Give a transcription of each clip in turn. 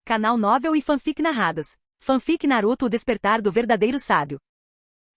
Canal Novel e Fanfic Narradas. Fanfic Naruto: O Despertar do Verdadeiro Sábio.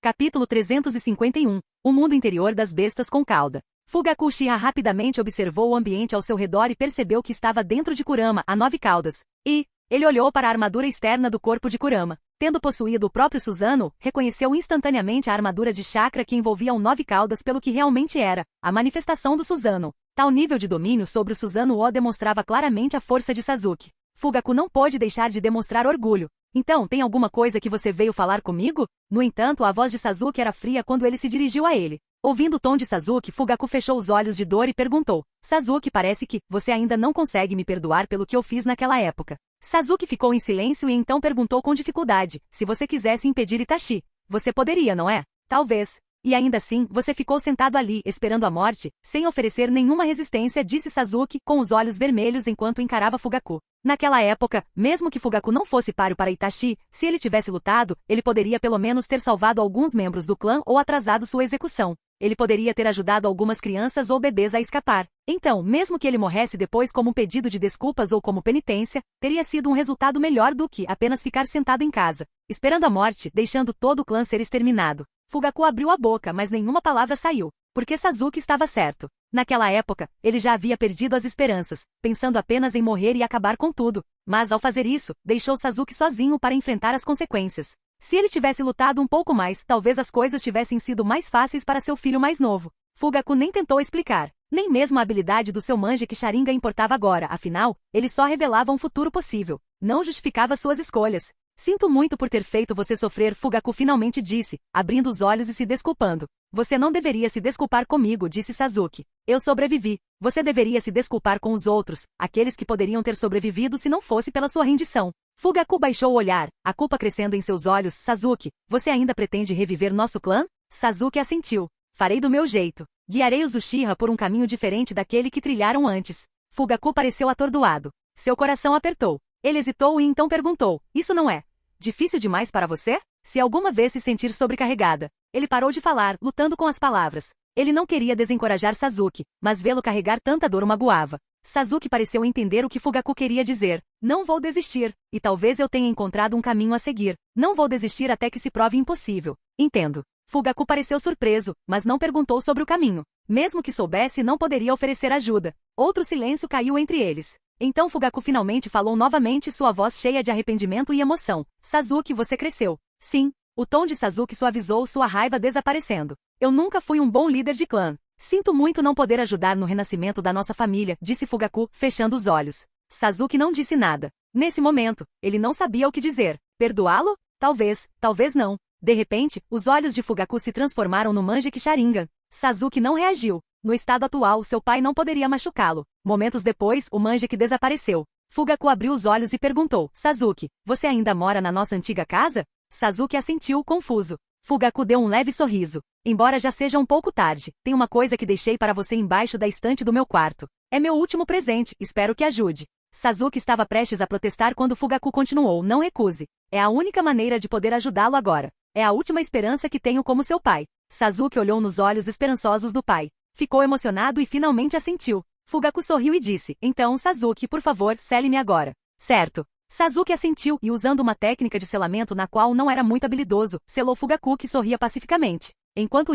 Capítulo 351. O Mundo Interior das Bestas com Cauda. Fugaku Uchiha rapidamente observou o ambiente ao seu redor e percebeu que estava dentro de Kurama, a 9 caudas. Ele olhou para a armadura externa do corpo de Kurama. Tendo possuído o próprio Susanoo, reconheceu instantaneamente a armadura de chakra que envolvia o 9 caudas pelo que realmente era, a manifestação do Susanoo. Tal nível de domínio sobre o Susanoo demonstrava claramente a força de Sasuke. Fugaku não pôde deixar de demonstrar orgulho. Então, tem alguma coisa que você veio falar comigo? No entanto, a voz de Sasuke era fria quando ele se dirigiu a ele. Ouvindo o tom de Sasuke, Fugaku fechou os olhos de dor e perguntou: Sasuke, parece que você ainda não consegue me perdoar pelo que eu fiz naquela época. Sasuke ficou em silêncio e então perguntou com dificuldade: se você quisesse impedir Itachi, você poderia, não é? Talvez. E ainda assim, você ficou sentado ali, esperando a morte, sem oferecer nenhuma resistência, disse Sasuke, com os olhos vermelhos enquanto encarava Fugaku. Naquela época, mesmo que Fugaku não fosse páreo para Itachi, se ele tivesse lutado, ele poderia pelo menos ter salvado alguns membros do clã ou atrasado sua execução. Ele poderia ter ajudado algumas crianças ou bebês a escapar. Então, mesmo que ele morresse depois como um pedido de desculpas ou como penitência, teria sido um resultado melhor do que apenas ficar sentado em casa, esperando a morte, deixando todo o clã ser exterminado. Fugaku abriu a boca, mas nenhuma palavra saiu, porque Sasuke estava certo. Naquela época, ele já havia perdido as esperanças, pensando apenas em morrer e acabar com tudo. Mas ao fazer isso, deixou Sasuke sozinho para enfrentar as consequências. Se ele tivesse lutado um pouco mais, talvez as coisas tivessem sido mais fáceis para seu filho mais novo. Fugaku nem tentou explicar. Nem mesmo a habilidade do seu Mangekyou Sharingan importava agora, afinal, ele só revelava um futuro possível. Não justificava suas escolhas. Sinto muito por ter feito você sofrer, Fugaku finalmente disse, abrindo os olhos e se desculpando. Você não deveria se desculpar comigo, disse Sasuke. Eu sobrevivi. Você deveria se desculpar com os outros, aqueles que poderiam ter sobrevivido se não fosse pela sua rendição. Fugaku baixou o olhar, a culpa crescendo em seus olhos. Sasuke, você ainda pretende reviver nosso clã? Sasuke assentiu. Farei do meu jeito. Guiarei os Uchiha por um caminho diferente daquele que trilharam antes. Fugaku pareceu atordoado. Seu coração apertou. Ele hesitou e então perguntou: isso não é difícil demais para você? Se alguma vez se sentir sobrecarregada. Ele parou de falar, lutando com as palavras. Ele não queria desencorajar Sasuke, mas vê-lo carregar tanta dor o magoava. Sasuke pareceu entender o que Fugaku queria dizer. Não vou desistir, e talvez eu tenha encontrado um caminho a seguir. Não vou desistir até que se prove impossível. Entendo. Fugaku pareceu surpreso, mas não perguntou sobre o caminho. Mesmo que soubesse, não poderia oferecer ajuda. Outro silêncio caiu entre eles. Então Fugaku finalmente falou novamente, sua voz cheia de arrependimento e emoção. Sasuke, você cresceu. Sim. O tom de Sasuke suavizou, sua raiva desaparecendo. Eu nunca fui um bom líder de clã. Sinto muito não poder ajudar no renascimento da nossa família, disse Fugaku, fechando os olhos. Sasuke não disse nada. Nesse momento, ele não sabia o que dizer. Perdoá-lo? Talvez, talvez não. De repente, os olhos de Fugaku se transformaram no Mangekyou Sharingan. Sasuke não reagiu. No estado atual, seu pai não poderia machucá-lo. Momentos depois, o Mangekyou desapareceu. Fugaku abriu os olhos e perguntou: Sasuke, você ainda mora na nossa antiga casa? Sasuke assentiu, confuso. Fugaku deu um leve sorriso. Embora já seja um pouco tarde, tem uma coisa que deixei para você embaixo da estante do meu quarto. É meu último presente, espero que ajude. Sasuke estava prestes a protestar quando Fugaku continuou: não recuse. É a única maneira de poder ajudá-lo agora. É a última esperança que tenho como seu pai. Sasuke olhou nos olhos esperançosos do pai. Ficou emocionado e finalmente assentiu. Fugaku sorriu e disse: então, Sasuke, por favor, sele-me agora. Certo. Sasuke assentiu e, usando uma técnica de selamento na qual não era muito habilidoso, selou Fugaku, que sorria pacificamente. Enquanto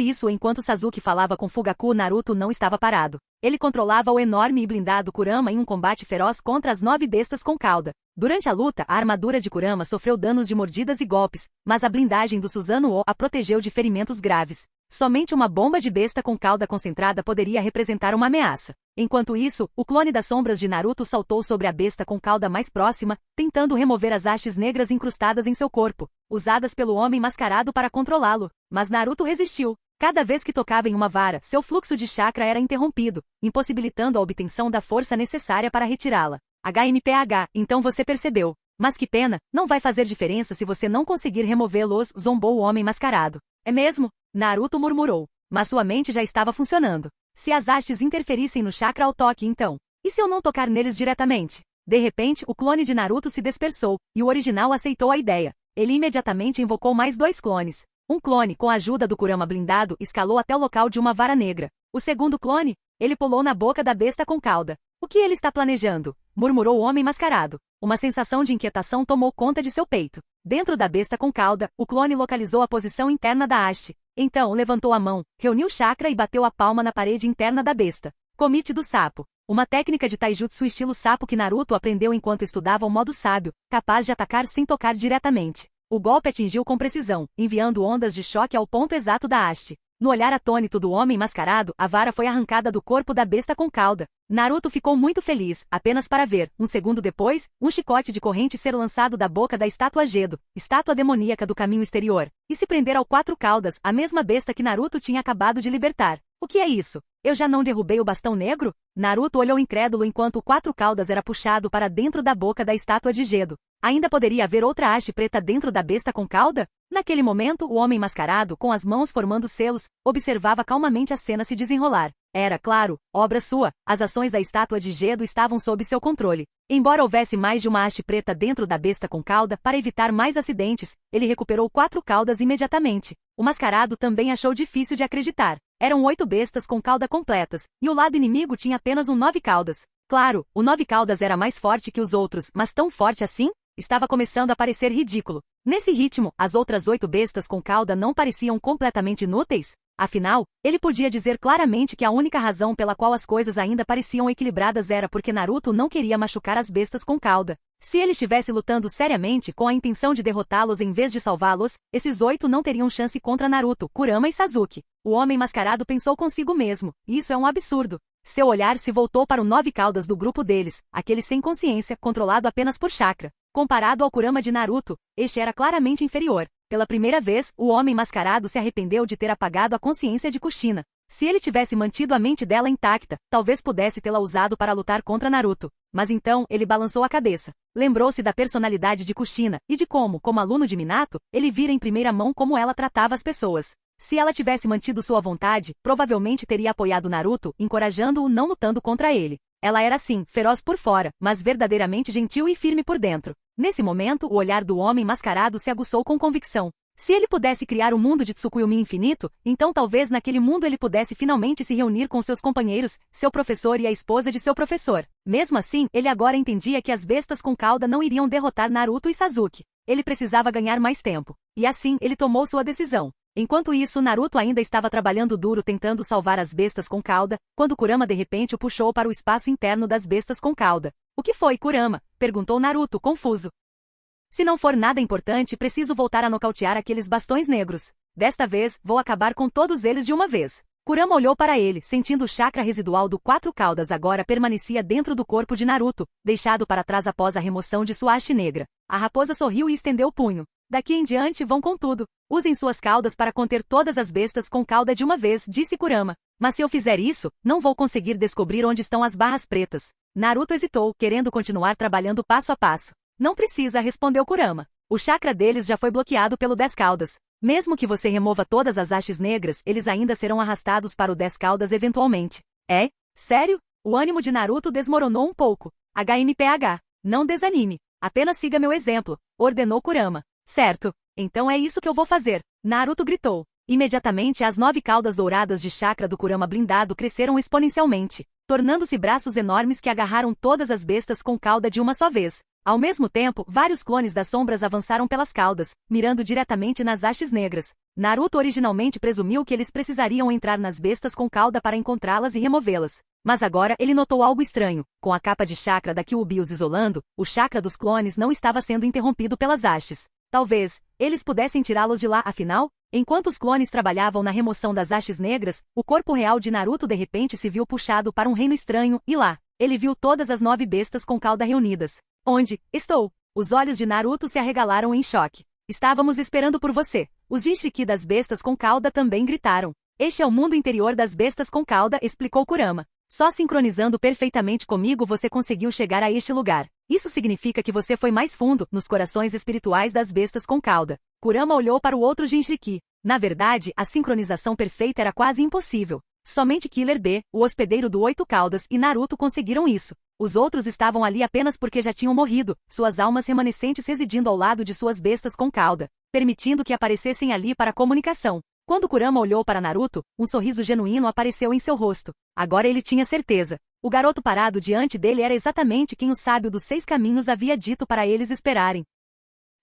Sasuke falava com Fugaku, Naruto não estava parado. Ele controlava o enorme e blindado Kurama em um combate feroz contra as 9 bestas com cauda. Durante a luta, a armadura de Kurama sofreu danos de mordidas e golpes, mas a blindagem do Susanoo a protegeu de ferimentos graves. Somente uma bomba de besta com cauda concentrada poderia representar uma ameaça. Enquanto isso, o clone das sombras de Naruto saltou sobre a besta com cauda mais próxima, tentando remover as hastes negras incrustadas em seu corpo, usadas pelo homem mascarado para controlá-lo. Mas Naruto resistiu. Cada vez que tocava em uma vara, seu fluxo de chakra era interrompido, impossibilitando a obtenção da força necessária para retirá-la. HMPH, então você percebeu. Mas que pena, não vai fazer diferença se você não conseguir removê-los, zombou o homem mascarado. É mesmo? Naruto murmurou. Mas sua mente já estava funcionando. Se as hastes interferissem no chakra ao toque, então. E se eu não tocar neles diretamente? De repente, o clone de Naruto se dispersou, e o original aceitou a ideia. Ele imediatamente invocou mais 2 clones. Um clone, com a ajuda do Kurama blindado, escalou até o local de uma vara negra. O segundo clone, ele pulou na boca da besta com cauda. O que ele está planejando? Murmurou o homem mascarado. Uma sensação de inquietação tomou conta de seu peito. Dentro da besta com cauda, o clone localizou a posição interna da haste. Então levantou a mão, reuniu o chakra e bateu a palma na parede interna da besta. Comite do sapo. Uma técnica de taijutsu estilo sapo que Naruto aprendeu enquanto estudava o modo sábio, capaz de atacar sem tocar diretamente. O golpe atingiu com precisão, enviando ondas de choque ao ponto exato da haste. No olhar atônito do homem mascarado, a vara foi arrancada do corpo da besta com cauda. Naruto ficou muito feliz, apenas para ver, um segundo depois, um chicote de corrente ser lançado da boca da estátua Gedo, estátua demoníaca do caminho exterior, e se prender ao quatro caudas, a mesma besta que Naruto tinha acabado de libertar. O que é isso? Eu já não derrubei o bastão negro? Naruto olhou incrédulo enquanto o quatro caudas era puxado para dentro da boca da estátua de Gedo. Ainda poderia haver outra haste preta dentro da besta com cauda? Naquele momento, o homem mascarado, com as mãos formando selos, observava calmamente a cena se desenrolar. Era, claro, obra sua. As ações da estátua de Gedo estavam sob seu controle. Embora houvesse mais de uma haste preta dentro da besta com cauda, para evitar mais acidentes, ele recuperou quatro caudas imediatamente. O mascarado também achou difícil de acreditar. Eram 8 bestas com cauda completas, e o lado inimigo tinha apenas um 9 caudas. Claro, o 9 caudas era mais forte que os outros, mas tão forte assim? Estava começando a parecer ridículo. Nesse ritmo, as outras 8 bestas com cauda não pareciam completamente inúteis? Afinal, ele podia dizer claramente que a única razão pela qual as coisas ainda pareciam equilibradas era porque Naruto não queria machucar as bestas com cauda. Se ele estivesse lutando seriamente com a intenção de derrotá-los em vez de salvá-los, esses 8 não teriam chance contra Naruto, Kurama e Sasuke. O homem mascarado pensou consigo mesmo, isso é um absurdo. Seu olhar se voltou para o 9 caudas do grupo deles, aquele sem consciência, controlado apenas por chakra. Comparado ao Kurama de Naruto, este era claramente inferior. Pela primeira vez, o homem mascarado se arrependeu de ter apagado a consciência de Kushina. Se ele tivesse mantido a mente dela intacta, talvez pudesse tê-la usado para lutar contra Naruto. Mas então, ele balançou a cabeça. Lembrou-se da personalidade de Kushina, e de como aluno de Minato, ele vira em primeira mão como ela tratava as pessoas. Se ela tivesse mantido sua vontade, provavelmente teria apoiado Naruto, encorajando-o não lutando contra ele. Ela era sim, feroz por fora, mas verdadeiramente gentil e firme por dentro. Nesse momento, o olhar do homem mascarado se aguçou com convicção. Se ele pudesse criar um mundo de Tsukuyomi infinito, então talvez naquele mundo ele pudesse finalmente se reunir com seus companheiros, seu professor e a esposa de seu professor. Mesmo assim, ele agora entendia que as bestas com cauda não iriam derrotar Naruto e Sasuke. Ele precisava ganhar mais tempo. E assim, ele tomou sua decisão. Enquanto isso, Naruto ainda estava trabalhando duro tentando salvar as bestas com cauda, quando Kurama de repente o puxou para o espaço interno das bestas com cauda. O que foi, Kurama? Perguntou Naruto, confuso. Se não for nada importante, preciso voltar a nocautear aqueles bastões negros. Desta vez, vou acabar com todos eles de uma vez. Kurama olhou para ele, sentindo o chakra residual do quatro caudas agora permanecia dentro do corpo de Naruto, deixado para trás após a remoção de sua haste negra. A raposa sorriu e estendeu o punho. Daqui em diante vão com tudo. Usem suas caudas para conter todas as bestas com cauda de uma vez, disse Kurama. Mas se eu fizer isso, não vou conseguir descobrir onde estão as barras pretas. Naruto hesitou, querendo continuar trabalhando passo a passo. Não precisa, respondeu Kurama. O chakra deles já foi bloqueado pelo 10 caudas. Mesmo que você remova todas as hastes negras, eles ainda serão arrastados para o 10 caudas eventualmente. É? Sério? O ânimo de Naruto desmoronou um pouco. HMPH. Não desanime. Apenas siga meu exemplo, ordenou Kurama. Certo. Então é isso que eu vou fazer. Naruto gritou. Imediatamente as 9 caudas douradas de chakra do Kurama blindado cresceram exponencialmente, tornando-se braços enormes que agarraram todas as bestas com cauda de uma só vez. Ao mesmo tempo, vários clones das sombras avançaram pelas caudas, mirando diretamente nas hastes negras. Naruto originalmente presumiu que eles precisariam entrar nas bestas com cauda para encontrá-las e removê-las. Mas agora ele notou algo estranho. Com a capa de chakra da Kyuubi os isolando, o chakra dos clones não estava sendo interrompido pelas hastes. Talvez eles pudessem tirá-los de lá, afinal? Enquanto os clones trabalhavam na remoção das hastes negras, o corpo real de Naruto de repente se viu puxado para um reino estranho, e lá, ele viu todas as 9 bestas com cauda reunidas. Onde estou? Os olhos de Naruto se arregalaram em choque. Estávamos esperando por você. Os Jinchuriki das bestas com cauda também gritaram. Este é o mundo interior das bestas com cauda, explicou Kurama. Só sincronizando perfeitamente comigo você conseguiu chegar a este lugar. Isso significa que você foi mais fundo, nos corações espirituais das bestas com cauda. Kurama olhou para o outro Jinchuriki. Na verdade, a sincronização perfeita era quase impossível. Somente Killer B, o hospedeiro do 8 caudas, e Naruto conseguiram isso. Os outros estavam ali apenas porque já tinham morrido, suas almas remanescentes residindo ao lado de suas bestas com cauda, permitindo que aparecessem ali para comunicação. Quando Kurama olhou para Naruto, um sorriso genuíno apareceu em seu rosto. Agora ele tinha certeza. O garoto parado diante dele era exatamente quem o sábio dos 6 caminhos havia dito para eles esperarem.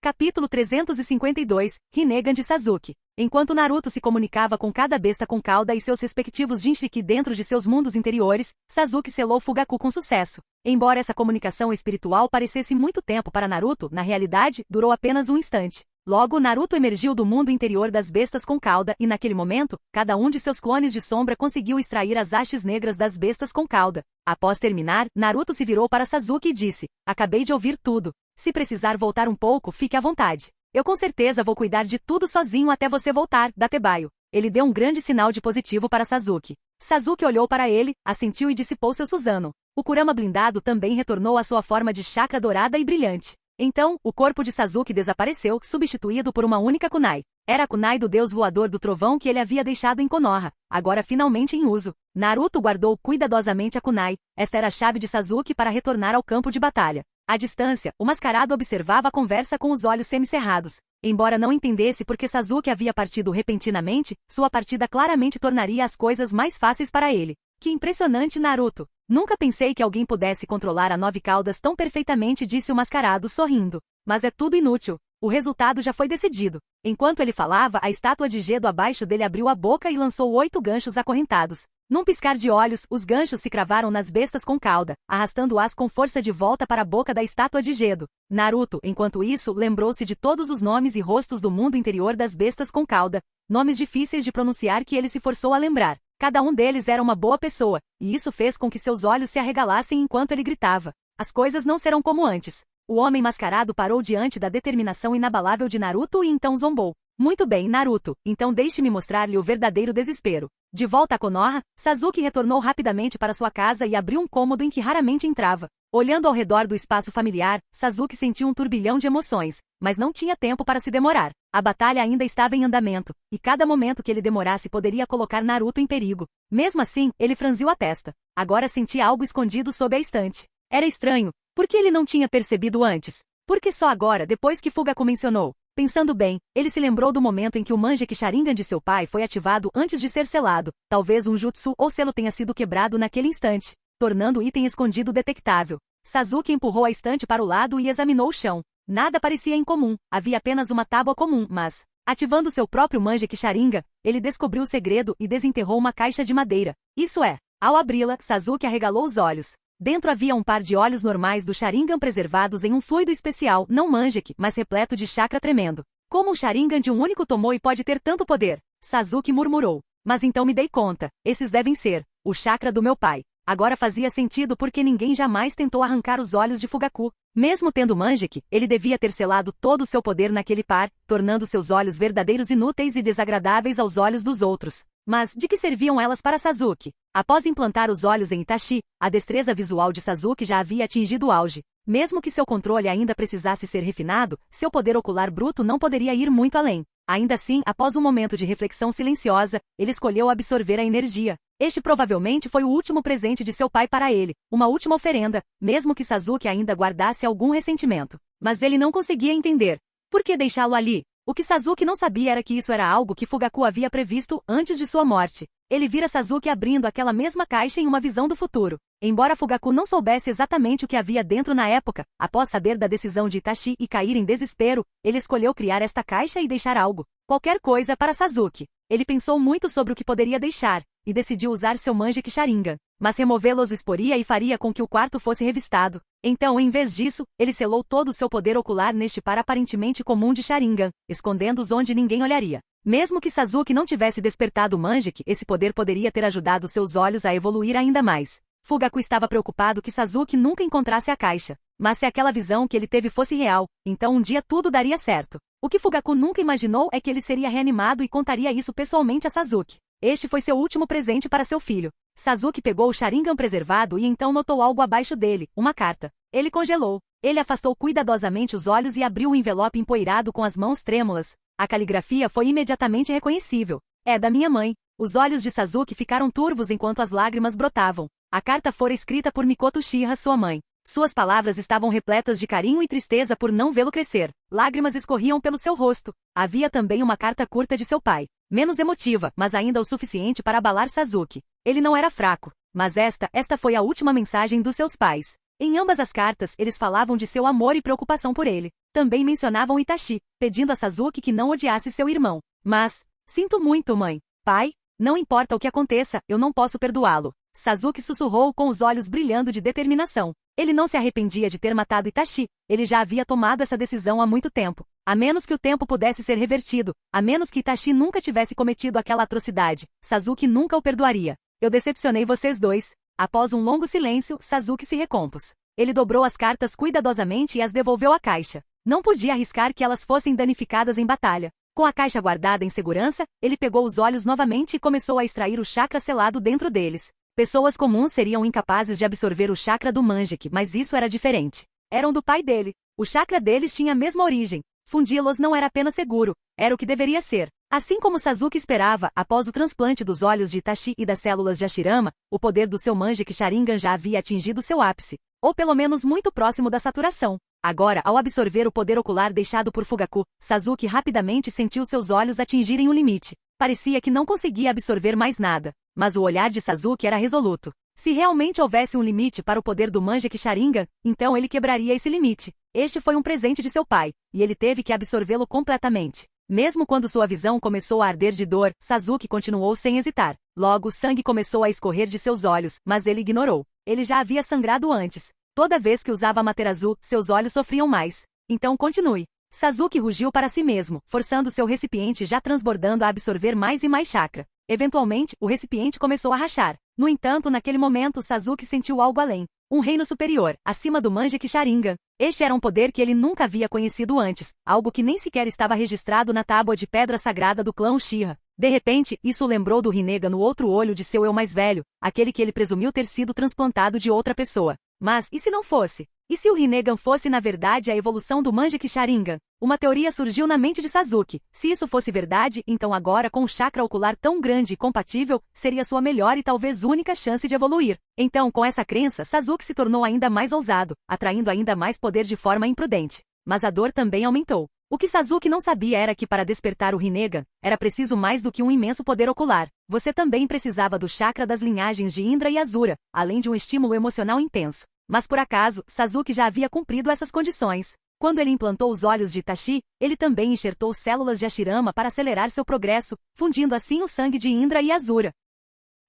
Capítulo 352, Rinnegan de Sasuke. Enquanto Naruto se comunicava com cada besta com cauda e seus respectivos Jinchuriki dentro de seus mundos interiores, Sasuke selou Fugaku com sucesso. Embora essa comunicação espiritual parecesse muito tempo para Naruto, na realidade, durou apenas um instante. Logo, Naruto emergiu do mundo interior das bestas com cauda e naquele momento, cada um de seus clones de sombra conseguiu extrair as hastes negras das bestas com cauda. Após terminar, Naruto se virou para Sasuke e disse: "Acabei de ouvir tudo. Se precisar voltar um pouco, fique à vontade. Eu com certeza vou cuidar de tudo sozinho até você voltar, Datebayo." Ele deu um grande sinal de positivo para Sasuke. Sasuke olhou para ele, assentiu e dissipou seu Susanoo. O Kurama blindado também retornou à sua forma de chakra dourada e brilhante. Então, o corpo de Sasuke desapareceu, substituído por uma única kunai. Era a kunai do deus voador do trovão que ele havia deixado em Konoha, agora finalmente em uso. Naruto guardou cuidadosamente a kunai. Esta era a chave de Sasuke para retornar ao campo de batalha. À distância, o mascarado observava a conversa com os olhos semicerrados. Embora não entendesse por que Sasuke havia partido repentinamente, sua partida claramente tornaria as coisas mais fáceis para ele. Que impressionante, Naruto! Nunca pensei que alguém pudesse controlar a 9 caudas tão perfeitamente, disse o mascarado sorrindo. Mas é tudo inútil. O resultado já foi decidido. Enquanto ele falava, a estátua de Gedo abaixo dele abriu a boca e lançou 8 ganchos acorrentados. Num piscar de olhos, os ganchos se cravaram nas bestas com cauda, arrastando-as com força de volta para a boca da estátua de Gedo. Naruto, enquanto isso, lembrou-se de todos os nomes e rostos do mundo interior das bestas com cauda, nomes difíceis de pronunciar que ele se forçou a lembrar. Cada um deles era uma boa pessoa, e isso fez com que seus olhos se arregalassem enquanto ele gritava: "As coisas não serão como antes." O homem mascarado parou diante da determinação inabalável de Naruto e então zombou. "Muito bem, Naruto, então deixe-me mostrar-lhe o verdadeiro desespero." De volta a Konoha, Sasuke retornou rapidamente para sua casa e abriu um cômodo em que raramente entrava. Olhando ao redor do espaço familiar, Sasuke sentiu um turbilhão de emoções, mas não tinha tempo para se demorar. A batalha ainda estava em andamento, e cada momento que ele demorasse poderia colocar Naruto em perigo. Mesmo assim, ele franziu a testa. Agora sentia algo escondido sob a estante. Era estranho. Por que ele não tinha percebido antes? Por que só agora, depois que Fugaku mencionou? Pensando bem, ele se lembrou do momento em que o Mangekyou Sharingan de seu pai foi ativado antes de ser selado. Talvez um jutsu ou selo tenha sido quebrado naquele instante, tornando o item escondido detectável. Sasuke empurrou a estante para o lado e examinou o chão. Nada parecia incomum, havia apenas uma tábua comum, mas, ativando seu próprio Mangekyou Sharingan, ele descobriu o segredo e desenterrou uma caixa de madeira. Isso é, ao abri-la, Sasuke arregalou os olhos. Dentro havia um par de olhos normais do Sharingan preservados em um fluido especial, não Mangekyou, mas repleto de chakra tremendo. Como o Sharingan de um único Tomoe pode ter tanto poder? Sasuke murmurou. Mas então me dei conta, esses devem ser o chakra do meu pai. Agora fazia sentido porque ninguém jamais tentou arrancar os olhos de Fugaku. Mesmo tendo Mangekyou, ele devia ter selado todo o seu poder naquele par, tornando seus olhos verdadeiros inúteis e desagradáveis aos olhos dos outros. Mas, de que serviam elas para Sasuke? Após implantar os olhos em Itachi, a destreza visual de Sasuke já havia atingido o auge. Mesmo que seu controle ainda precisasse ser refinado, seu poder ocular bruto não poderia ir muito além. Ainda assim, após um momento de reflexão silenciosa, ele escolheu absorver a energia. Este provavelmente foi o último presente de seu pai para ele, uma última oferenda, mesmo que Sasuke ainda guardasse algum ressentimento. Mas ele não conseguia entender. Por que deixá-lo ali? O que Sasuke não sabia era que isso era algo que Fugaku havia previsto antes de sua morte. Ele vira Sasuke abrindo aquela mesma caixa em uma visão do futuro. Embora Fugaku não soubesse exatamente o que havia dentro na época, após saber da decisão de Itachi e cair em desespero, ele escolheu criar esta caixa e deixar algo, qualquer coisa, para Sasuke. Ele pensou muito sobre o que poderia deixar, e decidiu usar seu Mangekyou Sharingan. Mas removê-los exporia e faria com que o quarto fosse revistado. Então, em vez disso, ele selou todo o seu poder ocular neste par aparentemente comum de Sharingan, escondendo-os onde ninguém olharia. Mesmo que Sasuke não tivesse despertado o Mangekyou, esse poder poderia ter ajudado seus olhos a evoluir ainda mais. Fugaku estava preocupado que Sasuke nunca encontrasse a caixa. Mas se aquela visão que ele teve fosse real, então um dia tudo daria certo. O que Fugaku nunca imaginou é que ele seria reanimado e contaria isso pessoalmente a Sasuke. Este foi seu último presente para seu filho. Sasuke pegou o Sharingan preservado e então notou algo abaixo dele, uma carta. Ele congelou. Ele afastou cuidadosamente os olhos e abriu o envelope empoeirado com as mãos trêmulas. A caligrafia foi imediatamente reconhecível. É da minha mãe. Os olhos de Sasuke ficaram turvos enquanto as lágrimas brotavam. A carta fora escrita por Mikoto Uchiha, sua mãe. Suas palavras estavam repletas de carinho e tristeza por não vê-lo crescer. Lágrimas escorriam pelo seu rosto. Havia também uma carta curta de seu pai. Menos emotiva, mas ainda o suficiente para abalar Sasuke. Ele não era fraco. Mas esta foi a última mensagem dos seus pais. Em ambas as cartas, eles falavam de seu amor e preocupação por ele. Também mencionavam Itachi, pedindo a Sasuke que não odiasse seu irmão. Mas, sinto muito, mãe. Pai, não importa o que aconteça, eu não posso perdoá-lo. Sasuke sussurrou com os olhos brilhando de determinação. Ele não se arrependia de ter matado Itachi, ele já havia tomado essa decisão há muito tempo. A menos que o tempo pudesse ser revertido, a menos que Itachi nunca tivesse cometido aquela atrocidade, Sasuke nunca o perdoaria. Eu decepcionei vocês dois. Após um longo silêncio, Sasuke se recompôs. Ele dobrou as cartas cuidadosamente e as devolveu à caixa. Não podia arriscar que elas fossem danificadas em batalha. Com a caixa guardada em segurança, ele pegou os olhos novamente e começou a extrair o chakra selado dentro deles. Pessoas comuns seriam incapazes de absorver o chakra do Mangekyou, mas isso era diferente. Eram do pai dele. O chakra deles tinha a mesma origem. Fundi-los não era apenas seguro, era o que deveria ser. Assim como Sasuke esperava, após o transplante dos olhos de Itachi e das células de Hashirama, o poder do seu Mangekyou Sharingan já havia atingido seu ápice, ou pelo menos muito próximo da saturação. Agora, ao absorver o poder ocular deixado por Fugaku, Sasuke rapidamente sentiu seus olhos atingirem o limite. Parecia que não conseguia absorver mais nada, mas o olhar de Sasuke era resoluto. Se realmente houvesse um limite para o poder do Mangekyou Sharingan, então ele quebraria esse limite. Este foi um presente de seu pai, e ele teve que absorvê-lo completamente. Mesmo quando sua visão começou a arder de dor, Sasuke continuou sem hesitar. Logo, sangue começou a escorrer de seus olhos, mas ele ignorou. Ele já havia sangrado antes. Toda vez que usava Amaterasu, seus olhos sofriam mais. Então continue. Sasuke rugiu para si mesmo, forçando seu recipiente já transbordando a absorver mais e mais chakra. Eventualmente, o recipiente começou a rachar. No entanto, naquele momento, Sasuke sentiu algo além. Um reino superior, acima do Mangekyou Sharingan. Este era um poder que ele nunca havia conhecido antes, algo que nem sequer estava registrado na tábua de pedra sagrada do clã Uchiha. De repente, isso lembrou do Rinnegan no outro olho de seu eu mais velho, aquele que ele presumiu ter sido transplantado de outra pessoa. Mas, e se não fosse? E se o Rinnegan fosse na verdade a evolução do Mangekyou Sharingan? Uma teoria surgiu na mente de Sasuke. Se isso fosse verdade, então agora com um chakra ocular tão grande e compatível, seria sua melhor e talvez única chance de evoluir. Então, com essa crença, Sasuke se tornou ainda mais ousado, atraindo ainda mais poder de forma imprudente. Mas a dor também aumentou. O que Sasuke não sabia era que para despertar o Rinnegan, era preciso mais do que um imenso poder ocular. Você também precisava do chakra das linhagens de Indra e Asura, além de um estímulo emocional intenso. Mas por acaso, Sasuke já havia cumprido essas condições. Quando ele implantou os olhos de Itachi, ele também enxertou células de Hashirama para acelerar seu progresso, fundindo assim o sangue de Indra e Asura.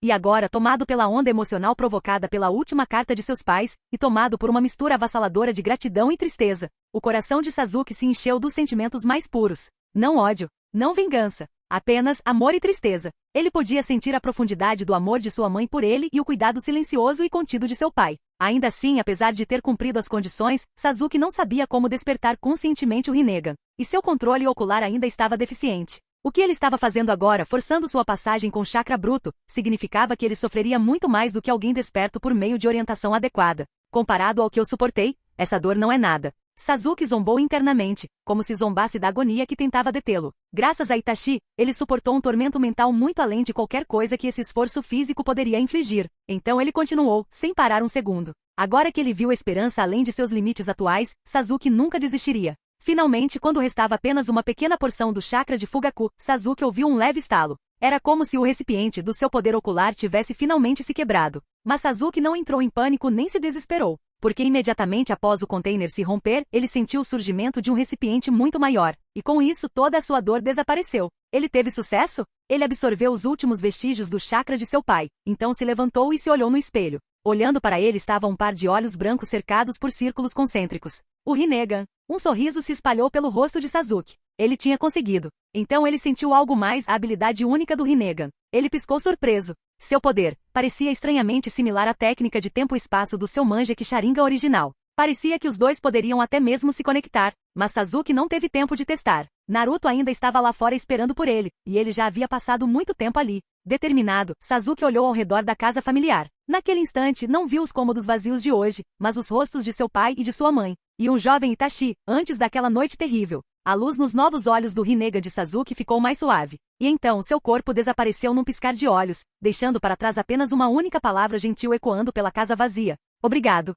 E agora, tomado pela onda emocional provocada pela última carta de seus pais, e tomado por uma mistura avassaladora de gratidão e tristeza, o coração de Sasuke se encheu dos sentimentos mais puros. Não ódio, não vingança, apenas amor e tristeza. Ele podia sentir a profundidade do amor de sua mãe por ele e o cuidado silencioso e contido de seu pai. Ainda assim, apesar de ter cumprido as condições, Sasuke não sabia como despertar conscientemente o Rinnegan. E seu controle ocular ainda estava deficiente. O que ele estava fazendo agora, forçando sua passagem com chakra bruto, significava que ele sofreria muito mais do que alguém desperto por meio de orientação adequada. Comparado ao que eu suportei, essa dor não é nada. Sasuke zombou internamente, como se zombasse da agonia que tentava detê-lo. Graças a Itachi, ele suportou um tormento mental muito além de qualquer coisa que esse esforço físico poderia infligir. Então ele continuou, sem parar um segundo. Agora que ele viu a esperança além de seus limites atuais, Sasuke nunca desistiria. Finalmente, quando restava apenas uma pequena porção do chakra de Fugaku, Sasuke ouviu um leve estalo. Era como se o recipiente do seu poder ocular tivesse finalmente se quebrado. Mas Sasuke não entrou em pânico nem se desesperou. Porque imediatamente após o container se romper, ele sentiu o surgimento de um recipiente muito maior, e com isso toda a sua dor desapareceu. Ele teve sucesso? Ele absorveu os últimos vestígios do chakra de seu pai, então se levantou e se olhou no espelho. Olhando para ele estava um par de olhos brancos cercados por círculos concêntricos. O Rinnegan. Um sorriso se espalhou pelo rosto de Sasuke. Ele tinha conseguido. Então ele sentiu algo mais, a habilidade única do Rinnegan. Ele piscou surpreso. Seu poder parecia estranhamente similar à técnica de tempo e espaço do seu Mangekyou Sharingan original. Parecia que os dois poderiam até mesmo se conectar, mas Sasuke não teve tempo de testar. Naruto ainda estava lá fora esperando por ele, e ele já havia passado muito tempo ali. Determinado, Sasuke olhou ao redor da casa familiar. Naquele instante, não viu os cômodos vazios de hoje, mas os rostos de seu pai e de sua mãe. E um jovem Itachi, antes daquela noite terrível. A luz nos novos olhos do Rinnegan de Sasuke ficou mais suave. E então seu corpo desapareceu num piscar de olhos, deixando para trás apenas uma única palavra gentil ecoando pela casa vazia. Obrigado.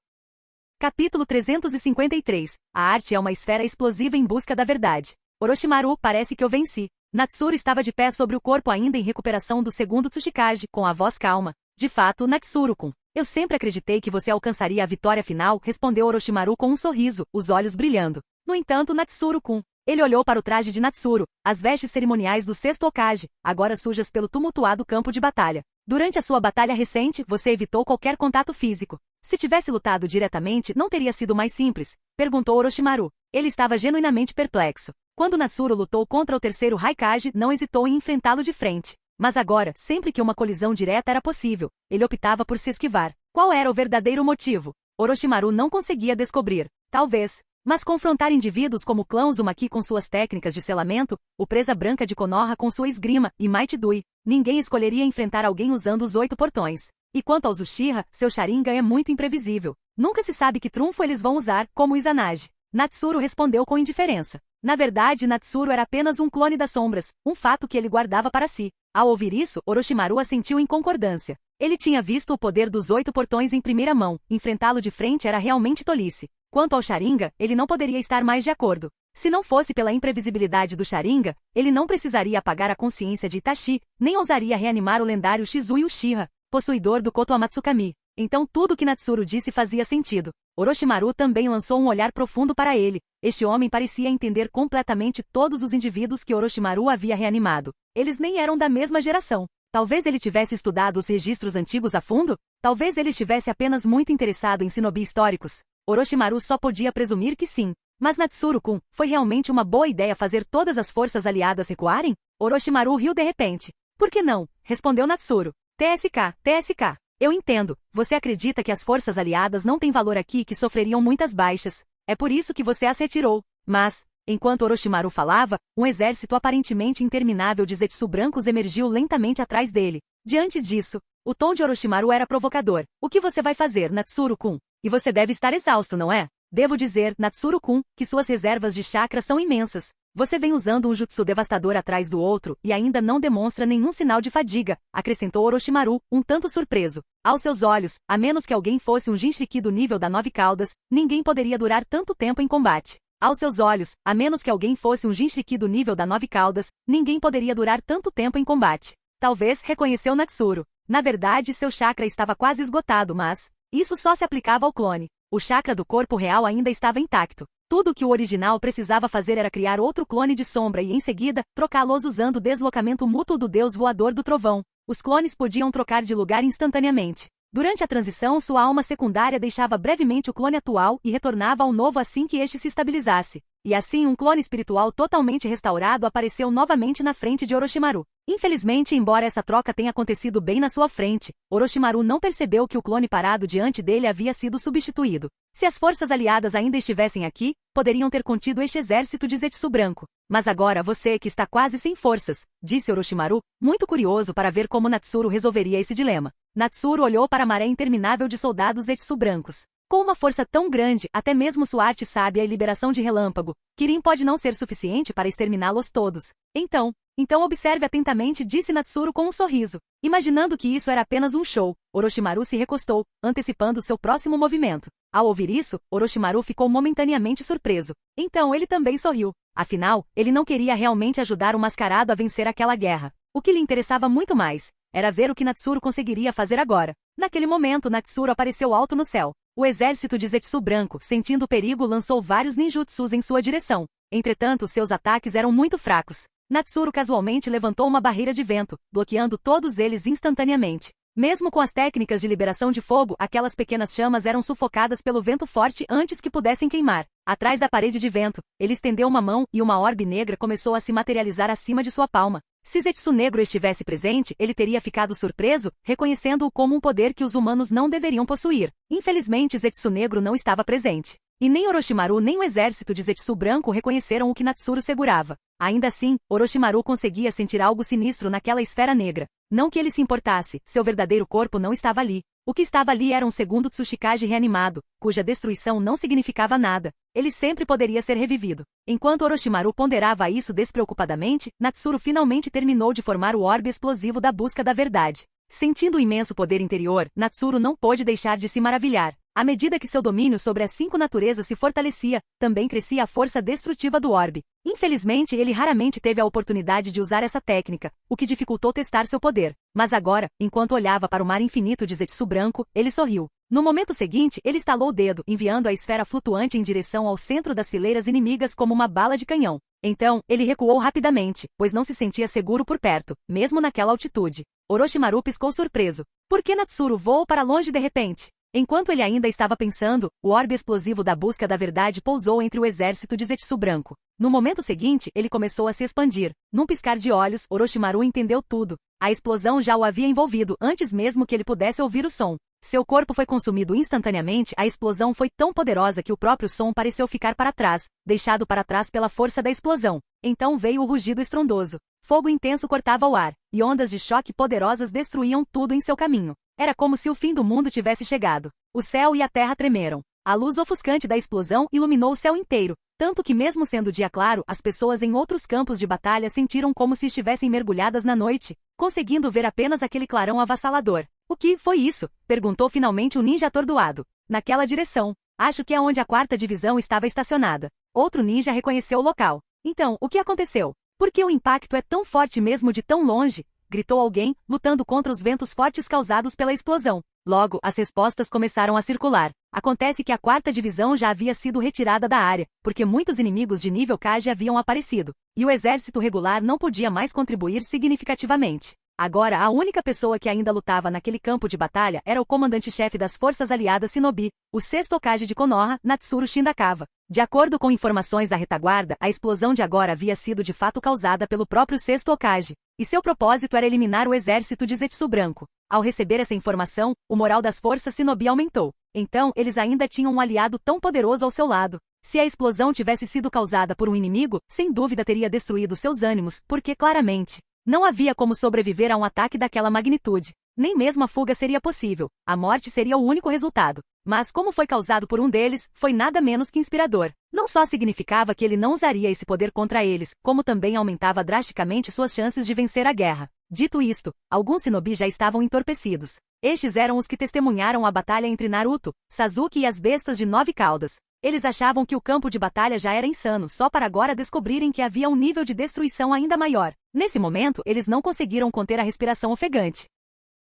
Capítulo 353. A arte é uma esfera explosiva em busca da verdade. Orochimaru, parece que eu venci. Natsuru estava de pé sobre o corpo ainda em recuperação do segundo Tsuchikage, com a voz calma. De fato, Natsuru-kun, eu sempre acreditei que você alcançaria a vitória final, respondeu Orochimaru com um sorriso, os olhos brilhando. No entanto, Natsuru-kun, ele olhou para o traje de Natsuru, as vestes cerimoniais do sexto Hokage, agora sujas pelo tumultuado campo de batalha. Durante a sua batalha recente, você evitou qualquer contato físico. Se tivesse lutado diretamente, não teria sido mais simples? Perguntou Orochimaru. Ele estava genuinamente perplexo. Quando Natsuru lutou contra o terceiro Raikage, não hesitou em enfrentá-lo de frente. Mas agora, sempre que uma colisão direta era possível, ele optava por se esquivar. Qual era o verdadeiro motivo? Orochimaru não conseguia descobrir. Talvez. Mas confrontar indivíduos como o clã Uzumaki com suas técnicas de selamento, o Presa Branca de Konoha com sua esgrima, e Might Dui, ninguém escolheria enfrentar alguém usando os 8 portões. E quanto aos Uchiha, seu Sharingan é muito imprevisível. Nunca se sabe que trunfo eles vão usar, como o Izanagi. Natsuru respondeu com indiferença. Na verdade, Natsuru era apenas um clone das sombras, um fato que ele guardava para si. Ao ouvir isso, Orochimaru assentiu em concordância. Ele tinha visto o poder dos 8 portões em primeira mão, enfrentá-lo de frente era realmente tolice. Quanto ao Sharingan, ele não poderia estar mais de acordo. Se não fosse pela imprevisibilidade do Sharingan, ele não precisaria apagar a consciência de Itachi, nem ousaria reanimar o lendário Shizui Uchiha, possuidor do Koto Amatsukami. Então tudo que Natsuru disse fazia sentido. Orochimaru também lançou um olhar profundo para ele. Este homem parecia entender completamente todos os indivíduos que Orochimaru havia reanimado. Eles nem eram da mesma geração. Talvez ele tivesse estudado os registros antigos a fundo? Talvez ele estivesse apenas muito interessado em shinobi históricos. Orochimaru só podia presumir que sim. Mas Natsuru-kun, foi realmente uma boa ideia fazer todas as forças aliadas recuarem? Orochimaru riu de repente. Por que não? Respondeu Natsuru. TSK. Eu entendo. Você acredita que as forças aliadas não têm valor aqui e que sofreriam muitas baixas. É por isso que você as retirou. Mas, enquanto Orochimaru falava, um exército aparentemente interminável de Zetsu brancos emergiu lentamente atrás dele. Diante disso, o tom de Orochimaru era provocador. O que você vai fazer, Natsuru-kun? E você deve estar exausto, não é? Devo dizer, Natsuru-kun, que suas reservas de chakra são imensas. Você vem usando um jutsu devastador atrás do outro e ainda não demonstra nenhum sinal de fadiga, acrescentou Orochimaru, um tanto surpreso. Aos seus olhos, a menos que alguém fosse um Jinchuriki do nível da 9 caudas, ninguém poderia durar tanto tempo em combate. Aos seus olhos, a menos que alguém fosse um Jinchuriki do nível da 9 caudas, ninguém poderia durar tanto tempo em combate. Talvez, reconheceu Natsuru. Na verdade, seu chakra estava quase esgotado, mas isso só se aplicava ao clone. O chakra do corpo real ainda estava intacto. Tudo o que o original precisava fazer era criar outro clone de sombra e, em seguida, trocá-los usando o deslocamento mútuo do deus voador do trovão. Os clones podiam trocar de lugar instantaneamente. Durante a transição, sua alma secundária deixava brevemente o clone atual e retornava ao novo assim que este se estabilizasse. E assim um clone espiritual totalmente restaurado apareceu novamente na frente de Orochimaru. Infelizmente, embora essa troca tenha acontecido bem na sua frente, Orochimaru não percebeu que o clone parado diante dele havia sido substituído. Se as forças aliadas ainda estivessem aqui, poderiam ter contido este exército de Zetsu branco. Mas agora você que está quase sem forças, disse Orochimaru, muito curioso para ver como Natsuru resolveria esse dilema. Natsuru olhou para a maré interminável de soldados Zetsu brancos. Com uma força tão grande, até mesmo sua arte sábia e liberação de relâmpago, Kirin pode não ser suficiente para exterminá-los todos. Então observe atentamente, disse Natsuru com um sorriso. Imaginando que isso era apenas um show, Orochimaru se recostou, antecipando seu próximo movimento. Ao ouvir isso, Orochimaru ficou momentaneamente surpreso. Então ele também sorriu. Afinal, ele não queria realmente ajudar o mascarado a vencer aquela guerra. O que lhe interessava muito mais era ver o que Natsuru conseguiria fazer agora. Naquele momento, Natsuru apareceu alto no céu. O exército de Zetsu branco, sentindo o perigo, lançou vários ninjutsus em sua direção. Entretanto, seus ataques eram muito fracos. Natsuru casualmente levantou uma barreira de vento, bloqueando todos eles instantaneamente. Mesmo com as técnicas de liberação de fogo, aquelas pequenas chamas eram sufocadas pelo vento forte antes que pudessem queimar. Atrás da parede de vento, ele estendeu uma mão e uma orbe negra começou a se materializar acima de sua palma. Se Zetsu Negro estivesse presente, ele teria ficado surpreso, reconhecendo-o como um poder que os humanos não deveriam possuir. Infelizmente, Zetsu Negro não estava presente. E nem Orochimaru nem o exército de Zetsu Branco reconheceram o que Natsuru segurava. Ainda assim, Orochimaru conseguia sentir algo sinistro naquela esfera negra. Não que ele se importasse, seu verdadeiro corpo não estava ali. O que estava ali era um segundo Tsuchikage reanimado, cuja destruição não significava nada. Ele sempre poderia ser revivido. Enquanto Orochimaru ponderava isso despreocupadamente, Natsuru finalmente terminou de formar o orbe explosivo da busca da verdade. Sentindo o imenso poder interior, Natsuru não pôde deixar de se maravilhar. À medida que seu domínio sobre as 5 naturezas se fortalecia, também crescia a força destrutiva do orbe. Infelizmente, ele raramente teve a oportunidade de usar essa técnica, o que dificultou testar seu poder. Mas agora, enquanto olhava para o mar infinito de Zetsu branco, ele sorriu. No momento seguinte, ele estalou o dedo, enviando a esfera flutuante em direção ao centro das fileiras inimigas como uma bala de canhão. Então, ele recuou rapidamente, pois não se sentia seguro por perto, mesmo naquela altitude. Orochimaru piscou surpreso. Por que Natsuru voou para longe de repente? Enquanto ele ainda estava pensando, o orbe explosivo da busca da verdade pousou entre o exército de Zetsu branco. No momento seguinte, ele começou a se expandir. Num piscar de olhos, Orochimaru entendeu tudo. A explosão já o havia envolvido antes mesmo que ele pudesse ouvir o som. Seu corpo foi consumido instantaneamente, a explosão foi tão poderosa que o próprio som pareceu ficar para trás, deixado para trás pela força da explosão. Então veio o rugido estrondoso. Fogo intenso cortava o ar, e ondas de choque poderosas destruíam tudo em seu caminho. Era como se o fim do mundo tivesse chegado. O céu e a terra tremeram. A luz ofuscante da explosão iluminou o céu inteiro, tanto que mesmo sendo dia claro, as pessoas em outros campos de batalha sentiram como se estivessem mergulhadas na noite, conseguindo ver apenas aquele clarão avassalador. O que foi isso? Perguntou finalmente o ninja atordoado. Naquela direção. Acho que é onde a 4ª divisão estava estacionada. Outro ninja reconheceu o local. Então, o que aconteceu? Por que o impacto é tão forte mesmo de tão longe? Gritou alguém, lutando contra os ventos fortes causados pela explosão. Logo, as respostas começaram a circular. Acontece que a 4ª divisão já havia sido retirada da área, porque muitos inimigos de nível Kage haviam aparecido, e o exército regular não podia mais contribuir significativamente. Agora, a única pessoa que ainda lutava naquele campo de batalha era o comandante-chefe das forças aliadas Shinobi, o 6º Hokage de Konoha, Natsuru Shindakawa. De acordo com informações da retaguarda, a explosão de agora havia sido de fato causada pelo próprio 6º Hokage, e seu propósito era eliminar o exército de Zetsu branco. Ao receber essa informação, o moral das forças Shinobi aumentou. Então, eles ainda tinham um aliado tão poderoso ao seu lado. Se a explosão tivesse sido causada por um inimigo, sem dúvida teria destruído seus ânimos, porque claramente não havia como sobreviver a um ataque daquela magnitude. Nem mesmo a fuga seria possível. A morte seria o único resultado. Mas como foi causado por um deles, foi nada menos que inspirador. Não só significava que ele não usaria esse poder contra eles, como também aumentava drasticamente suas chances de vencer a guerra. Dito isto, alguns shinobi já estavam entorpecidos. Estes eram os que testemunharam a batalha entre Naruto, Sasuke e as bestas de 9 caudas. Eles achavam que o campo de batalha já era insano só para agora descobrirem que havia um nível de destruição ainda maior. Nesse momento, eles não conseguiram conter a respiração ofegante.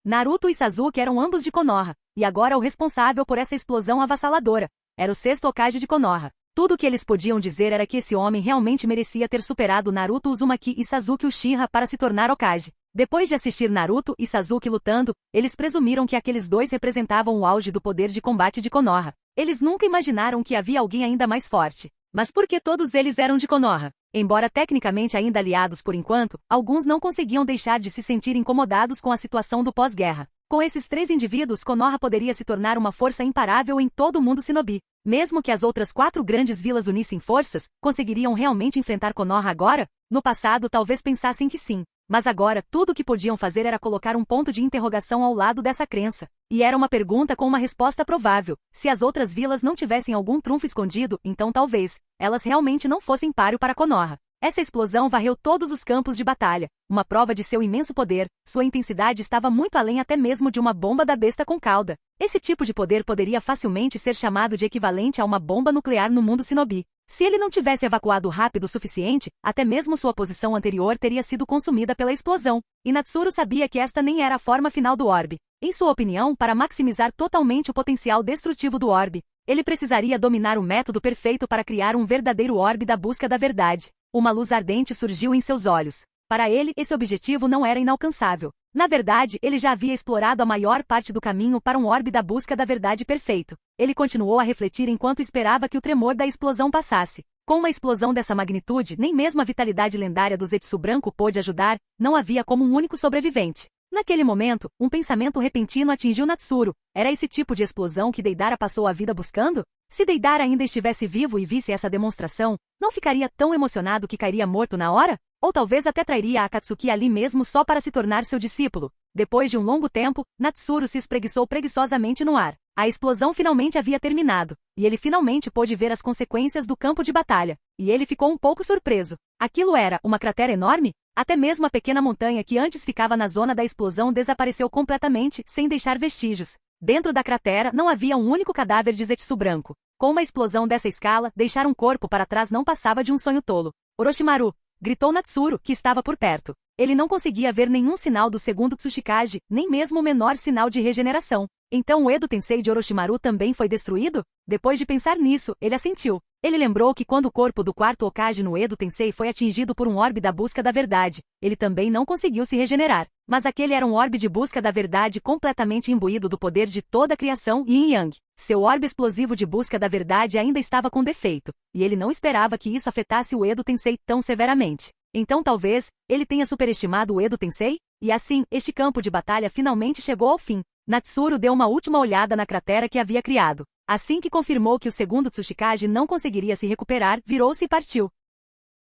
Naruto e Sasuke eram ambos de Konoha, e agora o responsável por essa explosão avassaladora era o 6º Hokage de Konoha. Tudo o que eles podiam dizer era que esse homem realmente merecia ter superado Naruto Uzumaki e Sasuke Uchiha para se tornar Hokage. Depois de assistir Naruto e Sasuke lutando, eles presumiram que aqueles dois representavam o auge do poder de combate de Konoha. Eles nunca imaginaram que havia alguém ainda mais forte. Mas por que todos eles eram de Konoha? Embora tecnicamente ainda aliados por enquanto, alguns não conseguiam deixar de se sentir incomodados com a situação do pós-guerra. Com esses 3 indivíduos, Konoha poderia se tornar uma força imparável em todo o mundo shinobi. Mesmo que as outras 4 grandes vilas unissem forças, conseguiriam realmente enfrentar Konoha agora? No passado talvez pensassem que sim. Mas agora, tudo o que podiam fazer era colocar um ponto de interrogação ao lado dessa crença. E era uma pergunta com uma resposta provável. Se as outras vilas não tivessem algum trunfo escondido, então talvez elas realmente não fossem páreo para Konoha. Essa explosão varreu todos os campos de batalha, uma prova de seu imenso poder. Sua intensidade estava muito além até mesmo de uma bomba da besta com cauda. Esse tipo de poder poderia facilmente ser chamado de equivalente a uma bomba nuclear no mundo shinobi. Se ele não tivesse evacuado rápido o suficiente, até mesmo sua posição anterior teria sido consumida pela explosão. E Natsuru sabia que esta nem era a forma final do orbe. Em sua opinião, para maximizar totalmente o potencial destrutivo do orbe, ele precisaria dominar o método perfeito para criar um verdadeiro orbe da busca da verdade. Uma luz ardente surgiu em seus olhos. Para ele, esse objetivo não era inalcançável. Na verdade, ele já havia explorado a maior parte do caminho para um orbe da busca da verdade perfeito. Ele continuou a refletir enquanto esperava que o tremor da explosão passasse. Com uma explosão dessa magnitude, nem mesmo a vitalidade lendária do Zetsu branco pôde ajudar, não havia como um único sobrevivente. Naquele momento, um pensamento repentino atingiu Natsuru. Era esse tipo de explosão que Deidara passou a vida buscando? Se Deidara ainda estivesse vivo e visse essa demonstração, não ficaria tão emocionado que cairia morto na hora? Ou talvez até trairia a Akatsuki ali mesmo só para se tornar seu discípulo? Depois de um longo tempo, Natsuru se espreguiçou preguiçosamente no ar. A explosão finalmente havia terminado, e ele finalmente pôde ver as consequências do campo de batalha. E ele ficou um pouco surpreso. Aquilo era uma cratera enorme? Até mesmo a pequena montanha que antes ficava na zona da explosão desapareceu completamente, sem deixar vestígios. Dentro da cratera não havia um único cadáver de Zetsu branco. Com uma explosão dessa escala, deixar um corpo para trás não passava de um sonho tolo. Orochimaru! Gritou Natsuru, que estava por perto. Ele não conseguia ver nenhum sinal do segundo Tsuchikage, nem mesmo o menor sinal de regeneração. Então o Edo Tensei de Orochimaru também foi destruído? Depois de pensar nisso, ele assentiu. Ele lembrou que quando o corpo do quarto Hokage no Edo Tensei foi atingido por um orbe da busca da verdade, ele também não conseguiu se regenerar. Mas aquele era um orbe de busca da verdade completamente imbuído do poder de toda a criação Yin Yang. Seu orbe explosivo de busca da verdade ainda estava com defeito, e ele não esperava que isso afetasse o Edo Tensei tão severamente. Então talvez, ele tenha superestimado o Edo Tensei? E assim, este campo de batalha finalmente chegou ao fim. Natsuru deu uma última olhada na cratera que havia criado. Assim que confirmou que o segundo Tsuchikage não conseguiria se recuperar, virou-se e partiu.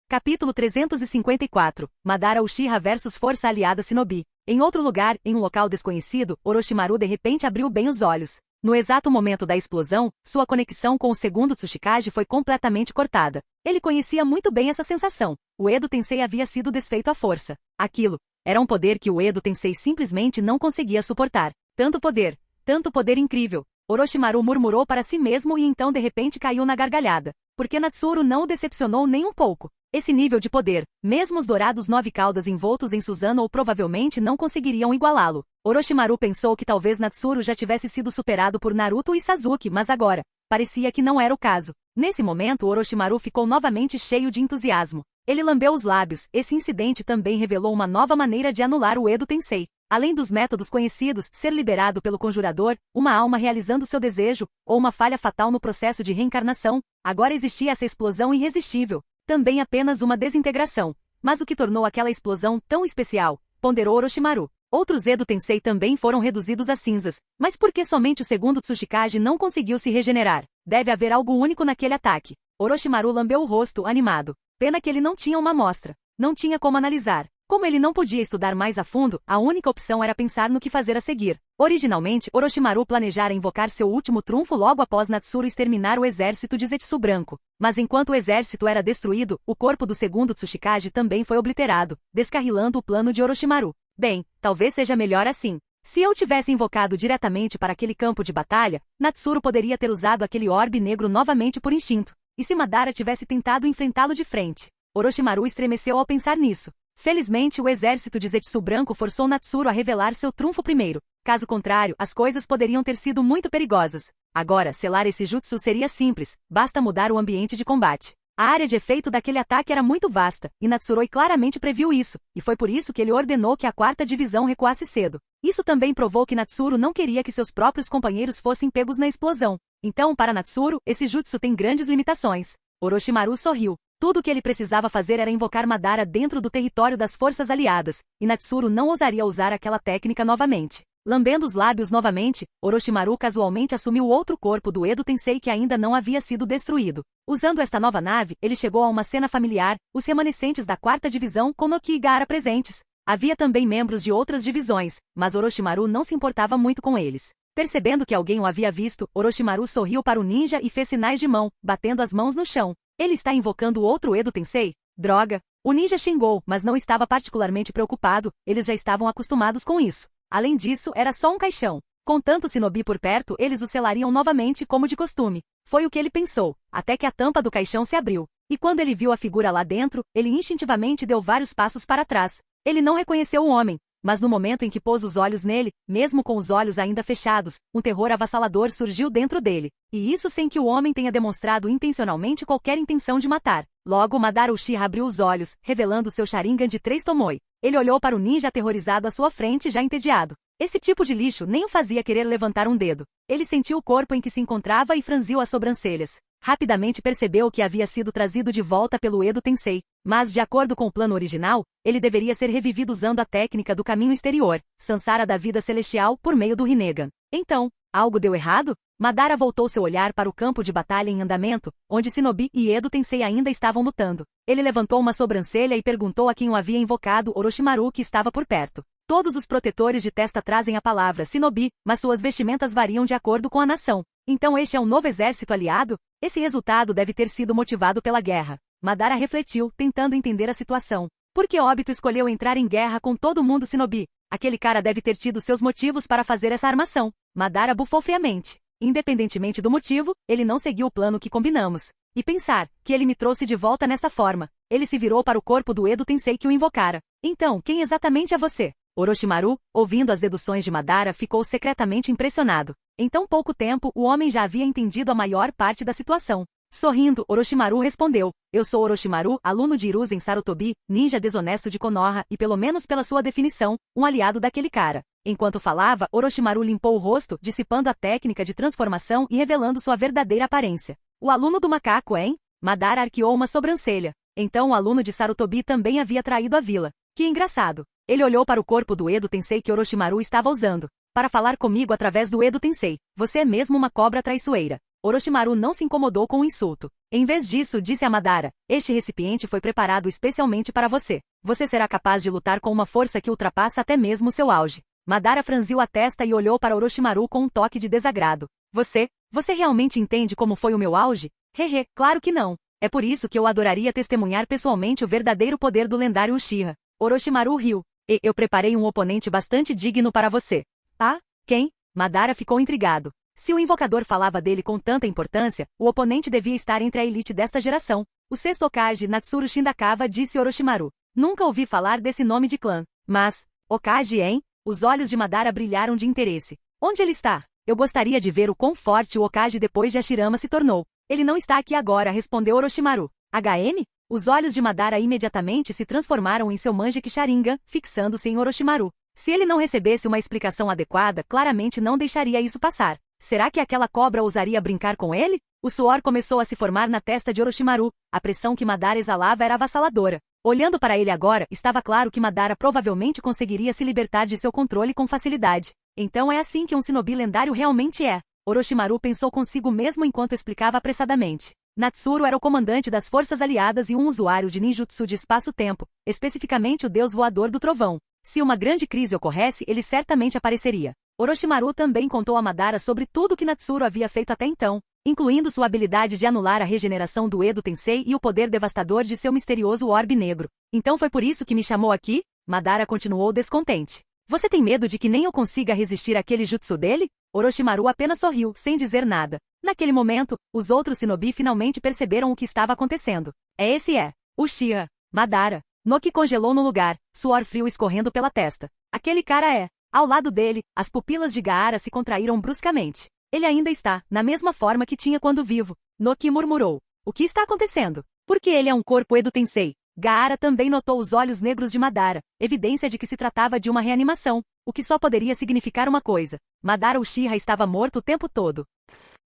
Capítulo 354. Madara Uchiha vs Força Aliada Shinobi. Em outro lugar, em um local desconhecido, Orochimaru de repente abriu bem os olhos. No exato momento da explosão, sua conexão com o segundo Tsuchikage foi completamente cortada. Ele conhecia muito bem essa sensação. O Edo Tensei havia sido desfeito à força. Aquilo era um poder que o Edo Tensei simplesmente não conseguia suportar. Tanto poder incrível. Orochimaru murmurou para si mesmo e então de repente caiu na gargalhada. Porque Natsuru não o decepcionou nem um pouco. Esse nível de poder, mesmo os dourados 9 caudas envoltos em Susanoo provavelmente não conseguiriam igualá-lo. Orochimaru pensou que talvez Natsuru já tivesse sido superado por Naruto e Sasuke, mas agora, parecia que não era o caso. Nesse momento Orochimaru ficou novamente cheio de entusiasmo. Ele lambeu os lábios. Esse incidente também revelou uma nova maneira de anular o Edo Tensei. Além dos métodos conhecidos, ser liberado pelo conjurador, uma alma realizando seu desejo, ou uma falha fatal no processo de reencarnação, agora existia essa explosão irresistível. Também apenas uma desintegração. Mas o que tornou aquela explosão tão especial? Ponderou Orochimaru. Outros Edo Tensei também foram reduzidos a cinzas. Mas por que somente o segundo Tsuchikage não conseguiu se regenerar? Deve haver algo único naquele ataque. Orochimaru lambeu o rosto, animado. Pena que ele não tinha uma amostra. Não tinha como analisar. Como ele não podia estudar mais a fundo, a única opção era pensar no que fazer a seguir. Originalmente, Orochimaru planejara invocar seu último trunfo logo após Natsuru exterminar o exército de Zetsu branco. Mas enquanto o exército era destruído, o corpo do segundo Tsuchikage também foi obliterado, descarrilando o plano de Orochimaru. Bem, talvez seja melhor assim. Se eu tivesse invocado diretamente para aquele campo de batalha, Natsuru poderia ter usado aquele orbe negro novamente por instinto. E se Madara tivesse tentado enfrentá-lo de frente? Orochimaru estremeceu ao pensar nisso. Felizmente o exército de Zetsu branco forçou Natsuru a revelar seu trunfo primeiro. Caso contrário, as coisas poderiam ter sido muito perigosas. Agora, selar esse jutsu seria simples, basta mudar o ambiente de combate. A área de efeito daquele ataque era muito vasta, e Natsuroi claramente previu isso, e foi por isso que ele ordenou que a 4ª divisão recuasse cedo. Isso também provou que Natsuru não queria que seus próprios companheiros fossem pegos na explosão. Então, para Natsuru, esse jutsu tem grandes limitações. Orochimaru sorriu. Tudo o que ele precisava fazer era invocar Madara dentro do território das forças aliadas, e Natsuru não ousaria usar aquela técnica novamente. Lambendo os lábios novamente, Orochimaru casualmente assumiu outro corpo do Edo Tensei que ainda não havia sido destruído. Usando esta nova nave, ele chegou a uma cena familiar, os remanescentes da 4ª divisão com Noki e Gaara presentes. Havia também membros de outras divisões, mas Orochimaru não se importava muito com eles. Percebendo que alguém o havia visto, Orochimaru sorriu para o ninja e fez sinais de mão, batendo as mãos no chão. Ele está invocando outro Edo Tensei? Droga! O ninja xingou, mas não estava particularmente preocupado, eles já estavam acostumados com isso. Além disso, era só um caixão. Com tanto shinobi por perto, eles o selariam novamente como de costume. Foi o que ele pensou, até que a tampa do caixão se abriu. E quando ele viu a figura lá dentro, ele instintivamente deu vários passos para trás. Ele não reconheceu o homem, mas no momento em que pôs os olhos nele, mesmo com os olhos ainda fechados, um terror avassalador surgiu dentro dele. E isso sem que o homem tenha demonstrado intencionalmente qualquer intenção de matar. Logo Madara Uchiha abriu os olhos, revelando seu Sharingan de 3 Tomoe. Ele olhou para o ninja aterrorizado à sua frente, já entediado. Esse tipo de lixo nem o fazia querer levantar um dedo. Ele sentiu o corpo em que se encontrava e franziu as sobrancelhas. Rapidamente percebeu que havia sido trazido de volta pelo Edo Tensei. Mas, de acordo com o plano original, ele deveria ser revivido usando a técnica do caminho exterior, Sansara da vida celestial, por meio do Rinnegan. Então, algo deu errado? Madara voltou seu olhar para o campo de batalha em andamento, onde Shinobi e Edo Tensei ainda estavam lutando. Ele levantou uma sobrancelha e perguntou a quem o havia invocado, Orochimaru, que estava por perto. Todos os protetores de testa trazem a palavra Shinobi, mas suas vestimentas variam de acordo com a nação. Então este é um novo exército aliado? Esse resultado deve ter sido motivado pela guerra. Madara refletiu, tentando entender a situação. Por que Obito escolheu entrar em guerra com todo mundo Shinobi? Aquele cara deve ter tido seus motivos para fazer essa armação. Madara bufou friamente. Independentemente do motivo, ele não seguiu o plano que combinamos. E pensar que ele me trouxe de volta nessa forma. Ele se virou para o corpo do Edo Tensei que o invocara. Então, quem exatamente é você? Orochimaru, ouvindo as deduções de Madara, ficou secretamente impressionado. Em tão pouco tempo, o homem já havia entendido a maior parte da situação. Sorrindo, Orochimaru respondeu: eu sou Orochimaru, aluno de Hiruzen Sarutobi, ninja desonesto de Konoha e, pelo menos pela sua definição, um aliado daquele cara. Enquanto falava, Orochimaru limpou o rosto, dissipando a técnica de transformação e revelando sua verdadeira aparência. O aluno do macaco, hein? Madara arqueou uma sobrancelha. Então o aluno de Sarutobi também havia traído a vila. Que engraçado. Ele olhou para o corpo do Edo Tensei que Orochimaru estava usando. Para falar comigo através do Edo Tensei. Você é mesmo uma cobra traiçoeira. Orochimaru não se incomodou com o insulto. Em vez disso, disse a Madara: este recipiente foi preparado especialmente para você. Você será capaz de lutar com uma força que ultrapassa até mesmo seu auge. Madara franziu a testa e olhou para Orochimaru com um toque de desagrado. Você realmente entende como foi o meu auge? Hehe, claro que não. É por isso que eu adoraria testemunhar pessoalmente o verdadeiro poder do lendário Uchiha. Orochimaru riu. Eu preparei um oponente bastante digno para você. Ah? Quem? Madara ficou intrigado. Se o invocador falava dele com tanta importância, o oponente devia estar entre a elite desta geração. O sexto Hokage, Natsuru Shindakawa, disse Orochimaru. Nunca ouvi falar desse nome de clã. Mas, Hokage, hein? Os olhos de Madara brilharam de interesse. Onde ele está? Eu gostaria de ver o quão forte o Hokage depois de Hashirama se tornou. Ele não está aqui agora, respondeu Orochimaru. HM? Os olhos de Madara imediatamente se transformaram em seu Mangekyou Sharingan, fixando-se em Orochimaru. Se ele não recebesse uma explicação adequada, claramente não deixaria isso passar. Será que aquela cobra ousaria brincar com ele? O suor começou a se formar na testa de Orochimaru. A pressão que Madara exalava era avassaladora. Olhando para ele agora, estava claro que Madara provavelmente conseguiria se libertar de seu controle com facilidade. Então é assim que um shinobi lendário realmente é. Orochimaru pensou consigo mesmo enquanto explicava apressadamente. Natsuru era o comandante das forças aliadas e um usuário de ninjutsu de espaço-tempo, especificamente o deus voador do trovão. Se uma grande crise ocorresse, ele certamente apareceria. Orochimaru também contou a Madara sobre tudo que Natsuru havia feito até então, incluindo sua habilidade de anular a regeneração do Edo Tensei e o poder devastador de seu misterioso orbe negro. Então foi por isso que me chamou aqui? Madara continuou descontente. Você tem medo de que nem eu consiga resistir àquele jutsu dele? Orochimaru apenas sorriu, sem dizer nada. Naquele momento, os outros shinobi finalmente perceberam o que estava acontecendo. Esse é Uchiha. Madara. Noki congelou no lugar, suor frio escorrendo pela testa. Aquele cara é. Ao lado dele, as pupilas de Gaara se contraíram bruscamente. Ele ainda está, na mesma forma que tinha quando vivo. Noki murmurou. O que está acontecendo? Porque ele é um corpo Edo Tensei. Gaara também notou os olhos negros de Madara, evidência de que se tratava de uma reanimação, o que só poderia significar uma coisa. Madara Uchiha estava morto o tempo todo.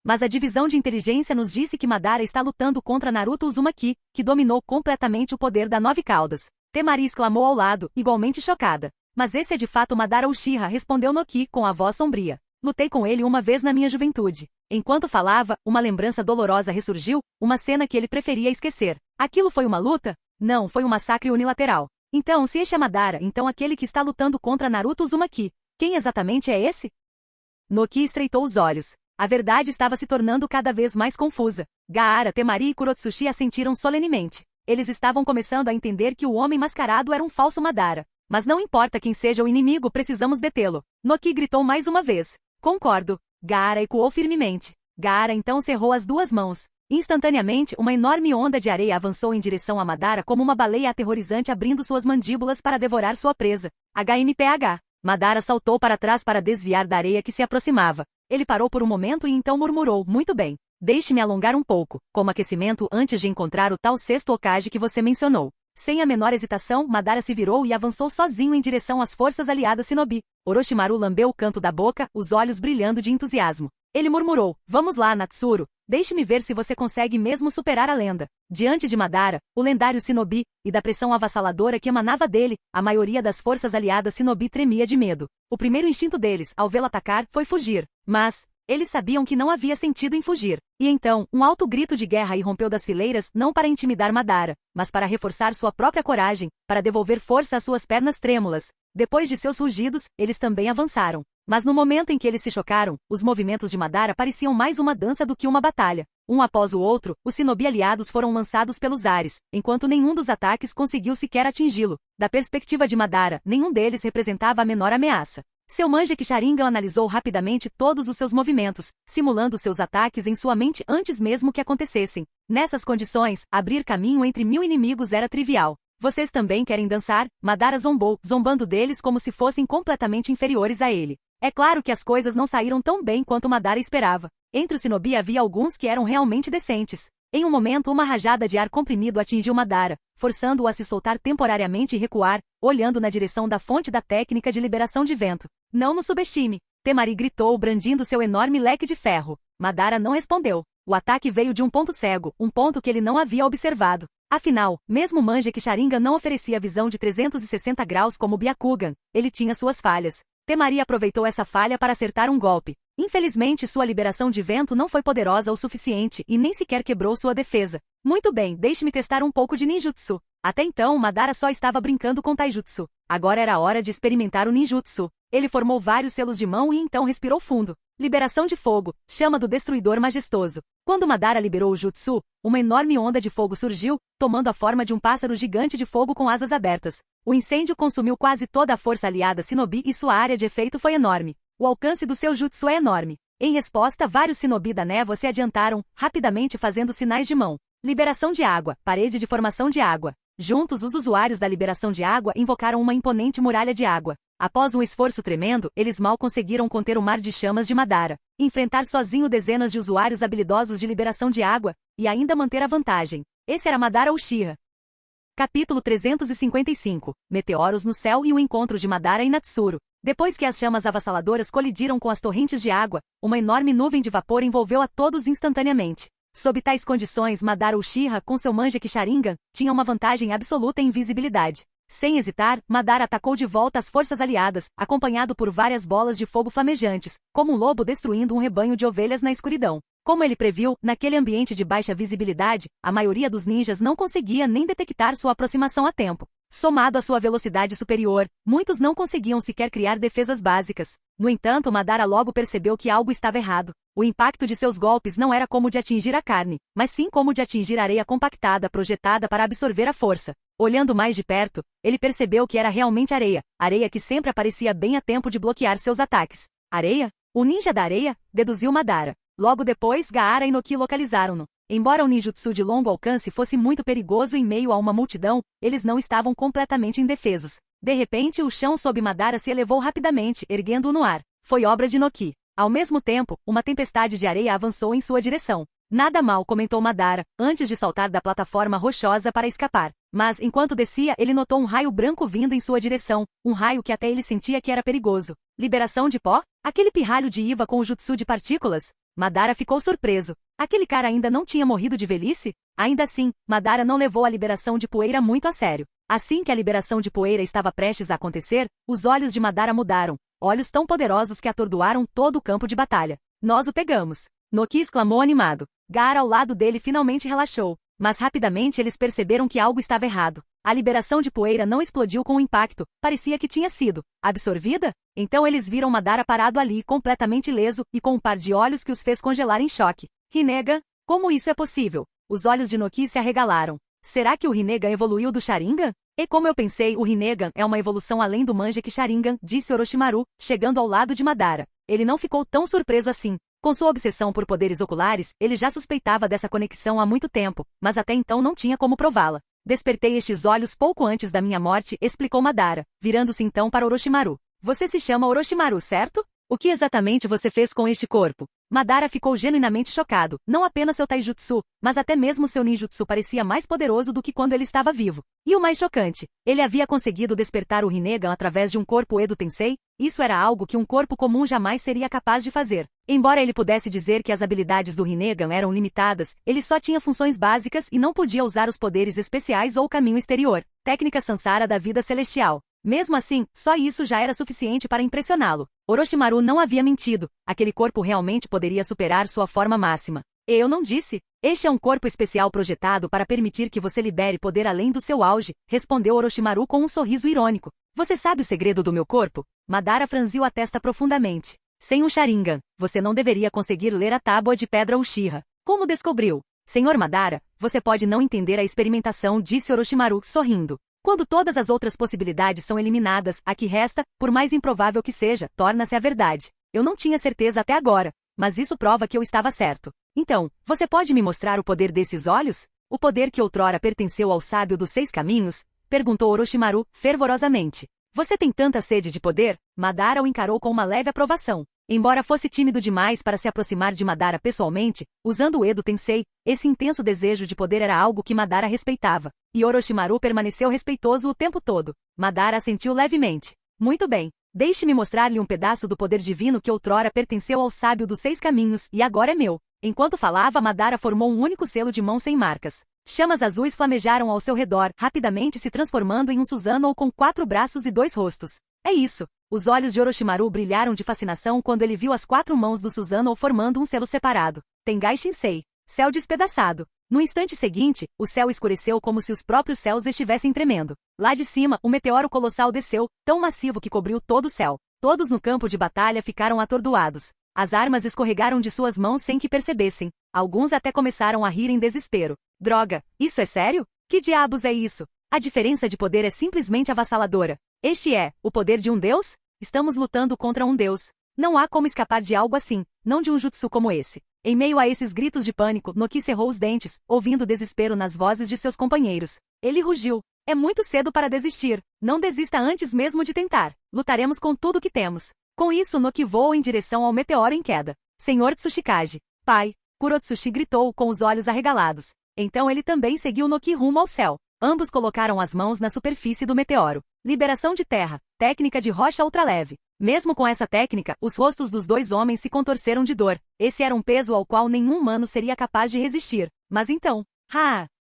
Mas a divisão de inteligência nos disse que Madara está lutando contra Naruto Uzumaki, que dominou completamente o poder da Nove Caudas. Temari exclamou ao lado, igualmente chocada. Mas esse é de fato Madara Uchiha, respondeu Noki com a voz sombria. Lutei com ele uma vez na minha juventude. Enquanto falava, uma lembrança dolorosa ressurgiu, uma cena que ele preferia esquecer. Aquilo foi uma luta? Não, foi um massacre unilateral. Então, se este é Madara, então aquele que está lutando contra Naruto Uzumaki. Quem exatamente é esse? Noki estreitou os olhos. A verdade estava se tornando cada vez mais confusa. Gaara, Temari e Kurotsuchi assentiram solenemente. Eles estavam começando a entender que o homem mascarado era um falso Madara. Mas não importa quem seja o inimigo, precisamos detê-lo. Noki gritou mais uma vez. Concordo. Gaara ecoou firmemente. Gaara então cerrou as duas mãos. Instantaneamente, uma enorme onda de areia avançou em direção a Madara como uma baleia aterrorizante abrindo suas mandíbulas para devorar sua presa. HMPH. Madara saltou para trás para desviar da areia que se aproximava. Ele parou por um momento e então murmurou, muito bem. Deixe-me alongar um pouco, como aquecimento antes de encontrar o tal sexto Hokage que você mencionou. Sem a menor hesitação, Madara se virou e avançou sozinho em direção às forças aliadas shinobi. Orochimaru lambeu o canto da boca, os olhos brilhando de entusiasmo. Ele murmurou, vamos lá, Natsuru. Deixe-me ver se você consegue mesmo superar a lenda. Diante de Madara, o lendário shinobi, e da pressão avassaladora que emanava dele, a maioria das forças aliadas shinobi tremia de medo. O primeiro instinto deles, ao vê-lo atacar, foi fugir. Mas eles sabiam que não havia sentido em fugir. E então, um alto grito de guerra irrompeu das fileiras, não para intimidar Madara, mas para reforçar sua própria coragem, para devolver força às suas pernas trêmulas. Depois de seus rugidos, eles também avançaram. Mas no momento em que eles se chocaram, os movimentos de Madara pareciam mais uma dança do que uma batalha. Um após o outro, os shinobi aliados foram lançados pelos ares, enquanto nenhum dos ataques conseguiu sequer atingi-lo. Da perspectiva de Madara, nenhum deles representava a menor ameaça. Seu Manjeki Sharingan analisou rapidamente todos os seus movimentos, simulando seus ataques em sua mente antes mesmo que acontecessem. Nessas condições, abrir caminho entre 1000 inimigos era trivial. Vocês também querem dançar? Madara zombou, zombando deles como se fossem completamente inferiores a ele. É claro que as coisas não saíram tão bem quanto Madara esperava. Entre os shinobi havia alguns que eram realmente decentes. Em um momento, uma rajada de ar comprimido atingiu Madara, forçando-o a se soltar temporariamente e recuar, olhando na direção da fonte da técnica de liberação de vento. Não nos subestime! Temari gritou, brandindo seu enorme leque de ferro. Madara não respondeu. O ataque veio de um ponto cego, um ponto que ele não havia observado. Afinal, mesmo Manjeki Sharingan não oferecia visão de 360 graus como Byakugan, ele tinha suas falhas. Temari aproveitou essa falha para acertar um golpe. Infelizmente, sua liberação de vento não foi poderosa o suficiente e nem sequer quebrou sua defesa. Muito bem, deixe-me testar um pouco de ninjutsu. Até então, Madara só estava brincando com taijutsu. Agora era hora de experimentar o ninjutsu. Ele formou vários selos de mão e então respirou fundo. Liberação de fogo, chama do destruidor majestoso. Quando Madara liberou o jutsu, uma enorme onda de fogo surgiu, tomando a forma de um pássaro gigante de fogo com asas abertas. O incêndio consumiu quase toda a força aliada shinobi e sua área de efeito foi enorme. O alcance do seu jutsu é enorme. Em resposta, vários shinobi da névoa se adiantaram, rapidamente fazendo sinais de mão. Liberação de água, parede de formação de água. Juntos, os usuários da liberação de água invocaram uma imponente muralha de água. Após um esforço tremendo, eles mal conseguiram conter o mar de chamas de Madara, enfrentar sozinho dezenas de usuários habilidosos de liberação de água, e ainda manter a vantagem. Esse era Madara Uchiha. Capítulo 355. Meteoros no céu e o encontro de Madara e Natsuru. Depois que as chamas avassaladoras colidiram com as torrentes de água, uma enorme nuvem de vapor envolveu a todos instantaneamente. Sob tais condições, Madara Uchiha, com seu Manjeki Sharingan, tinha uma vantagem absoluta em visibilidade. Sem hesitar, Madara atacou de volta as forças aliadas, acompanhado por várias bolas de fogo flamejantes, como um lobo destruindo um rebanho de ovelhas na escuridão. Como ele previu, naquele ambiente de baixa visibilidade, a maioria dos ninjas não conseguia nem detectar sua aproximação a tempo. Somado à sua velocidade superior, muitos não conseguiam sequer criar defesas básicas. No entanto, Madara logo percebeu que algo estava errado. O impacto de seus golpes não era como de atingir a carne, mas sim como de atingir areia compactada projetada para absorver a força. Olhando mais de perto, ele percebeu que era realmente areia, areia que sempre aparecia bem a tempo de bloquear seus ataques. Areia? O ninja da areia? Deduziu Madara. Logo depois, Gaara e Noki localizaram-no. Embora o ninjutsu de longo alcance fosse muito perigoso em meio a uma multidão, eles não estavam completamente indefesos. De repente, o chão sob Madara se elevou rapidamente, erguendo-o no ar. Foi obra de Noki. Ao mesmo tempo, uma tempestade de areia avançou em sua direção. Nada mal, comentou Madara, antes de saltar da plataforma rochosa para escapar. Mas, enquanto descia, ele notou um raio branco vindo em sua direção, um raio que até ele sentia que era perigoso. Liberação de pó? Aquele pirralho de Iva com o jutsu de partículas? Madara ficou surpreso. Aquele cara ainda não tinha morrido de velhice? Ainda assim, Madara não levou a liberação de poeira muito a sério. Assim que a liberação de poeira estava prestes a acontecer, os olhos de Madara mudaram, olhos tão poderosos que atordoaram todo o campo de batalha. Nós o pegamos! Noki exclamou animado. Gaara ao lado dele finalmente relaxou, mas rapidamente eles perceberam que algo estava errado. A liberação de poeira não explodiu com o impacto, parecia que tinha sido absorvida. Então eles viram Madara parado ali, completamente ileso, e com um par de olhos que os fez congelar em choque. Rinnegan? Como isso é possível? Os olhos de Noki se arregalaram. Será que o Rinnegan evoluiu do Sharingan? E como eu pensei, o Rinnegan é uma evolução além do Manjeki Sharingan, disse Orochimaru, chegando ao lado de Madara. Ele não ficou tão surpreso assim. Com sua obsessão por poderes oculares, ele já suspeitava dessa conexão há muito tempo, mas até então não tinha como prová-la. Despertei estes olhos pouco antes da minha morte, explicou Madara, virando-se então para Orochimaru. Você se chama Orochimaru, certo? O que exatamente você fez com este corpo? Madara ficou genuinamente chocado. Não apenas seu taijutsu, mas até mesmo seu ninjutsu parecia mais poderoso do que quando ele estava vivo. E o mais chocante, ele havia conseguido despertar o Rinnegan através de um corpo Edo Tensei? Isso era algo que um corpo comum jamais seria capaz de fazer. Embora ele pudesse dizer que as habilidades do Rinnegan eram limitadas, ele só tinha funções básicas e não podia usar os poderes especiais ou o caminho exterior. Técnica Sansara da vida celestial. Mesmo assim, só isso já era suficiente para impressioná-lo. Orochimaru não havia mentido. Aquele corpo realmente poderia superar sua forma máxima. E eu não disse? Este é um corpo especial projetado para permitir que você libere poder além do seu auge, respondeu Orochimaru com um sorriso irônico. Você sabe o segredo do meu corpo? Madara franziu a testa profundamente. Sem um Sharingan, você não deveria conseguir ler a tábua de pedra Uchiha. Como descobriu? Senhor Madara, você pode não entender a experimentação, disse Orochimaru, sorrindo. Quando todas as outras possibilidades são eliminadas, a que resta, por mais improvável que seja, torna-se a verdade. Eu não tinha certeza até agora, mas isso prova que eu estava certo. Então, você pode me mostrar o poder desses olhos? O poder que outrora pertenceu ao sábio dos 6 caminhos? Perguntou Orochimaru, fervorosamente. Você tem tanta sede de poder? Madara o encarou com uma leve aprovação. Embora fosse tímido demais para se aproximar de Madara pessoalmente, usando o Edo Tensei, esse intenso desejo de poder era algo que Madara respeitava. E Orochimaru permaneceu respeitoso o tempo todo. Madara assentiu levemente. Muito bem. Deixe-me mostrar-lhe um pedaço do poder divino que outrora pertenceu ao sábio dos 6 caminhos e agora é meu. Enquanto falava, Madara formou um único selo de mão sem marcas. Chamas azuis flamejaram ao seu redor, rapidamente se transformando em um Susanoo com 4 braços e 2 rostos. É isso. Os olhos de Orochimaru brilharam de fascinação quando ele viu as 4 mãos do Susanoo formando um selo separado. Tengai Shinsei. Céu despedaçado. No instante seguinte, o céu escureceu como se os próprios céus estivessem tremendo. Lá de cima, um meteoro colossal desceu, tão massivo que cobriu todo o céu. Todos no campo de batalha ficaram atordoados. As armas escorregaram de suas mãos sem que percebessem. Alguns até começaram a rir em desespero. Droga, isso é sério? Que diabos é isso? A diferença de poder é simplesmente avassaladora. Este é o poder de um deus? Estamos lutando contra um deus. Não há como escapar de algo assim, não de um jutsu como esse. Em meio a esses gritos de pânico, Noki cerrou os dentes, ouvindo o desespero nas vozes de seus companheiros. Ele rugiu. É muito cedo para desistir. Não desista antes mesmo de tentar. Lutaremos com tudo que temos. Com isso, Noki voou em direção ao meteoro em queda. Senhor Tsuchikage. Pai. Kurotsushi gritou com os olhos arregalados. Então ele também seguiu Noki rumo ao céu. Ambos colocaram as mãos na superfície do meteoro. Liberação de terra. Técnica de rocha ultraleve. Mesmo com essa técnica, os rostos dos 2 homens se contorceram de dor. Esse era um peso ao qual nenhum humano seria capaz de resistir. Mas então...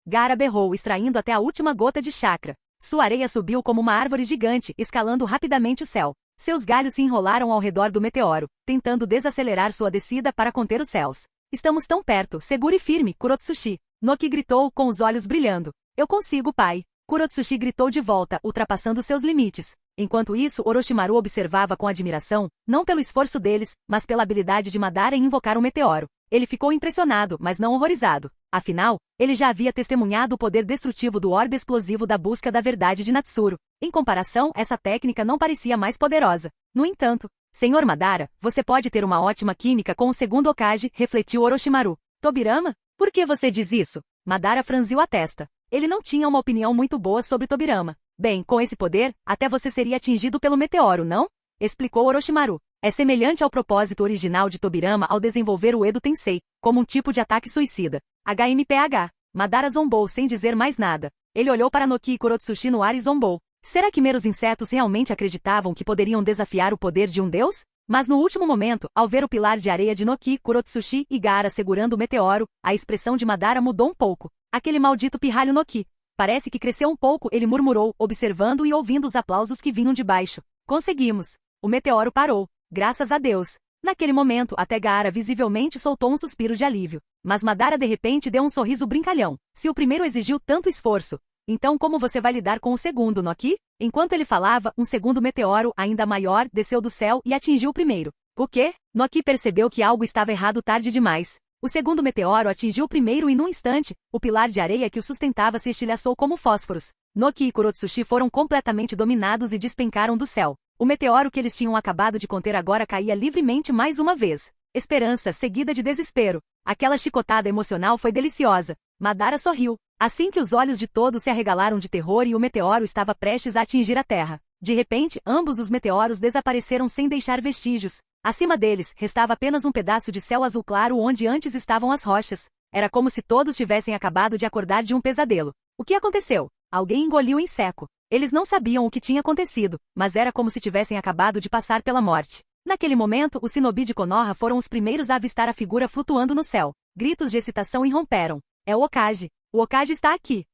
Gaara berrou, extraindo até a última gota de chakra. Sua areia subiu como uma árvore gigante, escalando rapidamente o céu. Seus galhos se enrolaram ao redor do meteoro, tentando desacelerar sua descida para conter os céus. Estamos tão perto, segure firme, Kurotsushi. Noki gritou, com os olhos brilhando. Eu consigo, pai. Kurotsushi gritou de volta, ultrapassando seus limites. Enquanto isso, Orochimaru observava com admiração, não pelo esforço deles, mas pela habilidade de Madara em invocar o meteoro. Ele ficou impressionado, mas não horrorizado. Afinal, ele já havia testemunhado o poder destrutivo do orbe explosivo da busca da verdade de Natsuru. Em comparação, essa técnica não parecia mais poderosa. No entanto, Senhor Madara, você pode ter uma ótima química com o segundo Hokage, refletiu Orochimaru. Tobirama? Por que você diz isso? Madara franziu a testa. Ele não tinha uma opinião muito boa sobre Tobirama. Bem, com esse poder, até você seria atingido pelo meteoro, não? Explicou Orochimaru. É semelhante ao propósito original de Tobirama ao desenvolver o Edo Tensei, como um tipo de ataque suicida. HMPH. Madara zombou sem dizer mais nada. Ele olhou para Noki e Kurotsushi no ar e zombou. Será que meros insetos realmente acreditavam que poderiam desafiar o poder de um deus? Mas no último momento, ao ver o pilar de areia de Noki, Kurotsushi e Gaara segurando o meteoro, a expressão de Madara mudou um pouco. Aquele maldito pirralho Noki. Parece que cresceu um pouco, ele murmurou, observando e ouvindo os aplausos que vinham de baixo. Conseguimos. O meteoro parou. Graças a Deus. Naquele momento, até Gaara visivelmente soltou um suspiro de alívio. Mas Madara de repente deu um sorriso brincalhão. Se o primeiro exigiu tanto esforço, então como você vai lidar com o segundo, Noki? Enquanto ele falava, um segundo meteoro, ainda maior, desceu do céu e atingiu o primeiro. O quê? Noki percebeu que algo estava errado tarde demais. O segundo meteoro atingiu o primeiro e num instante, o pilar de areia que o sustentava se estilhaçou como fósforos. Noki e Kurotsushi foram completamente dominados e despencaram do céu. O meteoro que eles tinham acabado de conter agora caía livremente mais uma vez. Esperança, seguida de desespero. Aquela chicotada emocional foi deliciosa. Madara sorriu. Assim que os olhos de todos se arregalaram de terror e o meteoro estava prestes a atingir a Terra. De repente, ambos os meteoros desapareceram sem deixar vestígios. Acima deles, restava apenas um pedaço de céu azul claro onde antes estavam as rochas. Era como se todos tivessem acabado de acordar de um pesadelo. O que aconteceu? Alguém engoliu em seco. Eles não sabiam o que tinha acontecido, mas era como se tivessem acabado de passar pela morte. Naquele momento, os shinobi de Konoha foram os primeiros a avistar a figura flutuando no céu. Gritos de excitação irromperam. É o Hokage. O Hokage está aqui.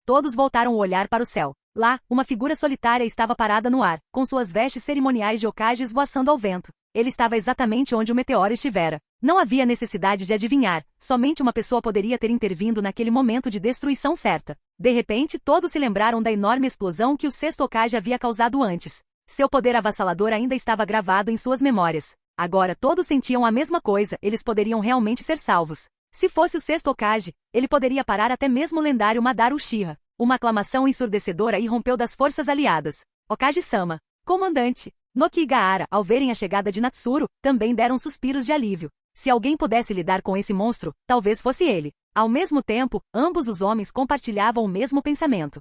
Todos voltaram o olhar para o céu. Lá, uma figura solitária estava parada no ar, com suas vestes cerimoniais de Hokage esvoaçando ao vento. Ele estava exatamente onde o meteoro estivera. Não havia necessidade de adivinhar, somente uma pessoa poderia ter intervindo naquele momento de destruição certa. De repente, todos se lembraram da enorme explosão que o sexto Hokage havia causado antes. Seu poder avassalador ainda estava gravado em suas memórias. Agora todos sentiam a mesma coisa, eles poderiam realmente ser salvos. Se fosse o sexto Hokage, ele poderia parar até mesmo o lendário Madara Uchiha. Uma aclamação ensurdecedora irrompeu das forças aliadas. Okage-sama, comandante, Noki e Gaara, ao verem a chegada de Natsuru, também deram suspiros de alívio. Se alguém pudesse lidar com esse monstro, talvez fosse ele. Ao mesmo tempo, ambos os homens compartilhavam o mesmo pensamento.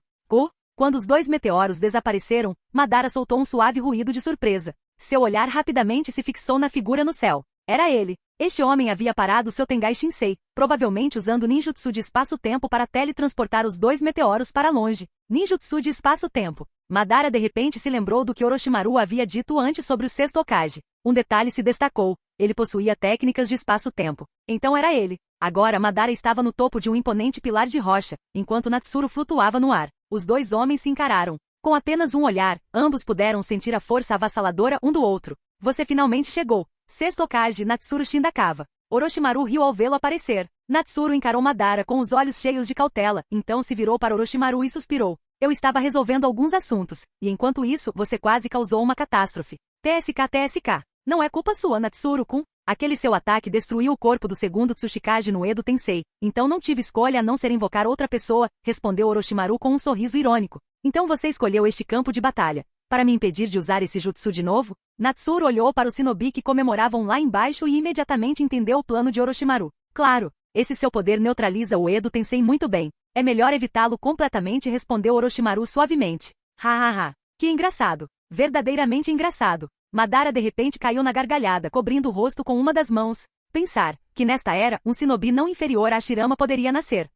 Quando os dois meteoros desapareceram, Madara soltou um suave ruído de surpresa. Seu olhar rapidamente se fixou na figura no céu. Era ele. Este homem havia parado seu Tengai Shinsei, provavelmente usando ninjutsu de espaço-tempo para teletransportar os dois meteoros para longe. Ninjutsu de espaço-tempo. Madara de repente se lembrou do que Orochimaru havia dito antes sobre o sexto Hokage. Um detalhe se destacou. Ele possuía técnicas de espaço-tempo. Então era ele. Agora Madara estava no topo de um imponente pilar de rocha, enquanto Natsuru flutuava no ar. Os dois homens se encararam. Com apenas um olhar, ambos puderam sentir a força avassaladora um do outro. Você finalmente chegou. Sexto Hokage Natsuru Shindakawa. Orochimaru riu ao vê-lo aparecer. Natsuru encarou Madara com os olhos cheios de cautela, então se virou para Orochimaru e suspirou. Eu estava resolvendo alguns assuntos, e enquanto isso você quase causou uma catástrofe. TSK. Não é culpa sua, Natsuru-kun. Aquele seu ataque destruiu o corpo do segundo Tsuchikage no Edo Tensei. Então não tive escolha a não ser invocar outra pessoa, respondeu Orochimaru com um sorriso irônico. Então você escolheu este campo de batalha. Para me impedir de usar esse jutsu de novo? Natsuru olhou para os shinobi que comemoravam lá embaixo e imediatamente entendeu o plano de Orochimaru. Claro, esse seu poder neutraliza o Edo Tensei muito bem. É melhor evitá-lo completamente, respondeu Orochimaru suavemente. Hahaha. Que engraçado. Verdadeiramente engraçado. Madara de repente caiu na gargalhada, cobrindo o rosto com uma das mãos. Pensar que nesta era, um shinobi não inferior a Hashirama poderia nascer.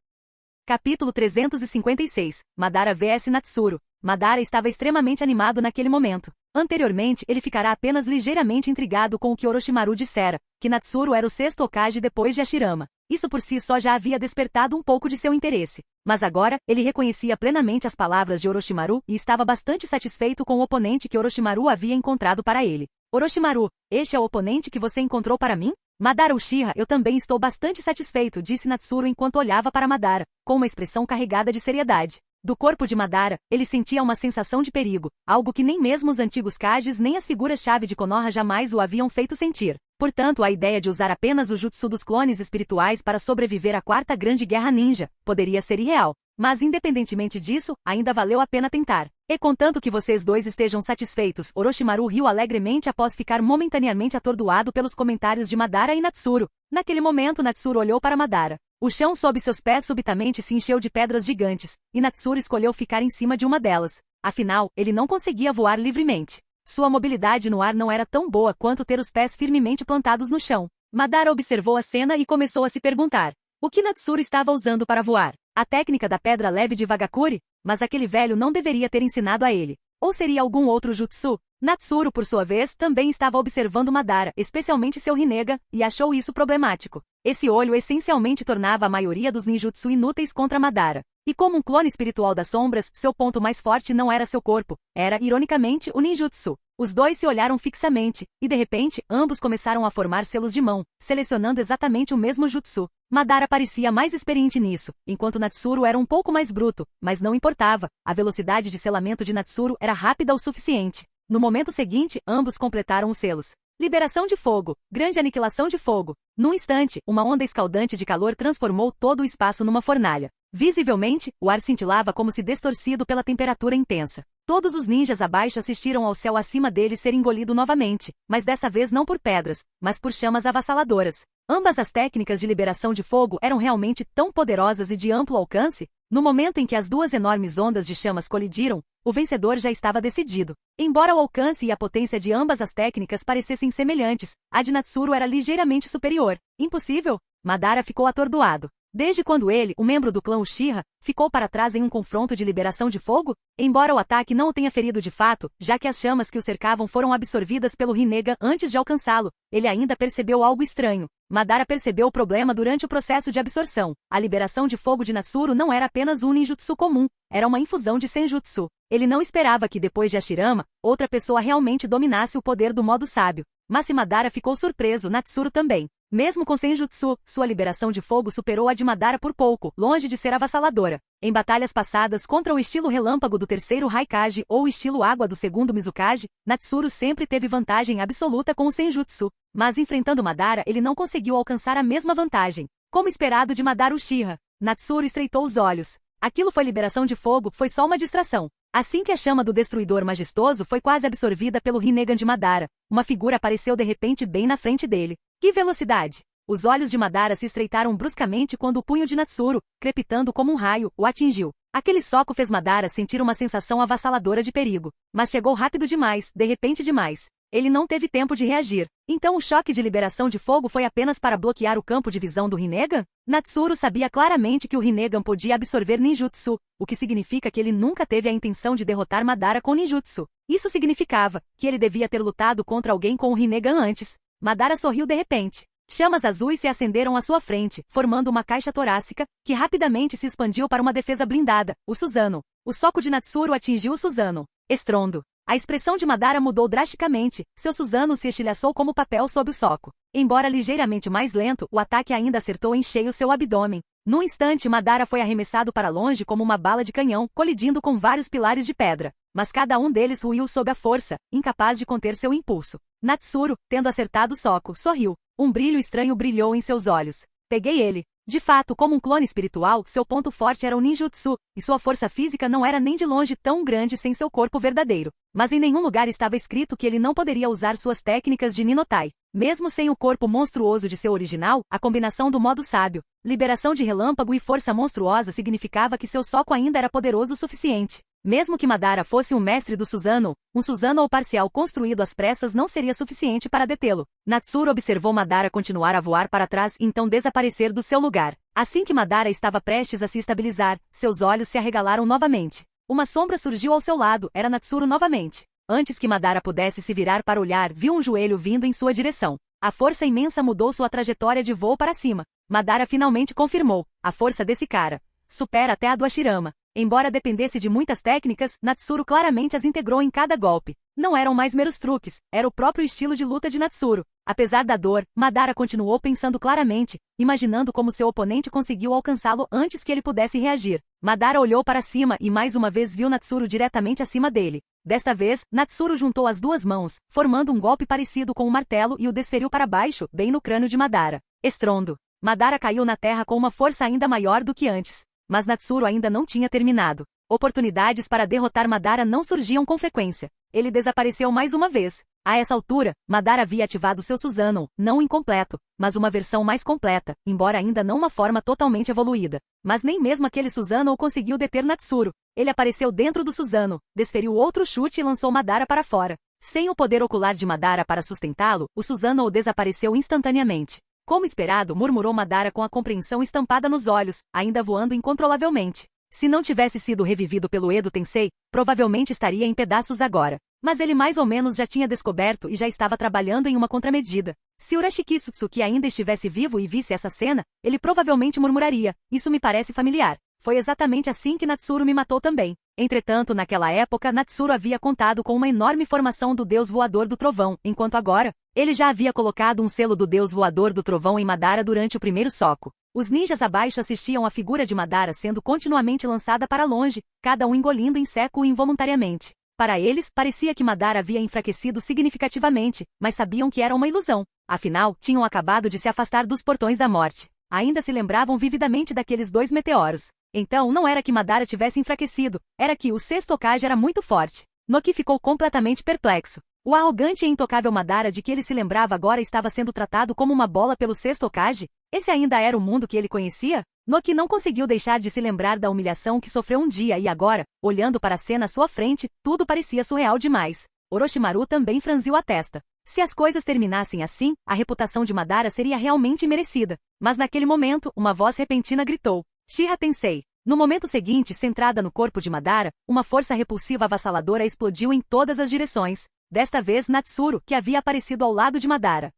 Capítulo 356. Madara vs Natsuru. Madara estava extremamente animado naquele momento. Anteriormente, ele ficará apenas ligeiramente intrigado com o que Orochimaru dissera, que Natsuru era o sexto Hokage depois de Hashirama. Isso por si só já havia despertado um pouco de seu interesse. Mas agora, ele reconhecia plenamente as palavras de Orochimaru e estava bastante satisfeito com o oponente que Orochimaru havia encontrado para ele. Orochimaru, este é o oponente que você encontrou para mim? Madara Uchiha, eu também estou bastante satisfeito, disse Natsuru enquanto olhava para Madara, com uma expressão carregada de seriedade. Do corpo de Madara, ele sentia uma sensação de perigo, algo que nem mesmo os antigos Kages nem as figuras-chave de Konoha jamais o haviam feito sentir. Portanto, a ideia de usar apenas o jutsu dos clones espirituais para sobreviver à Quarta Grande Guerra Ninja poderia ser irreal. Mas independentemente disso, ainda valeu a pena tentar. E contanto que vocês dois estejam satisfeitos, Orochimaru riu alegremente após ficar momentaneamente atordoado pelos comentários de Madara e Natsuru. Naquele momento Natsuru olhou para Madara. O chão sob seus pés subitamente se encheu de pedras gigantes, e Natsuru escolheu ficar em cima de uma delas. Afinal, ele não conseguia voar livremente. Sua mobilidade no ar não era tão boa quanto ter os pés firmemente plantados no chão. Madara observou a cena e começou a se perguntar: o que Natsuru estava usando para voar? A técnica da pedra leve de Vagakuri? Mas aquele velho não deveria ter ensinado a ele. Ou seria algum outro jutsu? Natsuru, por sua vez, também estava observando Madara, especialmente seu Rinnegan, e achou isso problemático. Esse olho essencialmente tornava a maioria dos ninjutsu inúteis contra Madara. E como um clone espiritual das sombras, seu ponto mais forte não era seu corpo, era, ironicamente, o ninjutsu. Os dois se olharam fixamente, e de repente, ambos começaram a formar selos de mão, selecionando exatamente o mesmo jutsu. Madara parecia mais experiente nisso, enquanto Natsuru era um pouco mais bruto, mas não importava, a velocidade de selamento de Natsuru era rápida o suficiente. No momento seguinte, ambos completaram os selos. Liberação de fogo, grande aniquilação de fogo. Num instante, uma onda escaldante de calor transformou todo o espaço numa fornalha. Visivelmente, o ar cintilava como se distorcido pela temperatura intensa. Todos os ninjas abaixo assistiram ao céu acima deles ser engolido novamente, mas dessa vez não por pedras, mas por chamas avassaladoras. Ambas as técnicas de liberação de fogo eram realmente tão poderosas e de amplo alcance. No momento em que as duas enormes ondas de chamas colidiram, o vencedor já estava decidido. Embora o alcance e a potência de ambas as técnicas parecessem semelhantes, a de Natsuru era ligeiramente superior. Impossível? Madara ficou atordoado. Desde quando ele, um membro do clã Uchiha, ficou para trás em um confronto de liberação de fogo? Embora o ataque não o tenha ferido de fato, já que as chamas que o cercavam foram absorvidas pelo Rinnegan antes de alcançá-lo, ele ainda percebeu algo estranho. Madara percebeu o problema durante o processo de absorção. A liberação de fogo de Natsuru não era apenas um ninjutsu comum, era uma infusão de senjutsu. Ele não esperava que depois de Hashirama, outra pessoa realmente dominasse o poder do modo sábio. Mas se Madara ficou surpreso, Natsuru também. Mesmo com senjutsu, sua liberação de fogo superou a de Madara por pouco, longe de ser avassaladora. Em batalhas passadas contra o estilo relâmpago do terceiro Raikage ou o estilo água do segundo Mizukage, Natsuru sempre teve vantagem absoluta com o senjutsu. Mas enfrentando Madara, ele não conseguiu alcançar a mesma vantagem. Como esperado de Madara Uchiha, Natsuru estreitou os olhos. Aquilo foi liberação de fogo, foi só uma distração. Assim que a chama do destruidor majestoso foi quase absorvida pelo Rinnegan de Madara, uma figura apareceu de repente bem na frente dele. Que velocidade! Os olhos de Madara se estreitaram bruscamente quando o punho de Natsuru, crepitando como um raio, o atingiu. Aquele soco fez Madara sentir uma sensação avassaladora de perigo. Mas chegou rápido demais, de repente demais. Ele não teve tempo de reagir. Então o choque de liberação de fogo foi apenas para bloquear o campo de visão do Rinnegan? Natsuru sabia claramente que o Rinnegan podia absorver ninjutsu, o que significa que ele nunca teve a intenção de derrotar Madara com ninjutsu. Isso significava que ele devia ter lutado contra alguém com o Rinnegan antes. Madara sorriu de repente. Chamas azuis se acenderam à sua frente, formando uma caixa torácica, que rapidamente se expandiu para uma defesa blindada, o Susanoo. O soco de Natsuru atingiu o Susanoo. Estrondo. A expressão de Madara mudou drasticamente, seu Susanoo se estilhaçou como papel sob o soco. Embora ligeiramente mais lento, o ataque ainda acertou em cheio seu abdômen. Num instante Madara foi arremessado para longe como uma bala de canhão, colidindo com vários pilares de pedra. Mas cada um deles ruiu sob a força, incapaz de conter seu impulso. Natsuru, tendo acertado o soco, sorriu. Um brilho estranho brilhou em seus olhos. Peguei ele. De fato, como um clone espiritual, seu ponto forte era o ninjutsu, e sua força física não era nem de longe tão grande sem seu corpo verdadeiro. Mas em nenhum lugar estava escrito que ele não poderia usar suas técnicas de Ninotai. Mesmo sem o corpo monstruoso de seu original, a combinação do modo sábio, liberação de relâmpago e força monstruosa significava que seu soco ainda era poderoso o suficiente. Mesmo que Madara fosse um mestre do Susanoo, um Susanoo parcial construído às pressas não seria suficiente para detê-lo. Natsuru observou Madara continuar a voar para trás e então desaparecer do seu lugar. Assim que Madara estava prestes a se estabilizar, seus olhos se arregalaram novamente. Uma sombra surgiu ao seu lado, era Natsuru novamente. Antes que Madara pudesse se virar para olhar, viu um joelho vindo em sua direção. A força imensa mudou sua trajetória de voo para cima. Madara finalmente confirmou: a força desse cara supera até a do Hashirama. Embora dependesse de muitas técnicas, Natsuru claramente as integrou em cada golpe. Não eram mais meros truques, era o próprio estilo de luta de Natsuru. Apesar da dor, Madara continuou pensando claramente, imaginando como seu oponente conseguiu alcançá-lo antes que ele pudesse reagir. Madara olhou para cima e mais uma vez viu Natsuru diretamente acima dele. Desta vez, Natsuru juntou as duas mãos, formando um golpe parecido com um martelo e o desferiu para baixo, bem no crânio de Madara. Estrondo. Madara caiu na terra com uma força ainda maior do que antes. Mas Natsuru ainda não tinha terminado. Oportunidades para derrotar Madara não surgiam com frequência. Ele desapareceu mais uma vez. A essa altura, Madara havia ativado seu Susanoo, não incompleto, mas uma versão mais completa, embora ainda não uma forma totalmente evoluída. Mas nem mesmo aquele Susanoo conseguiu deter Natsuru. Ele apareceu dentro do Susanoo, desferiu outro chute e lançou Madara para fora. Sem o poder ocular de Madara para sustentá-lo, o Susanoo desapareceu instantaneamente. Como esperado, murmurou Madara com a compreensão estampada nos olhos, ainda voando incontrolavelmente. Se não tivesse sido revivido pelo Edo Tensei, provavelmente estaria em pedaços agora. Mas ele mais ou menos já tinha descoberto e já estava trabalhando em uma contramedida. Se Urashiki Tsutsuki ainda estivesse vivo e visse essa cena, ele provavelmente murmuraria: isso me parece familiar. Foi exatamente assim que Natsuru me matou também. Entretanto, naquela época, Natsuru havia contado com uma enorme formação do deus voador do trovão, enquanto agora, ele já havia colocado um selo do deus voador do trovão em Madara durante o primeiro soco. Os ninjas abaixo assistiam a figura de Madara sendo continuamente lançada para longe, cada um engolindo em seco involuntariamente. Para eles, parecia que Madara havia enfraquecido significativamente, mas sabiam que era uma ilusão. Afinal, tinham acabado de se afastar dos portões da morte. Ainda se lembravam vividamente daqueles dois meteoros. Então não era que Madara tivesse enfraquecido, era que o sexto Hokage era muito forte. Noki ficou completamente perplexo. O arrogante e intocável Madara de que ele se lembrava agora estava sendo tratado como uma bola pelo sexto Hokage? Esse ainda era o mundo que ele conhecia? Noki não conseguiu deixar de se lembrar da humilhação que sofreu um dia e agora, olhando para a cena à sua frente, tudo parecia surreal demais. Orochimaru também franziu a testa. Se as coisas terminassem assim, a reputação de Madara seria realmente merecida. Mas naquele momento, uma voz repentina gritou: Uchiha Tensei. No momento seguinte, centrada no corpo de Madara, uma força repulsiva avassaladora explodiu em todas as direções. Desta vez Natsuru, que havia aparecido ao lado de Madara,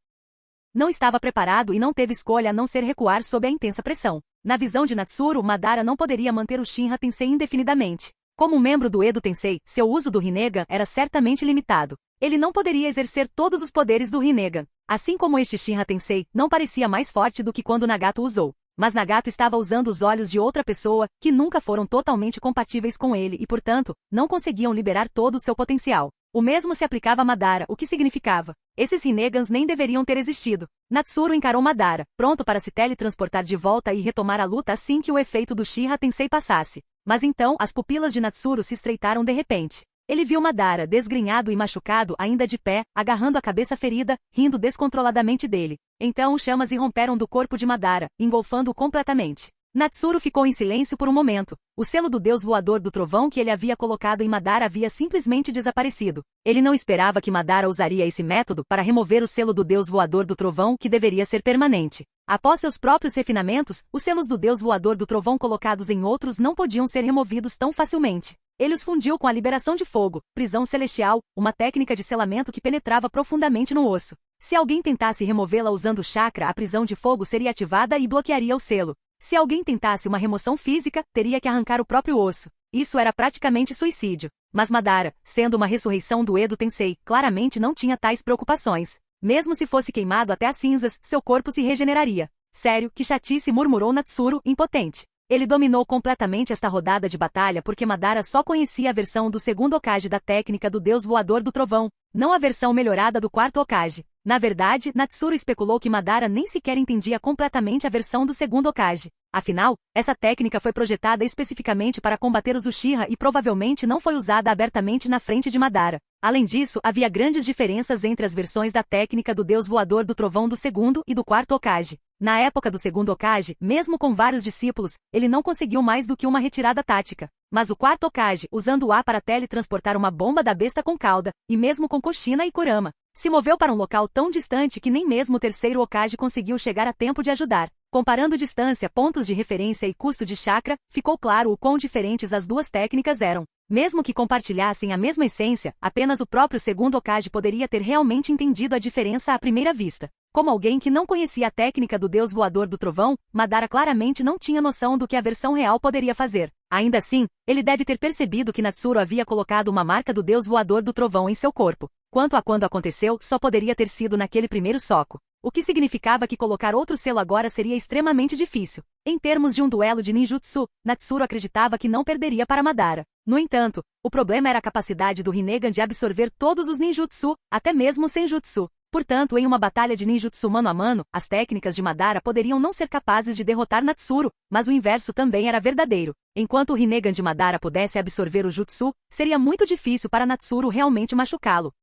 não estava preparado e não teve escolha a não ser recuar sob a intensa pressão. Na visão de Natsuru, Madara não poderia manter o Uchiha Tensei indefinidamente. Como membro do Edo Tensei, seu uso do Rinnegan era certamente limitado. Ele não poderia exercer todos os poderes do Rinnegan. Assim como este Uchiha Tensei, não parecia mais forte do que quando Nagato usou. Mas Nagato estava usando os olhos de outra pessoa, que nunca foram totalmente compatíveis com ele e, portanto, não conseguiam liberar todo o seu potencial. O mesmo se aplicava a Madara, o que significava: esses Rinnegans nem deveriam ter existido. Natsuru encarou Madara, pronto para se teletransportar de volta e retomar a luta assim que o efeito do Uchiha Tensei passasse. Mas então, as pupilas de Natsuru se estreitaram de repente. Ele viu Madara desgrenhado e machucado ainda de pé, agarrando a cabeça ferida, rindo descontroladamente dele. Então chamas irromperam do corpo de Madara, engolfando-o completamente. Natsuru ficou em silêncio por um momento. O selo do deus voador do trovão que ele havia colocado em Madara havia simplesmente desaparecido. Ele não esperava que Madara usaria esse método para remover o selo do deus voador do trovão que deveria ser permanente. Após seus próprios refinamentos, os selos do deus voador do trovão colocados em outros não podiam ser removidos tão facilmente. Ele os fundiu com a liberação de fogo, prisão celestial, uma técnica de selamento que penetrava profundamente no osso. Se alguém tentasse removê-la usando chakra, a prisão de fogo seria ativada e bloquearia o selo. Se alguém tentasse uma remoção física, teria que arrancar o próprio osso. Isso era praticamente suicídio. Mas Madara, sendo uma ressurreição do Edo Tensei, claramente não tinha tais preocupações. Mesmo se fosse queimado até as cinzas, seu corpo se regeneraria. Sério, que chatice, murmurou Natsuru, impotente. Ele dominou completamente esta rodada de batalha porque Madara só conhecia a versão do segundo Hokage da técnica do deus voador do trovão, não a versão melhorada do quarto Hokage. Na verdade, Natsuru especulou que Madara nem sequer entendia completamente a versão do segundo Hokage. Afinal, essa técnica foi projetada especificamente para combater os Uchiha e provavelmente não foi usada abertamente na frente de Madara. Além disso, havia grandes diferenças entre as versões da técnica do deus voador do trovão do segundo e do quarto Hokage. Na época do segundo Hokage, mesmo com vários discípulos, ele não conseguiu mais do que uma retirada tática. Mas o quarto Hokage, usando o A para teletransportar uma bomba da besta com cauda, e mesmo com Kushina e Kurama, se moveu para um local tão distante que nem mesmo o terceiro Hokage conseguiu chegar a tempo de ajudar. Comparando distância, pontos de referência e custo de chakra, ficou claro o quão diferentes as duas técnicas eram. Mesmo que compartilhassem a mesma essência, apenas o próprio segundo Hokage poderia ter realmente entendido a diferença à primeira vista. Como alguém que não conhecia a técnica do deus voador do trovão, Madara claramente não tinha noção do que a versão real poderia fazer. Ainda assim, ele deve ter percebido que Natsuru havia colocado uma marca do deus voador do trovão em seu corpo. Quanto a quando aconteceu, só poderia ter sido naquele primeiro soco. O que significava que colocar outro selo agora seria extremamente difícil. Em termos de um duelo de ninjutsu, Natsuru acreditava que não perderia para Madara. No entanto, o problema era a capacidade do Rinnegan de absorver todos os ninjutsu, até mesmo o senjutsu. Portanto, em uma batalha de ninjutsu mano a mano, as técnicas de Madara poderiam não ser capazes de derrotar Natsuru, mas o inverso também era verdadeiro. Enquanto o Rinnegan de Madara pudesse absorver o jutsu, seria muito difícil para Natsuru realmente machucá-lo.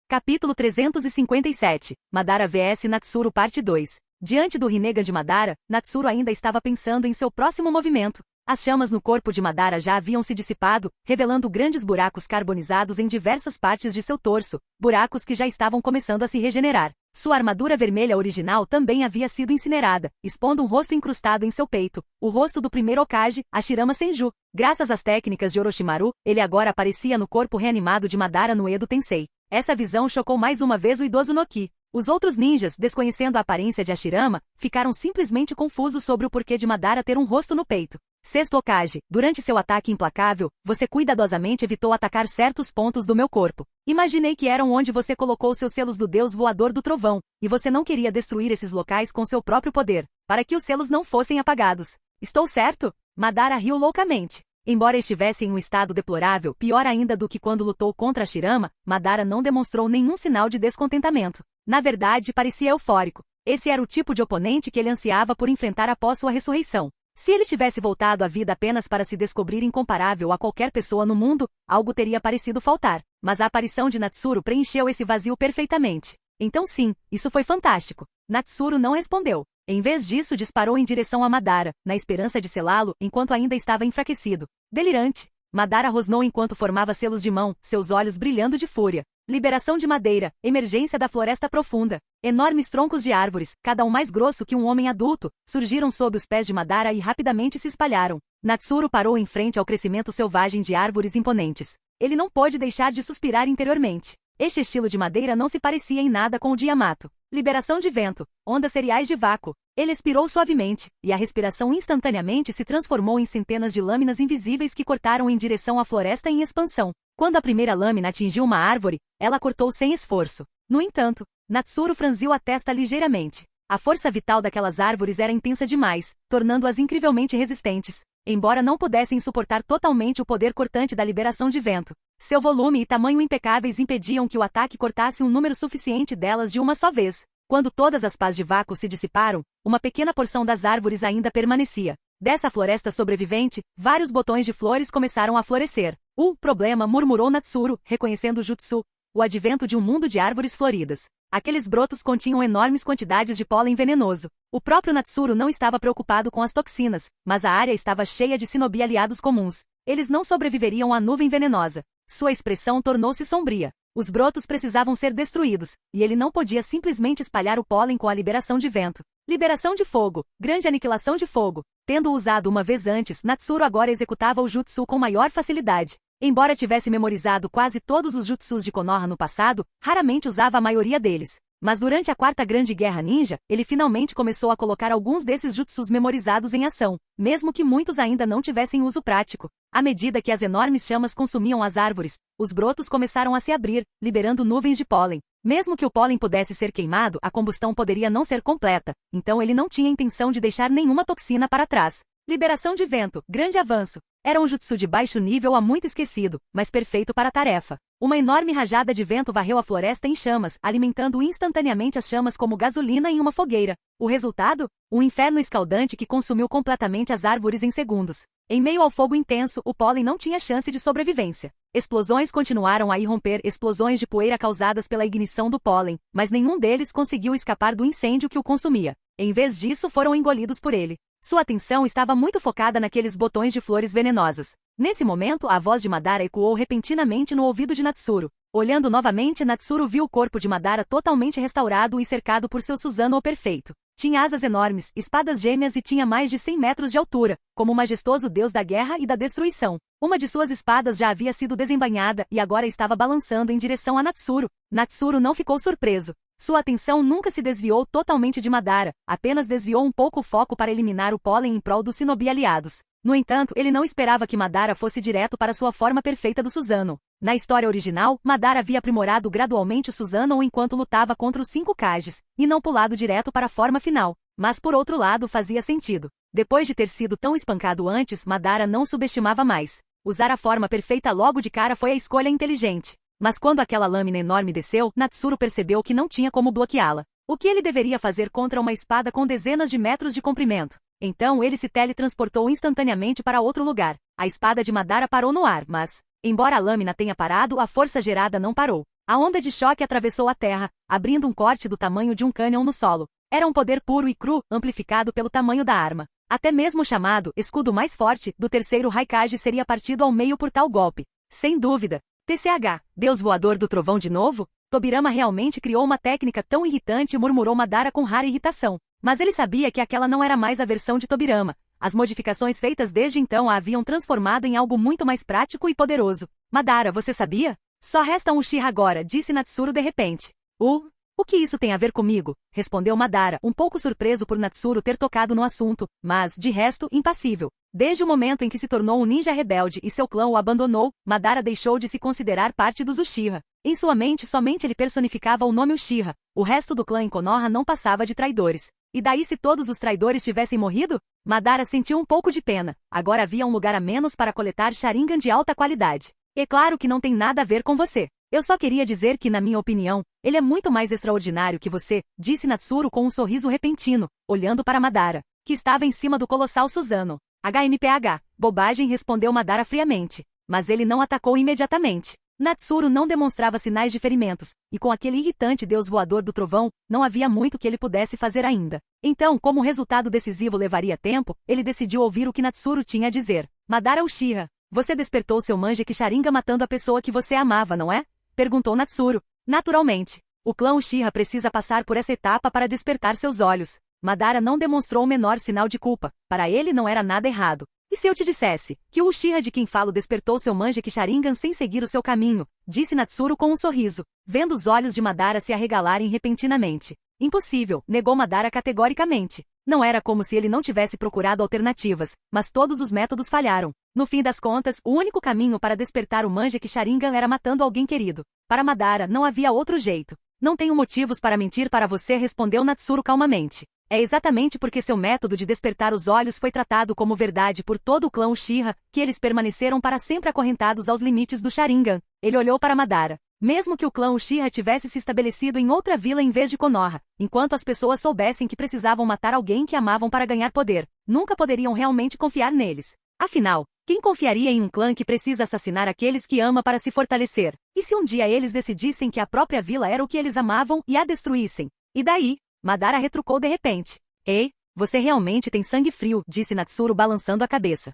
Capítulo 357. Madara vs Natsuru Parte 2. Diante do Rinnegan de Madara, Natsuru ainda estava pensando em seu próximo movimento. As chamas no corpo de Madara já haviam se dissipado, revelando grandes buracos carbonizados em diversas partes de seu torso, buracos que já estavam começando a se regenerar. Sua armadura vermelha original também havia sido incinerada, expondo um rosto incrustado em seu peito, o rosto do primeiro Hokage, Hashirama Senju. Graças às técnicas de Orochimaru, ele agora aparecia no corpo reanimado de Madara no Edo Tensei. Essa visão chocou mais uma vez o idoso Noki. Os outros ninjas, desconhecendo a aparência de Hashirama, ficaram simplesmente confusos sobre o porquê de Madara ter um rosto no peito. Sexto Hokage, durante seu ataque implacável, você cuidadosamente evitou atacar certos pontos do meu corpo. Imaginei que eram onde você colocou seus selos do deus voador do trovão, e você não queria destruir esses locais com seu próprio poder, para que os selos não fossem apagados. Estou certo? Madara riu loucamente. Embora estivesse em um estado deplorável, pior ainda do que quando lutou contra Hashirama, Madara não demonstrou nenhum sinal de descontentamento. Na verdade, parecia eufórico. Esse era o tipo de oponente que ele ansiava por enfrentar após sua ressurreição. Se ele tivesse voltado à vida apenas para se descobrir incomparável a qualquer pessoa no mundo, algo teria parecido faltar. Mas a aparição de Natsuru preencheu esse vazio perfeitamente. Então sim, isso foi fantástico. Natsuru não respondeu. Em vez disso, disparou em direção a Madara, na esperança de selá-lo enquanto ainda estava enfraquecido. Delirante. Madara rosnou enquanto formava selos de mão, seus olhos brilhando de fúria. Liberação de madeira, emergência da floresta profunda. Enormes troncos de árvores, cada um mais grosso que um homem adulto, surgiram sob os pés de Madara e rapidamente se espalharam. Natsuru parou em frente ao crescimento selvagem de árvores imponentes. Ele não pôde deixar de suspirar interiormente. Este estilo de madeira não se parecia em nada com o de Yamato. Liberação de vento, ondas cereais de vácuo. Ele expirou suavemente, e a respiração instantaneamente se transformou em centenas de lâminas invisíveis que cortaram em direção à floresta em expansão. Quando a primeira lâmina atingiu uma árvore, ela cortou sem esforço. No entanto, Natsuru franziu a testa ligeiramente. A força vital daquelas árvores era intensa demais, tornando-as incrivelmente resistentes, embora não pudessem suportar totalmente o poder cortante da liberação de vento. Seu volume e tamanho impecáveis impediam que o ataque cortasse um número suficiente delas de uma só vez. Quando todas as pás de vácuo se dissiparam, uma pequena porção das árvores ainda permanecia. Dessa floresta sobrevivente, vários botões de flores começaram a florescer. O problema, murmurou Natsuru, reconhecendo o jutsu, o advento de um mundo de árvores floridas. Aqueles brotos continham enormes quantidades de pólen venenoso. O próprio Natsuru não estava preocupado com as toxinas, mas a área estava cheia de shinobi aliados comuns. Eles não sobreviveriam à nuvem venenosa. Sua expressão tornou-se sombria. Os brotos precisavam ser destruídos, e ele não podia simplesmente espalhar o pólen com a liberação de vento. Liberação de fogo, grande aniquilação de fogo. Tendo usado uma vez antes, Natsuru agora executava o jutsu com maior facilidade. Embora tivesse memorizado quase todos os jutsus de Konoha no passado, raramente usava a maioria deles. Mas durante a Quarta Grande Guerra Ninja, ele finalmente começou a colocar alguns desses jutsus memorizados em ação, mesmo que muitos ainda não tivessem uso prático. À medida que as enormes chamas consumiam as árvores, os brotos começaram a se abrir, liberando nuvens de pólen. Mesmo que o pólen pudesse ser queimado, a combustão poderia não ser completa, então ele não tinha intenção de deixar nenhuma toxina para trás. Liberação de vento, grande avanço. Era um jutsu de baixo nível há muito esquecido, mas perfeito para a tarefa. Uma enorme rajada de vento varreu a floresta em chamas, alimentando instantaneamente as chamas como gasolina em uma fogueira. O resultado? Um inferno escaldante que consumiu completamente as árvores em segundos. Em meio ao fogo intenso, o pólen não tinha chance de sobrevivência. Explosões continuaram a irromper, explosões de poeira causadas pela ignição do pólen, mas nenhum deles conseguiu escapar do incêndio que o consumia. Em vez disso, foram engolidos por ele. Sua atenção estava muito focada naqueles botões de flores venenosas. Nesse momento, a voz de Madara ecoou repentinamente no ouvido de Natsuru. Olhando novamente, Natsuru viu o corpo de Madara totalmente restaurado e cercado por seu Susanoo perfeito. Tinha asas enormes, espadas gêmeas e tinha mais de 100 metros de altura, como o majestoso deus da guerra e da destruição. Uma de suas espadas já havia sido desembainhada e agora estava balançando em direção a Natsuru. Natsuru não ficou surpreso. Sua atenção nunca se desviou totalmente de Madara, apenas desviou um pouco o foco para eliminar o pólen em prol dos shinobi aliados. No entanto, ele não esperava que Madara fosse direto para sua forma perfeita do Susanoo. Na história original, Madara havia aprimorado gradualmente o Susanoo enquanto lutava contra os 5 Kages, e não pulado direto para a forma final. Mas por outro lado fazia sentido. Depois de ter sido tão espancado antes, Madara não subestimava mais. Usar a forma perfeita logo de cara foi a escolha inteligente. Mas quando aquela lâmina enorme desceu, Natsuru percebeu que não tinha como bloqueá-la. O que ele deveria fazer contra uma espada com dezenas de metros de comprimento? Então ele se teletransportou instantaneamente para outro lugar. A espada de Madara parou no ar, mas, embora a lâmina tenha parado, a força gerada não parou. A onda de choque atravessou a terra, abrindo um corte do tamanho de um cânion no solo. Era um poder puro e cru, amplificado pelo tamanho da arma. Até mesmo o chamado escudo mais forte do terceiro Raikage seria partido ao meio por tal golpe. Sem dúvida. TCH, Deus voador do trovão de novo? Tobirama realmente criou uma técnica tão irritante, murmurou Madara com rara irritação. Mas ele sabia que aquela não era mais a versão de Tobirama. As modificações feitas desde então a haviam transformado em algo muito mais prático e poderoso. Madara, você sabia? Só resta um Uchiha agora, disse Natsuru de repente. O que isso tem a ver comigo? Respondeu Madara, um pouco surpreso por Natsuru ter tocado no assunto, mas, de resto, impassível. Desde o momento em que se tornou um ninja rebelde e seu clã o abandonou, Madara deixou de se considerar parte dos Uchiha. Em sua mente somente ele personificava o nome Uchiha. O resto do clã em Konoha não passava de traidores. E daí se todos os traidores tivessem morrido? Madara sentiu um pouco de pena. Agora havia um lugar a menos para coletar Sharingan de alta qualidade. É claro que não tem nada a ver com você. Eu só queria dizer que, na minha opinião, ele é muito mais extraordinário que você, disse Natsuru com um sorriso repentino, olhando para Madara, que estava em cima do colossal Susanoo. HMPH. Bobagem, respondeu Madara friamente. Mas ele não atacou imediatamente. Natsuru não demonstrava sinais de ferimentos, e com aquele irritante deus voador do trovão, não havia muito que ele pudesse fazer ainda. Então, como o resultado decisivo levaria tempo, ele decidiu ouvir o que Natsuru tinha a dizer. Madara Uchiha, você despertou seu Mangekyou Sharingan matando a pessoa que você amava, não é? Perguntou Natsuru. Naturalmente. O clã Uchiha precisa passar por essa etapa para despertar seus olhos. Madara não demonstrou o menor sinal de culpa. Para ele não era nada errado. E se eu te dissesse que o Uchiha de quem falo despertou seu Mangekyou Sharingan sem seguir o seu caminho? Disse Natsuru com um sorriso, vendo os olhos de Madara se arregalarem repentinamente. Impossível, negou Madara categoricamente. Não era como se ele não tivesse procurado alternativas, mas todos os métodos falharam. No fim das contas, o único caminho para despertar o Mangekyou Sharingan era matando alguém querido. Para Madara, não havia outro jeito. Não tenho motivos para mentir para você, respondeu Natsuru calmamente. É exatamente porque seu método de despertar os olhos foi tratado como verdade por todo o clã Uchiha, que eles permaneceram para sempre acorrentados aos limites do Sharingan. Ele olhou para Madara. Mesmo que o clã Uchiha tivesse se estabelecido em outra vila em vez de Konoha, enquanto as pessoas soubessem que precisavam matar alguém que amavam para ganhar poder, nunca poderiam realmente confiar neles. Afinal, quem confiaria em um clã que precisa assassinar aqueles que ama para se fortalecer? E se um dia eles decidissem que a própria vila era o que eles amavam e a destruíssem? E daí? Madara retrucou de repente. Ei, você realmente tem sangue frio, disse Natsuru balançando a cabeça.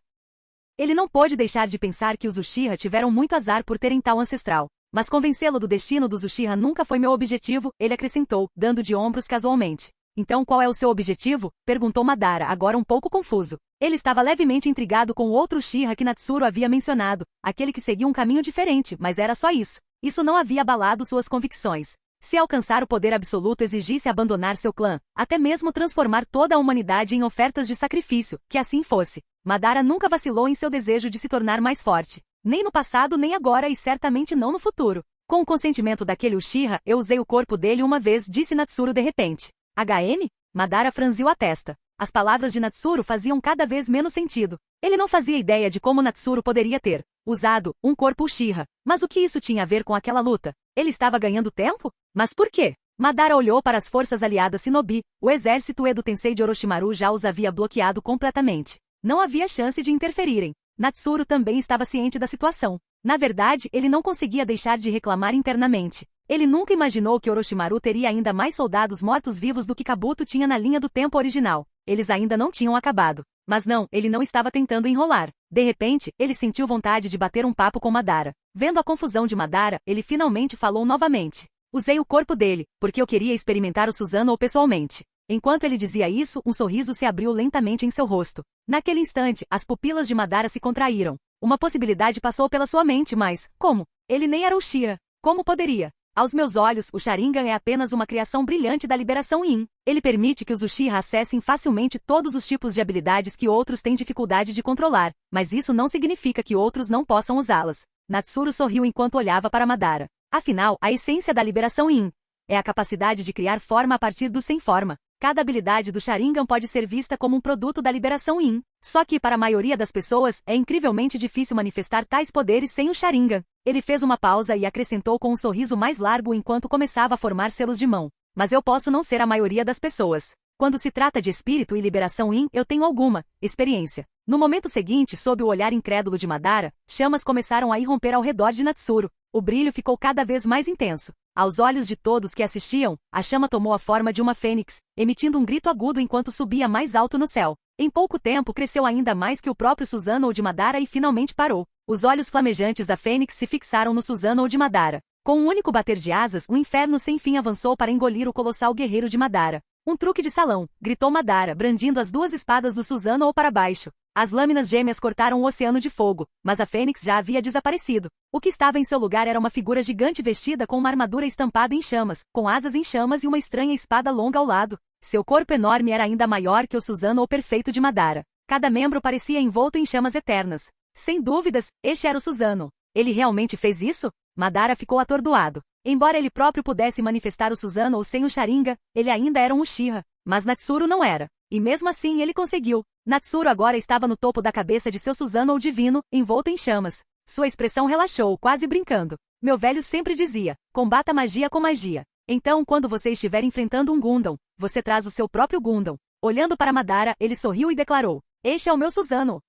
Ele não pôde deixar de pensar que os Uchiha tiveram muito azar por terem tal ancestral. Mas convencê-lo do destino dos Uchiha nunca foi meu objetivo, ele acrescentou, dando de ombros casualmente. Então qual é o seu objetivo? Perguntou Madara, agora um pouco confuso. Ele estava levemente intrigado com o outro Uchiha que Natsuru havia mencionado, aquele que seguia um caminho diferente, mas era só isso. Isso não havia abalado suas convicções. Se alcançar o poder absoluto exigisse abandonar seu clã, até mesmo transformar toda a humanidade em ofertas de sacrifício, que assim fosse. Madara nunca vacilou em seu desejo de se tornar mais forte. Nem no passado nem agora e certamente não no futuro. Com o consentimento daquele Uchiha, eu usei o corpo dele uma vez, disse Natsuru de repente. HM? Madara franziu a testa. As palavras de Natsuru faziam cada vez menos sentido. Ele não fazia ideia de como Natsuru poderia ter usado um corpo Uchiha. Mas o que isso tinha a ver com aquela luta? Ele estava ganhando tempo? Mas por quê? Madara olhou para as forças aliadas Shinobi. O exército Edo Tensei de Orochimaru já os havia bloqueado completamente. Não havia chance de interferirem. Natsuru também estava ciente da situação. Na verdade, ele não conseguia deixar de reclamar internamente. Ele nunca imaginou que Orochimaru teria ainda mais soldados mortos-vivos do que Kabuto tinha na linha do tempo original. Eles ainda não tinham acabado. Mas não, ele não estava tentando enrolar. De repente, ele sentiu vontade de bater um papo com Madara. Vendo a confusão de Madara, ele finalmente falou novamente. Usei o corpo dele, porque eu queria experimentar o Susanoo pessoalmente. Enquanto ele dizia isso, um sorriso se abriu lentamente em seu rosto. Naquele instante, as pupilas de Madara se contraíram. Uma possibilidade passou pela sua mente, mas, como? Ele nem era Uchiha. Como poderia? Aos meus olhos, o Sharingan é apenas uma criação brilhante da liberação Yin. Ele permite que os Uchiha acessem facilmente todos os tipos de habilidades que outros têm dificuldade de controlar, mas isso não significa que outros não possam usá-las. Natsuru sorriu enquanto olhava para Madara. Afinal, a essência da liberação Yin é a capacidade de criar forma a partir do sem forma. Cada habilidade do Sharingan pode ser vista como um produto da liberação Yin. Só que, para a maioria das pessoas, é incrivelmente difícil manifestar tais poderes sem o Sharingan. Ele fez uma pausa e acrescentou com um sorriso mais largo enquanto começava a formar selos de mão. Mas eu posso não ser a maioria das pessoas. Quando se trata de espírito e liberação Yin, eu tenho alguma experiência. No momento seguinte, sob o olhar incrédulo de Madara, chamas começaram a irromper ao redor de Natsuru. O brilho ficou cada vez mais intenso. Aos olhos de todos que assistiam, a chama tomou a forma de uma fênix, emitindo um grito agudo enquanto subia mais alto no céu. Em pouco tempo cresceu ainda mais que o próprio Susanoo de Madara e finalmente parou. Os olhos flamejantes da fênix se fixaram no Susanoo de Madara. Com um único bater de asas, o inferno sem fim avançou para engolir o colossal guerreiro de Madara. Um truque de salão, gritou Madara, brandindo as duas espadas do Susanoo para baixo. As lâminas gêmeas cortaram o oceano de fogo, mas a fênix já havia desaparecido. O que estava em seu lugar era uma figura gigante vestida com uma armadura estampada em chamas, com asas em chamas e uma estranha espada longa ao lado. Seu corpo enorme era ainda maior que o Susanoo perfeito de Madara. Cada membro parecia envolto em chamas eternas. Sem dúvidas, este era o Susanoo. Ele realmente fez isso? Madara ficou atordoado. Embora ele próprio pudesse manifestar o Susanoo sem o Sharingan, ele ainda era um Uchiha. Mas Natsuru não era. E mesmo assim ele conseguiu. Natsuru agora estava no topo da cabeça de seu Susanoo divino, envolto em chamas. Sua expressão relaxou, quase brincando. Meu velho sempre dizia, combata magia com magia. Então quando você estiver enfrentando um Gundam, você traz o seu próprio Gundam. Olhando para Madara, ele sorriu e declarou, este é o meu Susanoo.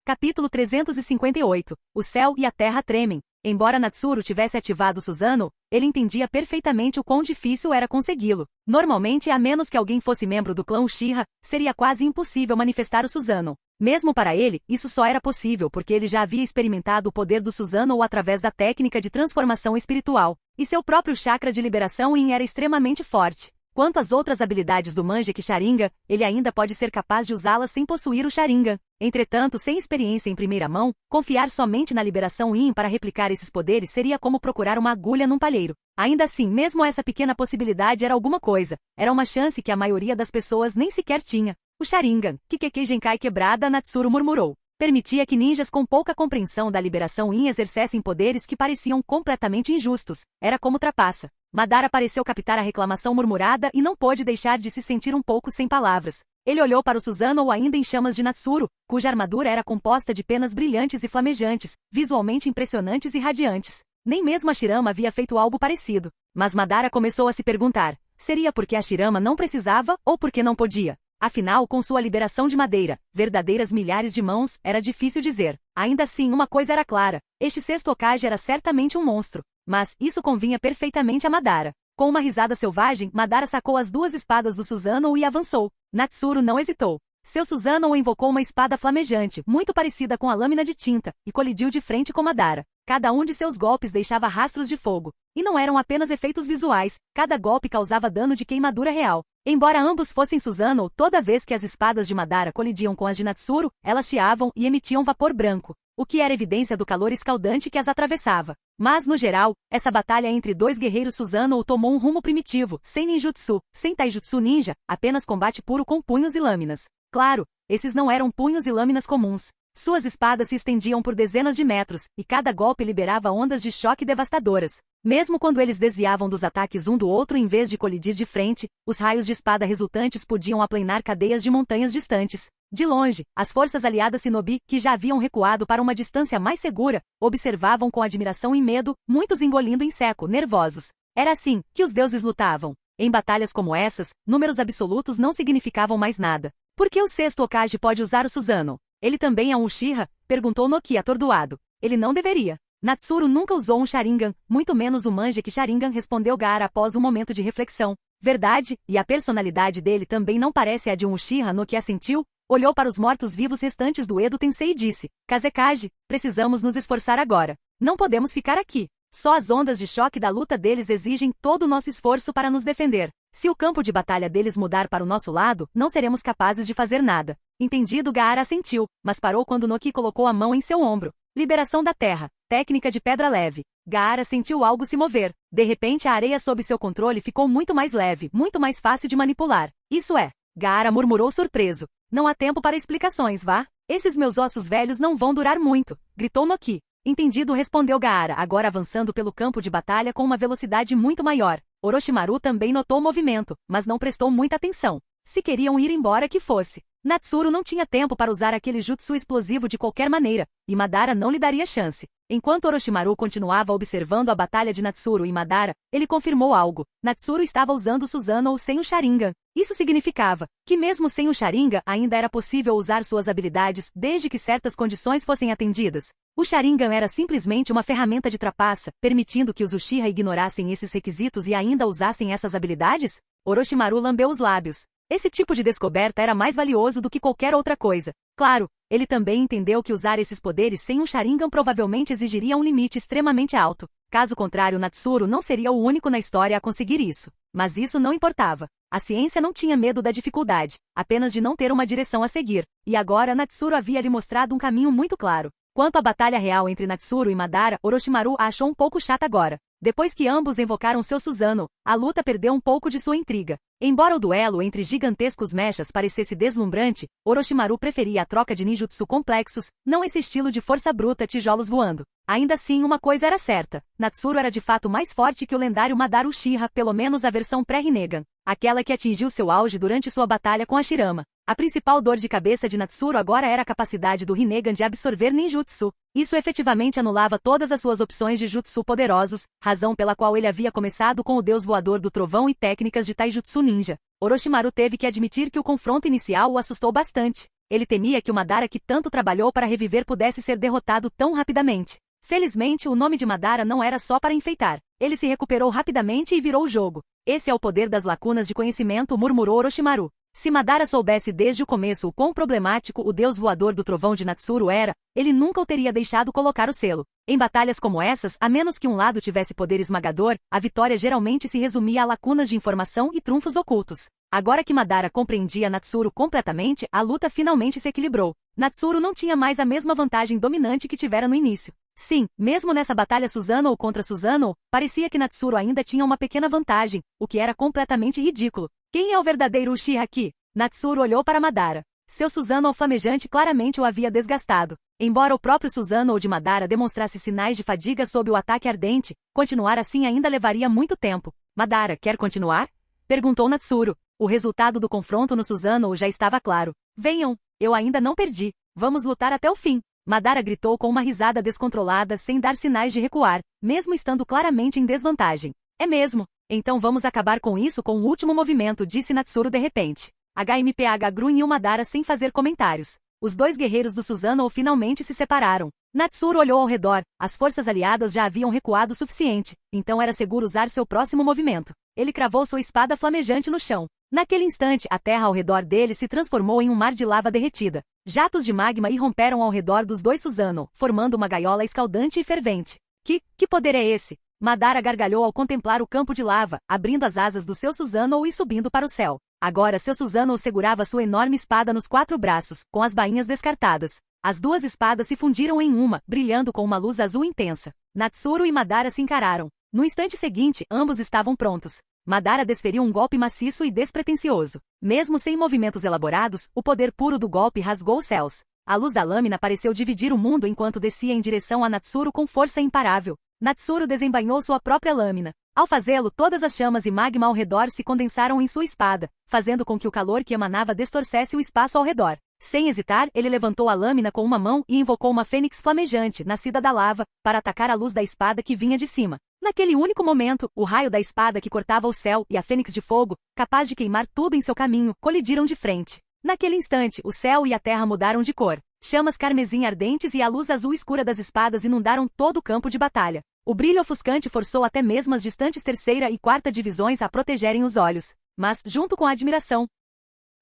Capítulo 358. O céu e a terra tremem. Embora Natsuru tivesse ativado o Susanoo, ele entendia perfeitamente o quão difícil era consegui-lo. Normalmente, a menos que alguém fosse membro do clã Uchiha, seria quase impossível manifestar o Susanoo. Mesmo para ele, isso só era possível porque ele já havia experimentado o poder do Susanoo através da técnica de transformação espiritual, e seu próprio chakra de liberação Yin era extremamente forte. Quanto às outras habilidades do Mangekyou Sharingan, ele ainda pode ser capaz de usá-las sem possuir o Sharingan. Entretanto, sem experiência em primeira mão, confiar somente na liberação Yin para replicar esses poderes seria como procurar uma agulha num palheiro. Ainda assim, mesmo essa pequena possibilidade era alguma coisa. Era uma chance que a maioria das pessoas nem sequer tinha. O Sharingan, Kikeki Genkai quebrada, Natsuru murmurou. Permitia que ninjas com pouca compreensão da liberação Yin exercessem poderes que pareciam completamente injustos. Era como trapaça. Madara pareceu captar a reclamação murmurada e não pôde deixar de se sentir um pouco sem palavras. Ele olhou para o Susanoo ainda em chamas de Natsuru, cuja armadura era composta de penas brilhantes e flamejantes, visualmente impressionantes e radiantes. Nem mesmo a Shirama havia feito algo parecido. Mas Madara começou a se perguntar, seria porque a Shirama não precisava ou porque não podia? Afinal, com sua liberação de madeira, verdadeiras milhares de mãos, era difícil dizer. Ainda assim, uma coisa era clara, este sexto Hokage era certamente um monstro. Mas isso convinha perfeitamente a Madara. Com uma risada selvagem, Madara sacou as 2 espadas do Susanoo e avançou. Natsuru não hesitou. Seu Susanoo invocou uma espada flamejante, muito parecida com a lâmina de tinta, e colidiu de frente com Madara. Cada um de seus golpes deixava rastros de fogo. E não eram apenas efeitos visuais, cada golpe causava dano de queimadura real. Embora ambos fossem Susanoo, toda vez que as espadas de Madara colidiam com as de Natsuru, elas chiavam e emitiam vapor branco, o que era evidência do calor escaldante que as atravessava. Mas, no geral, essa batalha entre 2 guerreiros Susanoo tomou um rumo primitivo, sem ninjutsu, sem taijutsu ninja, apenas combate puro com punhos e lâminas. Claro, esses não eram punhos e lâminas comuns. Suas espadas se estendiam por dezenas de metros, e cada golpe liberava ondas de choque devastadoras. Mesmo quando eles desviavam dos ataques um do outro em vez de colidir de frente, os raios de espada resultantes podiam aplanar cadeias de montanhas distantes. De longe, as forças aliadas Shinobi, que já haviam recuado para uma distância mais segura, observavam com admiração e medo, muitos engolindo em seco, nervosos. Era assim que os deuses lutavam. Em batalhas como essas, números absolutos não significavam mais nada. Por que o sexto Hokage pode usar o Susanoo? Ele também é um Uchiha? Perguntou Noki atordoado. Ele não deveria. Natsuru nunca usou um Sharingan, muito menos o Mangekyou Sharingan, respondeu Gaara após um momento de reflexão. Verdade, e a personalidade dele também não parece a de um Uchiha. Noki assentiu, olhou para os mortos-vivos restantes do Edo Tensei e disse, Kazekage, precisamos nos esforçar agora. Não podemos ficar aqui. Só as ondas de choque da luta deles exigem todo o nosso esforço para nos defender. Se o campo de batalha deles mudar para o nosso lado, não seremos capazes de fazer nada. Entendido, Gaara assentiu, mas parou quando Noki colocou a mão em seu ombro. Liberação da terra. Técnica de pedra leve. Gaara sentiu algo se mover. De repente a areia sob seu controle ficou muito mais leve, muito mais fácil de manipular. Isso é. Gaara murmurou surpreso. Não há tempo para explicações, vá? Esses meus ossos velhos não vão durar muito, gritou Noki. Entendido, respondeu Gaara, agora avançando pelo campo de batalha com uma velocidade muito maior. Orochimaru também notou o movimento, mas não prestou muita atenção. Se queriam ir embora que fosse. Natsuru não tinha tempo para usar aquele jutsu explosivo de qualquer maneira, e Madara não lhe daria chance. Enquanto Orochimaru continuava observando a batalha de Natsuru e Madara, ele confirmou algo. Natsuru estava usando o Susanoo sem o Sharingan. Isso significava que mesmo sem o Sharingan ainda era possível usar suas habilidades desde que certas condições fossem atendidas. O Sharingan era simplesmente uma ferramenta de trapaça, permitindo que os Uchiha ignorassem esses requisitos e ainda usassem essas habilidades? Orochimaru lambeu os lábios. Esse tipo de descoberta era mais valioso do que qualquer outra coisa. Claro, ele também entendeu que usar esses poderes sem um Sharingan provavelmente exigiria um limite extremamente alto. Caso contrário, Natsuru não seria o único na história a conseguir isso. Mas isso não importava. A ciência não tinha medo da dificuldade, apenas de não ter uma direção a seguir. E agora Natsuru havia lhe mostrado um caminho muito claro. Quanto à batalha real entre Natsuru e Madara, Orochimaru a achou um pouco chata agora. Depois que ambos invocaram seu Susanoo, a luta perdeu um pouco de sua intriga. Embora o duelo entre gigantescos mechas parecesse deslumbrante, Orochimaru preferia a troca de ninjutsu complexos, não esse estilo de força bruta tijolos voando. Ainda assim, uma coisa era certa. Natsuru era de fato mais forte que o lendário Madara Uchiha, pelo menos a versão pré-Rinnegan. Aquela que atingiu seu auge durante sua batalha com a Shirama. A principal dor de cabeça de Natsuru agora era a capacidade do Rinnegan de absorver ninjutsu. Isso efetivamente anulava todas as suas opções de jutsu poderosos, razão pela qual ele havia começado com o deus voador do trovão e técnicas de taijutsu ninja. Orochimaru teve que admitir que o confronto inicial o assustou bastante. Ele temia que o Madara que tanto trabalhou para reviver pudesse ser derrotado tão rapidamente. Felizmente, o nome de Madara não era só para enfeitar. Ele se recuperou rapidamente e virou o jogo. Esse é o poder das lacunas de conhecimento, murmurou Orochimaru. Se Madara soubesse desde o começo o quão problemático o deus voador do trovão de Natsuru era, ele nunca o teria deixado colocar o selo. Em batalhas como essas, a menos que um lado tivesse poder esmagador, a vitória geralmente se resumia a lacunas de informação e trunfos ocultos. Agora que Madara compreendia Natsuru completamente, a luta finalmente se equilibrou. Natsuru não tinha mais a mesma vantagem dominante que tivera no início. Sim, mesmo nessa batalha Susanoo contra Susanoo, parecia que Natsuru ainda tinha uma pequena vantagem, o que era completamente ridículo. Quem é o verdadeiro Uchiha aqui? Natsuru olhou para Madara. Seu Susanoo flamejante claramente o havia desgastado. Embora o próprio Susanoo de Madara demonstrasse sinais de fadiga sob o ataque ardente, continuar assim ainda levaria muito tempo. Madara, quer continuar? Perguntou Natsuru. O resultado do confronto no Susanoo já estava claro. Venham, eu ainda não perdi. Vamos lutar até o fim. Madara gritou com uma risada descontrolada sem dar sinais de recuar, mesmo estando claramente em desvantagem. É mesmo? Então vamos acabar com isso com o último movimento, disse Natsuru de repente. HMPH grunhiu Madara sem fazer comentários. Os dois guerreiros do Susanoo finalmente se separaram. Natsuru olhou ao redor, as forças aliadas já haviam recuado o suficiente, então era seguro usar seu próximo movimento. Ele cravou sua espada flamejante no chão. Naquele instante, a terra ao redor dele se transformou em um mar de lava derretida. Jatos de magma irromperam ao redor dos dois Susanoo, formando uma gaiola escaldante e fervente. Que poder é esse? Madara gargalhou ao contemplar o campo de lava, abrindo as asas do seu Susanoo e subindo para o céu. Agora seu Susanoo segurava sua enorme espada nos 4 braços, com as bainhas descartadas. As duas espadas se fundiram em uma, brilhando com uma luz azul intensa. Natsuru e Madara se encararam. No instante seguinte, ambos estavam prontos. Madara desferiu um golpe maciço e despretensioso. Mesmo sem movimentos elaborados, o poder puro do golpe rasgou os céus. A luz da lâmina pareceu dividir o mundo enquanto descia em direção a Natsuru com força imparável. Natsuru desembainhou sua própria lâmina. Ao fazê-lo, todas as chamas e magma ao redor se condensaram em sua espada, fazendo com que o calor que emanava distorcesse o espaço ao redor. Sem hesitar, ele levantou a lâmina com uma mão e invocou uma fênix flamejante, nascida da lava, para atacar a luz da espada que vinha de cima. Naquele único momento, o raio da espada que cortava o céu e a fênix de fogo, capaz de queimar tudo em seu caminho, colidiram de frente. Naquele instante, o céu e a terra mudaram de cor. Chamas carmesim ardentes e a luz azul escura das espadas inundaram todo o campo de batalha. O brilho ofuscante forçou até mesmo as distantes 3ª e 4ª divisões a protegerem os olhos. Mas, junto com a admiração,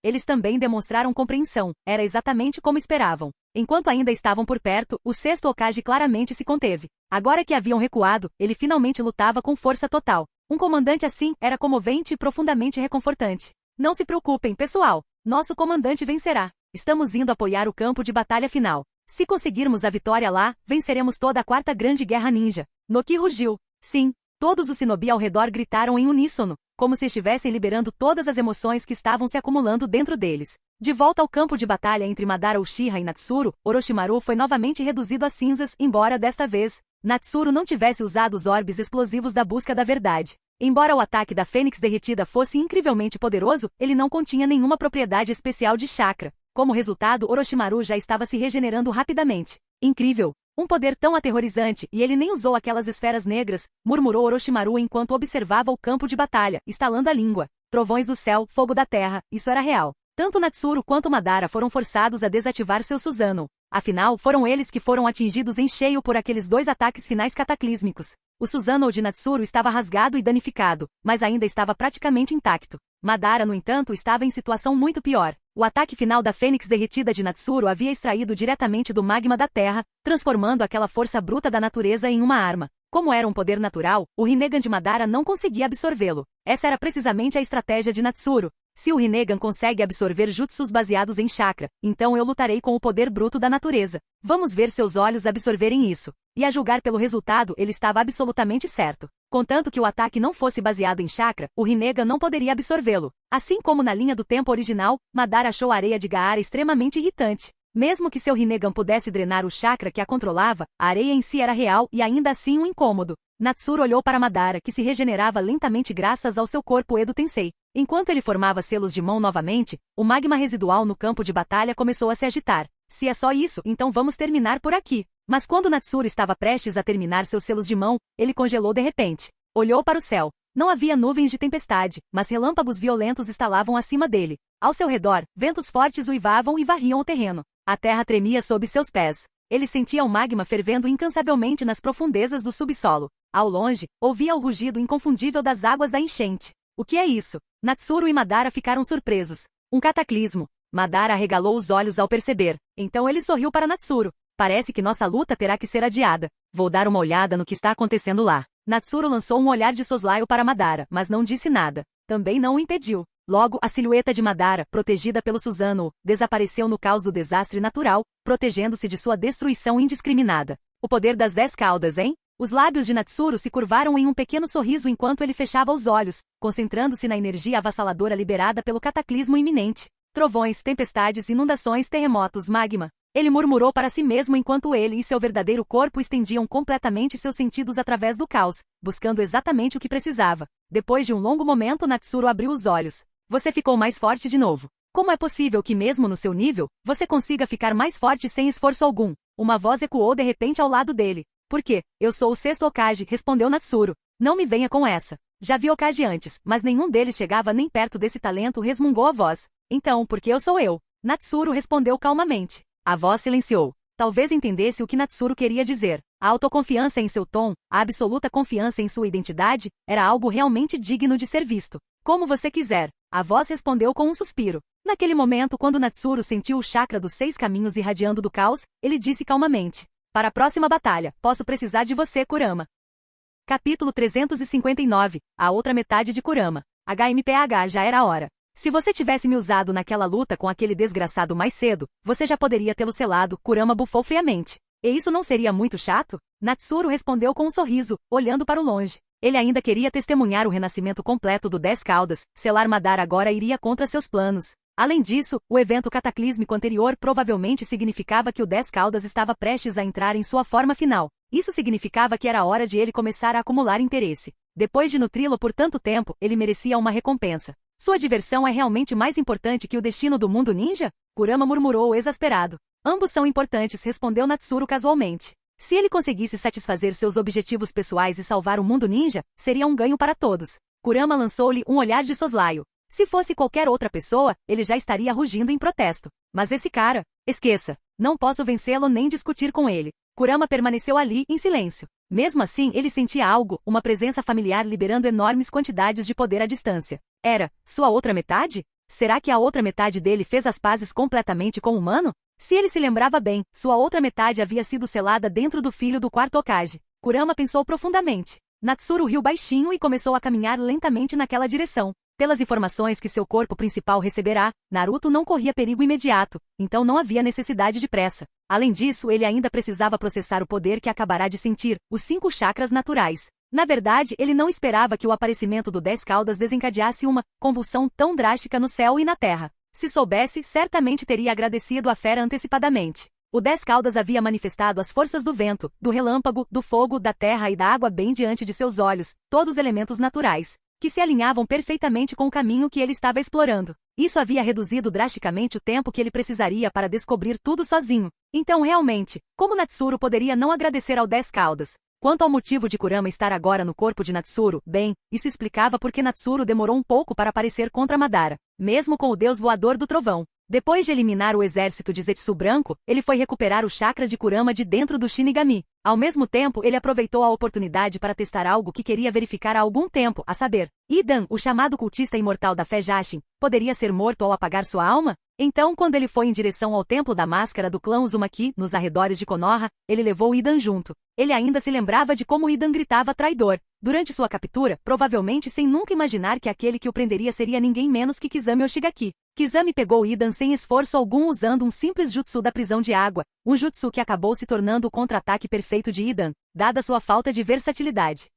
eles também demonstraram compreensão. Era exatamente como esperavam. Enquanto ainda estavam por perto, o 6º Hokage claramente se conteve. Agora que haviam recuado, ele finalmente lutava com força total. Um comandante assim era comovente e profundamente reconfortante. Não se preocupem, pessoal. Nosso comandante vencerá. Estamos indo apoiar o campo de batalha final. Se conseguirmos a vitória lá, venceremos toda a 4ª Grande Guerra Ninja. Noki rugiu. Sim, todos os shinobi ao redor gritaram em uníssono, como se estivessem liberando todas as emoções que estavam se acumulando dentro deles. De volta ao campo de batalha entre Madara Uchiha e Natsuru, Orochimaru foi novamente reduzido a cinzas, embora desta vez, Natsuru não tivesse usado os orbes explosivos da busca da verdade. Embora o ataque da Fênix derretida fosse incrivelmente poderoso, ele não continha nenhuma propriedade especial de chakra. Como resultado, Orochimaru já estava se regenerando rapidamente. Incrível! Um poder tão aterrorizante, e ele nem usou aquelas esferas negras, murmurou Orochimaru enquanto observava o campo de batalha, estalando a língua. Trovões do céu, fogo da terra, isso era real. Tanto Natsuru quanto Madara foram forçados a desativar seu Susanoo. Afinal, foram eles que foram atingidos em cheio por aqueles 2 ataques finais cataclísmicos. O Susanoo de Natsuru estava rasgado e danificado, mas ainda estava praticamente intacto. Madara, no entanto, estava em situação muito pior. O ataque final da Fênix derretida de Natsuru havia extraído diretamente do magma da terra, transformando aquela força bruta da natureza em uma arma. Como era um poder natural, o Rinnegan de Madara não conseguia absorvê-lo. Essa era precisamente a estratégia de Natsuru. Se o Rinnegan consegue absorver jutsus baseados em chakra, então eu lutarei com o poder bruto da natureza. Vamos ver seus olhos absorverem isso. E a julgar pelo resultado, ele estava absolutamente certo. Contanto que o ataque não fosse baseado em chakra, o Rinnegan não poderia absorvê-lo. Assim como na linha do tempo original, Madara achou a areia de Gaara extremamente irritante. Mesmo que seu Rinnegan pudesse drenar o chakra que a controlava, a areia em si era real e ainda assim um incômodo. Natsuru olhou para Madara, que se regenerava lentamente graças ao seu corpo Edo Tensei. Enquanto ele formava selos de mão novamente, o magma residual no campo de batalha começou a se agitar. Se é só isso, então vamos terminar por aqui. Mas quando Natsuru estava prestes a terminar seus selos de mão, ele congelou de repente. Olhou para o céu. Não havia nuvens de tempestade, mas relâmpagos violentos estalavam acima dele. Ao seu redor, ventos fortes uivavam e varriam o terreno. A terra tremia sob seus pés. Ele sentia o magma fervendo incansavelmente nas profundezas do subsolo. Ao longe, ouvia o rugido inconfundível das águas da enchente. O que é isso? Natsuru e Madara ficaram surpresos. Um cataclismo. Madara arregalou os olhos ao perceber. Então ele sorriu para Natsuru. Parece que nossa luta terá que ser adiada. Vou dar uma olhada no que está acontecendo lá. Natsuru lançou um olhar de soslaio para Madara, mas não disse nada. Também não o impediu. Logo, a silhueta de Madara, protegida pelo Susanoo, desapareceu no caos do desastre natural, protegendo-se de sua destruição indiscriminada. O poder das 10 caudas, hein? Os lábios de Natsuru se curvaram em um pequeno sorriso enquanto ele fechava os olhos, concentrando-se na energia avassaladora liberada pelo cataclismo iminente. Trovões, tempestades, inundações, terremotos, magma. Ele murmurou para si mesmo enquanto ele e seu verdadeiro corpo estendiam completamente seus sentidos através do caos, buscando exatamente o que precisava. Depois de um longo momento, Natsuru abriu os olhos. Você ficou mais forte de novo. Como é possível que mesmo no seu nível, você consiga ficar mais forte sem esforço algum? Uma voz ecoou de repente ao lado dele. Por quê? Eu sou o sexto Hokage, respondeu Natsuru. Não me venha com essa. Já vi Hokage antes, mas nenhum deles chegava nem perto desse talento, resmungou a voz. Então, porque eu sou eu? Natsuru respondeu calmamente. A voz silenciou. Talvez entendesse o que Natsuru queria dizer. A autoconfiança em seu tom, a absoluta confiança em sua identidade, era algo realmente digno de ser visto. Como você quiser. A voz respondeu com um suspiro. Naquele momento, quando Natsuru sentiu o chakra dos 6 caminhos irradiando do caos, ele disse calmamente. Para a próxima batalha, posso precisar de você, Kurama. Capítulo 359. A outra metade de Kurama. HMPH, já era a hora. Se você tivesse me usado naquela luta com aquele desgraçado mais cedo, você já poderia tê-lo selado, Kurama bufou friamente. E isso não seria muito chato? Natsuru respondeu com um sorriso, olhando para o longe. Ele ainda queria testemunhar o renascimento completo do 10 Caudas, selar Madara agora iria contra seus planos. Além disso, o evento cataclísmico anterior provavelmente significava que o 10 Caudas estava prestes a entrar em sua forma final. Isso significava que era hora de ele começar a acumular interesse. Depois de nutri-lo por tanto tempo, ele merecia uma recompensa. Sua diversão é realmente mais importante que o destino do mundo ninja? Kurama murmurou exasperado. Ambos são importantes, respondeu Natsuru casualmente. Se ele conseguisse satisfazer seus objetivos pessoais e salvar o mundo ninja, seria um ganho para todos. Kurama lançou-lhe um olhar de soslaio. Se fosse qualquer outra pessoa, ele já estaria rugindo em protesto. Mas esse cara, esqueça. Não posso vencê-lo nem discutir com ele. Kurama permaneceu ali, em silêncio. Mesmo assim, ele sentia algo, uma presença familiar liberando enormes quantidades de poder à distância. Era sua outra metade? Será que a outra metade dele fez as pazes completamente com o humano? Se ele se lembrava bem, sua outra metade havia sido selada dentro do filho do quarto Hokage. Kurama pensou profundamente. Natsuru riu baixinho e começou a caminhar lentamente naquela direção. Pelas informações que seu corpo principal receberá, Naruto não corria perigo imediato, então não havia necessidade de pressa. Além disso, ele ainda precisava processar o poder que acabará de sentir, os 5 chakras naturais. Na verdade, ele não esperava que o aparecimento do 10 Caudas desencadeasse uma convulsão tão drástica no céu e na terra. Se soubesse, certamente teria agradecido a fera antecipadamente. O 10 Caudas havia manifestado as forças do vento, do relâmpago, do fogo, da terra e da água bem diante de seus olhos, todos elementos naturais, que se alinhavam perfeitamente com o caminho que ele estava explorando. Isso havia reduzido drasticamente o tempo que ele precisaria para descobrir tudo sozinho. Então realmente, como Natsuru poderia não agradecer ao 10 Caudas? Quanto ao motivo de Kurama estar agora no corpo de Natsuru, bem, isso explicava por que Natsuru demorou um pouco para aparecer contra Madara, mesmo com o deus voador do trovão. Depois de eliminar o exército de Zetsu branco, ele foi recuperar o chakra de Kurama de dentro do Shinigami. Ao mesmo tempo, ele aproveitou a oportunidade para testar algo que queria verificar há algum tempo, a saber, Idan, o chamado cultista imortal da fé Jashin, poderia ser morto ao apagar sua alma? Então, quando ele foi em direção ao templo da máscara do clã Uzumaki, nos arredores de Konoha, ele levou Idan junto. Ele ainda se lembrava de como Idan gritava traidor. Durante sua captura, provavelmente sem nunca imaginar que aquele que o prenderia seria ninguém menos que Kizami Oshigaki. Kizami pegou Idan sem esforço algum usando um simples jutsu da prisão de água, um jutsu que acabou se tornando o contra-ataque perfeito de Idan, dada sua falta de versatilidade.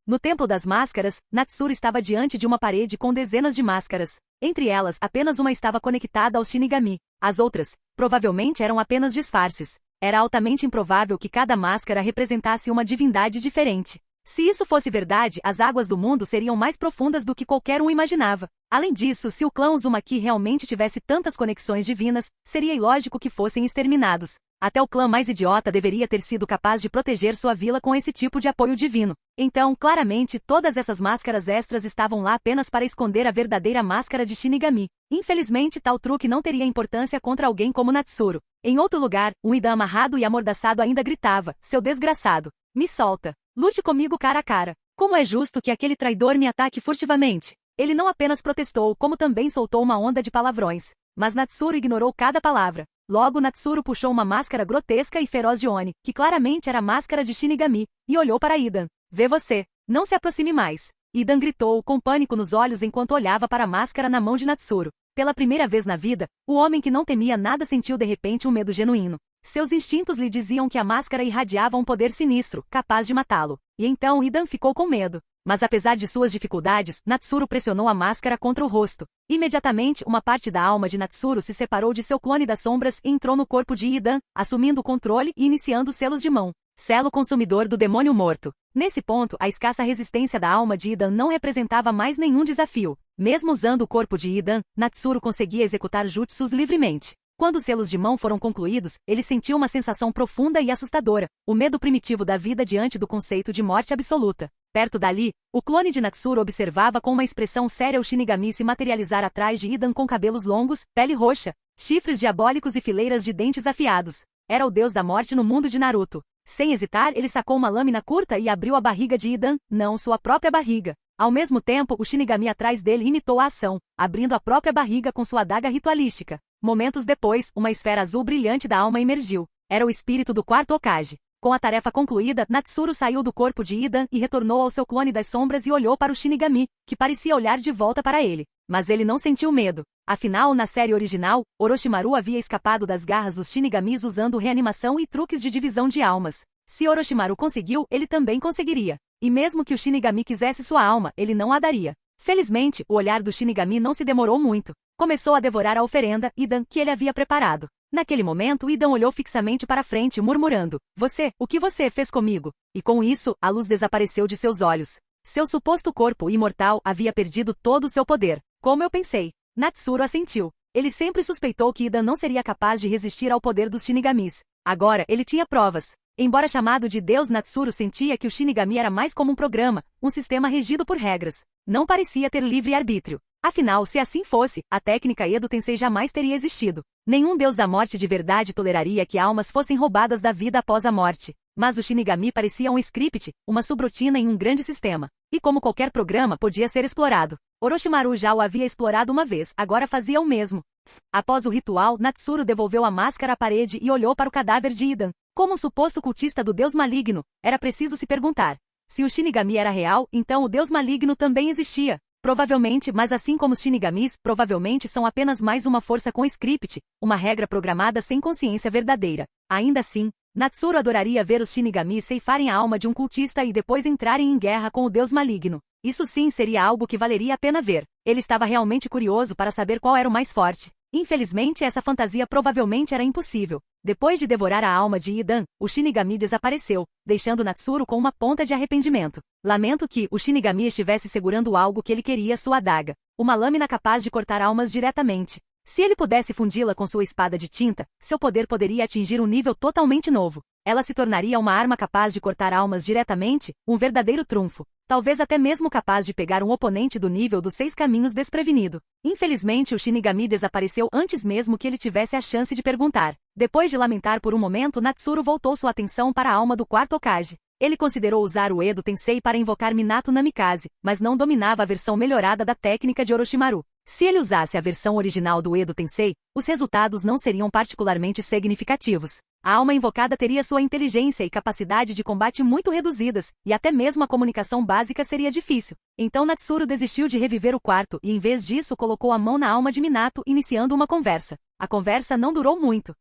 No Templo das Máscaras, Natsuru estava diante de uma parede com dezenas de máscaras. Entre elas, apenas uma estava conectada ao Shinigami. As outras, provavelmente eram apenas disfarces. Era altamente improvável que cada máscara representasse uma divindade diferente. Se isso fosse verdade, as águas do mundo seriam mais profundas do que qualquer um imaginava. Além disso, se o clã Uzumaki realmente tivesse tantas conexões divinas, seria ilógico que fossem exterminados. Até o clã mais idiota deveria ter sido capaz de proteger sua vila com esse tipo de apoio divino. Então, claramente, todas essas máscaras extras estavam lá apenas para esconder a verdadeira máscara de Shinigami. Infelizmente, tal truque não teria importância contra alguém como Natsuru. Em outro lugar, um Idan amarrado e amordaçado ainda gritava, seu desgraçado. Me solta. Lute comigo cara a cara. Como é justo que aquele traidor me ataque furtivamente? Ele não apenas protestou, como também soltou uma onda de palavrões. Mas Natsuru ignorou cada palavra. Logo Natsuru puxou uma máscara grotesca e feroz de Oni, que claramente era a máscara de Shinigami, e olhou para Idan. Vê você. Não se aproxime mais. Idan gritou, com pânico nos olhos enquanto olhava para a máscara na mão de Natsuru. Pela primeira vez na vida, o homem que não temia nada sentiu de repente um medo genuíno. Seus instintos lhe diziam que a máscara irradiava um poder sinistro, capaz de matá-lo. E então Idan ficou com medo. Mas apesar de suas dificuldades, Natsuru pressionou a máscara contra o rosto. Imediatamente, uma parte da alma de Natsuru se separou de seu clone das sombras e entrou no corpo de Idan, assumindo o controle e iniciando os selos de mão. Selo consumidor do demônio morto. Nesse ponto, a escassa resistência da alma de Idan não representava mais nenhum desafio. Mesmo usando o corpo de Idan, Natsuru conseguia executar jutsus livremente. Quando os selos de mão foram concluídos, ele sentiu uma sensação profunda e assustadora, o medo primitivo da vida diante do conceito de morte absoluta. Perto dali, o clone de Natsuru observava com uma expressão séria o Shinigami se materializar atrás de Idan com cabelos longos, pele roxa, chifres diabólicos e fileiras de dentes afiados. Era o deus da morte no mundo de Naruto. Sem hesitar, ele sacou uma lâmina curta e abriu a barriga de Idan, não sua própria barriga. Ao mesmo tempo, o Shinigami atrás dele imitou a ação, abrindo a própria barriga com sua adaga ritualística. Momentos depois, uma esfera azul brilhante da alma emergiu. Era o espírito do quarto Hokage. Com a tarefa concluída, Natsuru saiu do corpo de Idan e retornou ao seu clone das sombras e olhou para o Shinigami, que parecia olhar de volta para ele. Mas ele não sentiu medo. Afinal, na série original, Orochimaru havia escapado das garras dos Shinigamis usando reanimação e truques de divisão de almas. Se Orochimaru conseguiu, ele também conseguiria. E mesmo que o Shinigami quisesse sua alma, ele não a daria. Felizmente, o olhar do Shinigami não se demorou muito. Começou a devorar a oferenda, Idan, que ele havia preparado. Naquele momento, Idan olhou fixamente para frente, murmurando: o que você fez comigo? E com isso, a luz desapareceu de seus olhos. Seu suposto corpo imortal havia perdido todo o seu poder. Como eu pensei. Natsuru assentiu. Ele sempre suspeitou que Idan não seria capaz de resistir ao poder dos Shinigamis. Agora, ele tinha provas. Embora chamado de Deus, Natsuru sentia que o Shinigami era mais como um programa, um sistema regido por regras. Não parecia ter livre-arbítrio. Afinal, se assim fosse, a técnica Edo Tensei jamais teria existido. Nenhum deus da morte de verdade toleraria que almas fossem roubadas da vida após a morte. Mas o Shinigami parecia um script, uma subrotina em um grande sistema. E como qualquer programa, podia ser explorado. Orochimaru já o havia explorado uma vez, agora fazia o mesmo. Após o ritual, Natsuru devolveu a máscara à parede e olhou para o cadáver de Idan. Como um suposto cultista do deus maligno, era preciso se perguntar: se o Shinigami era real, então o deus maligno também existia. Provavelmente, mas assim como os Shinigamis, provavelmente são apenas mais uma força com script, uma regra programada sem consciência verdadeira. Ainda assim, Natsuru adoraria ver os Shinigamis ceifarem a alma de um cultista e depois entrarem em guerra com o deus maligno. Isso sim seria algo que valeria a pena ver. Ele estava realmente curioso para saber qual era o mais forte. Infelizmente, essa fantasia provavelmente era impossível. Depois de devorar a alma de Idan, o Shinigami desapareceu, deixando Natsuru com uma ponta de arrependimento. Lamento que o Shinigami estivesse segurando algo que ele queria, sua adaga. Uma lâmina capaz de cortar almas diretamente. Se ele pudesse fundi-la com sua espada de tinta, seu poder poderia atingir um nível totalmente novo. Ela se tornaria uma arma capaz de cortar almas diretamente, um verdadeiro trunfo. Talvez até mesmo capaz de pegar um oponente do nível dos 6 caminhos desprevenido. Infelizmente, o Shinigami desapareceu antes mesmo que ele tivesse a chance de perguntar. Depois de lamentar por um momento, Natsuru voltou sua atenção para a alma do quarto Hokage. Ele considerou usar o Edo Tensei para invocar Minato Namikaze, mas não dominava a versão melhorada da técnica de Orochimaru. Se ele usasse a versão original do Edo Tensei, os resultados não seriam particularmente significativos. A alma invocada teria sua inteligência e capacidade de combate muito reduzidas, e até mesmo a comunicação básica seria difícil. Então Natsuru desistiu de reviver o quarto e em vez disso colocou a mão na alma de Minato, iniciando uma conversa. A conversa não durou muito.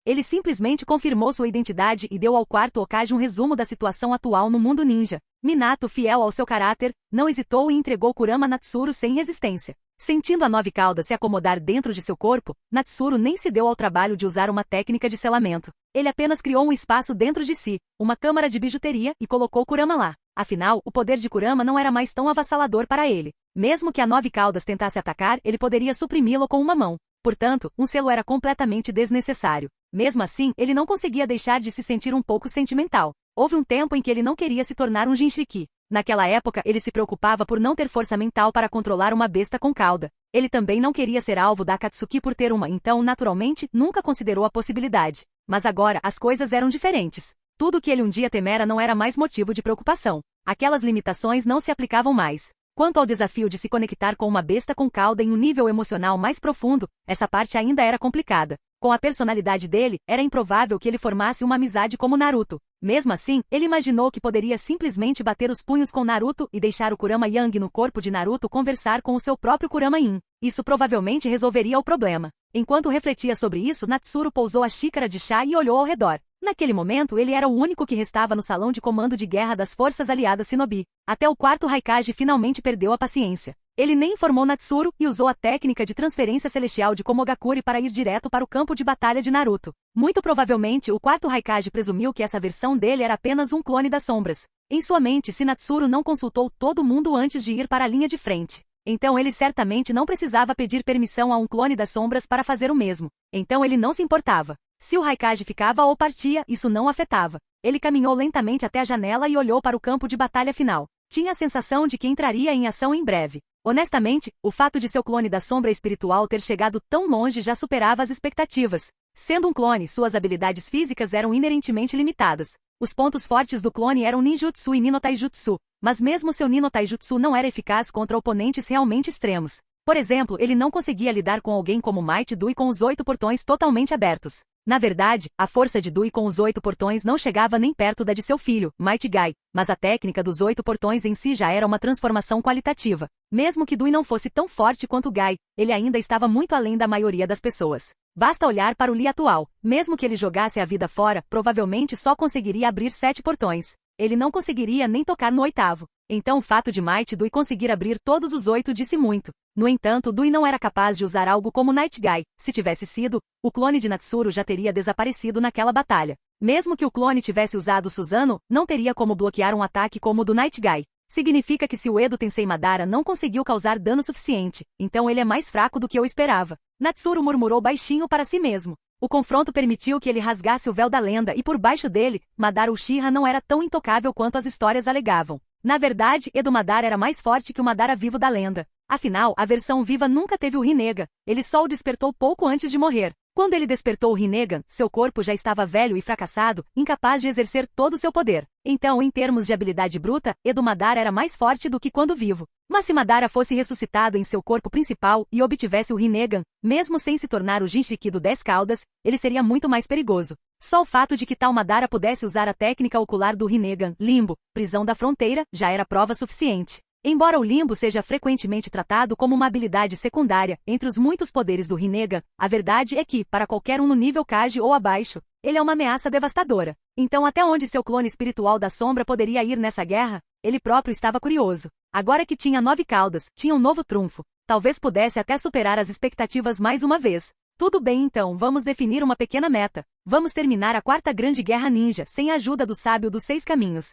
Ele simplesmente confirmou sua identidade e deu ao quarto Hokage um resumo da situação atual no mundo ninja. Minato, fiel ao seu caráter, não hesitou e entregou Kurama a Natsuru sem resistência. Sentindo a 9 cauda se acomodar dentro de seu corpo, Natsuru nem se deu ao trabalho de usar uma técnica de selamento. Ele apenas criou um espaço dentro de si, uma câmara de bijuteria, e colocou Kurama lá. Afinal, o poder de Kurama não era mais tão avassalador para ele. Mesmo que a 9 caudas tentasse atacar, ele poderia suprimi-lo com uma mão. Portanto, um selo era completamente desnecessário. Mesmo assim, ele não conseguia deixar de se sentir um pouco sentimental. Houve um tempo em que ele não queria se tornar um Jinchuriki. Naquela época, ele se preocupava por não ter força mental para controlar uma besta com cauda. Ele também não queria ser alvo da Akatsuki por ter uma, então, naturalmente, nunca considerou a possibilidade. Mas agora, as coisas eram diferentes. Tudo que ele um dia temera não era mais motivo de preocupação. Aquelas limitações não se aplicavam mais. Quanto ao desafio de se conectar com uma besta com cauda em um nível emocional mais profundo, essa parte ainda era complicada. Com a personalidade dele, era improvável que ele formasse uma amizade como Naruto. Mesmo assim, ele imaginou que poderia simplesmente bater os punhos com Naruto e deixar o Kurama Yang no corpo de Naruto conversar com o seu próprio Kurama Yin. Isso provavelmente resolveria o problema. Enquanto refletia sobre isso, Natsuru pousou a xícara de chá e olhou ao redor. Naquele momento, ele era o único que restava no salão de comando de guerra das forças aliadas Shinobi. Até o quarto Raikage finalmente perdeu a paciência. Ele nem informou Natsuru e usou a técnica de transferência celestial de Komogakure para ir direto para o campo de batalha de Naruto. Muito provavelmente, o quarto Raikage presumiu que essa versão dele era apenas um clone das sombras. Em sua mente, se Natsuru não consultou todo mundo antes de ir para a linha de frente. Então ele certamente não precisava pedir permissão a um clone das sombras para fazer o mesmo. Então ele não se importava. Se o Raikage ficava ou partia, isso não afetava. Ele caminhou lentamente até a janela e olhou para o campo de batalha final. Tinha a sensação de que entraria em ação em breve. Honestamente, o fato de seu clone da sombra espiritual ter chegado tão longe já superava as expectativas. Sendo um clone, suas habilidades físicas eram inerentemente limitadas. Os pontos fortes do clone eram ninjutsu e ninotaijutsu, mas mesmo seu ninotaijutsu não era eficaz contra oponentes realmente extremos. Por exemplo, ele não conseguia lidar com alguém como Might Dui com os 8 portões totalmente abertos. Na verdade, a força de Dui com os 8 portões não chegava nem perto da de seu filho, Might Guy, mas a técnica dos 8 portões em si já era uma transformação qualitativa. Mesmo que Dui não fosse tão forte quanto Guy, ele ainda estava muito além da maioria das pessoas. Basta olhar para o Lee atual. Mesmo que ele jogasse a vida fora, provavelmente só conseguiria abrir 7 portões. Ele não conseguiria nem tocar no 8º. Então o fato de Might Dui conseguir abrir todos os 8 disse muito. No entanto, Dui não era capaz de usar algo como Night Guy. Se tivesse sido, o clone de Natsuru já teria desaparecido naquela batalha. Mesmo que o clone tivesse usado Susanoo, não teria como bloquear um ataque como o do Night Guy. Significa que se o Edo Tensei Madara não conseguiu causar dano suficiente, então ele é mais fraco do que eu esperava. Natsuru murmurou baixinho para si mesmo. O confronto permitiu que ele rasgasse o véu da lenda e por baixo dele, Madara Uchiha não era tão intocável quanto as histórias alegavam. Na verdade, Edo Madara era mais forte que o Madara vivo da lenda. Afinal, a versão viva nunca teve o Rinnegan, ele só o despertou pouco antes de morrer. Quando ele despertou o Rinnegan, seu corpo já estava velho e fracassado, incapaz de exercer todo o seu poder. Então, em termos de habilidade bruta, Edo Madara era mais forte do que quando vivo. Mas se Madara fosse ressuscitado em seu corpo principal e obtivesse o Rinnegan, mesmo sem se tornar o Jinchuriki do 10 caudas, ele seria muito mais perigoso. Só o fato de que tal Madara pudesse usar a técnica ocular do Rinnegan, Limbo, prisão da fronteira, já era prova suficiente. Embora o Limbo seja frequentemente tratado como uma habilidade secundária entre os muitos poderes do Rinnegan, a verdade é que, para qualquer um no nível Kage ou abaixo, ele é uma ameaça devastadora. Então até onde seu clone espiritual da sombra poderia ir nessa guerra? Ele próprio estava curioso. Agora que tinha 9 caudas, tinha um novo trunfo. Talvez pudesse até superar as expectativas mais uma vez. Tudo bem então, vamos definir uma pequena meta. Vamos terminar a 4ª Grande Guerra Ninja sem a ajuda do Sábio dos 6 Caminhos.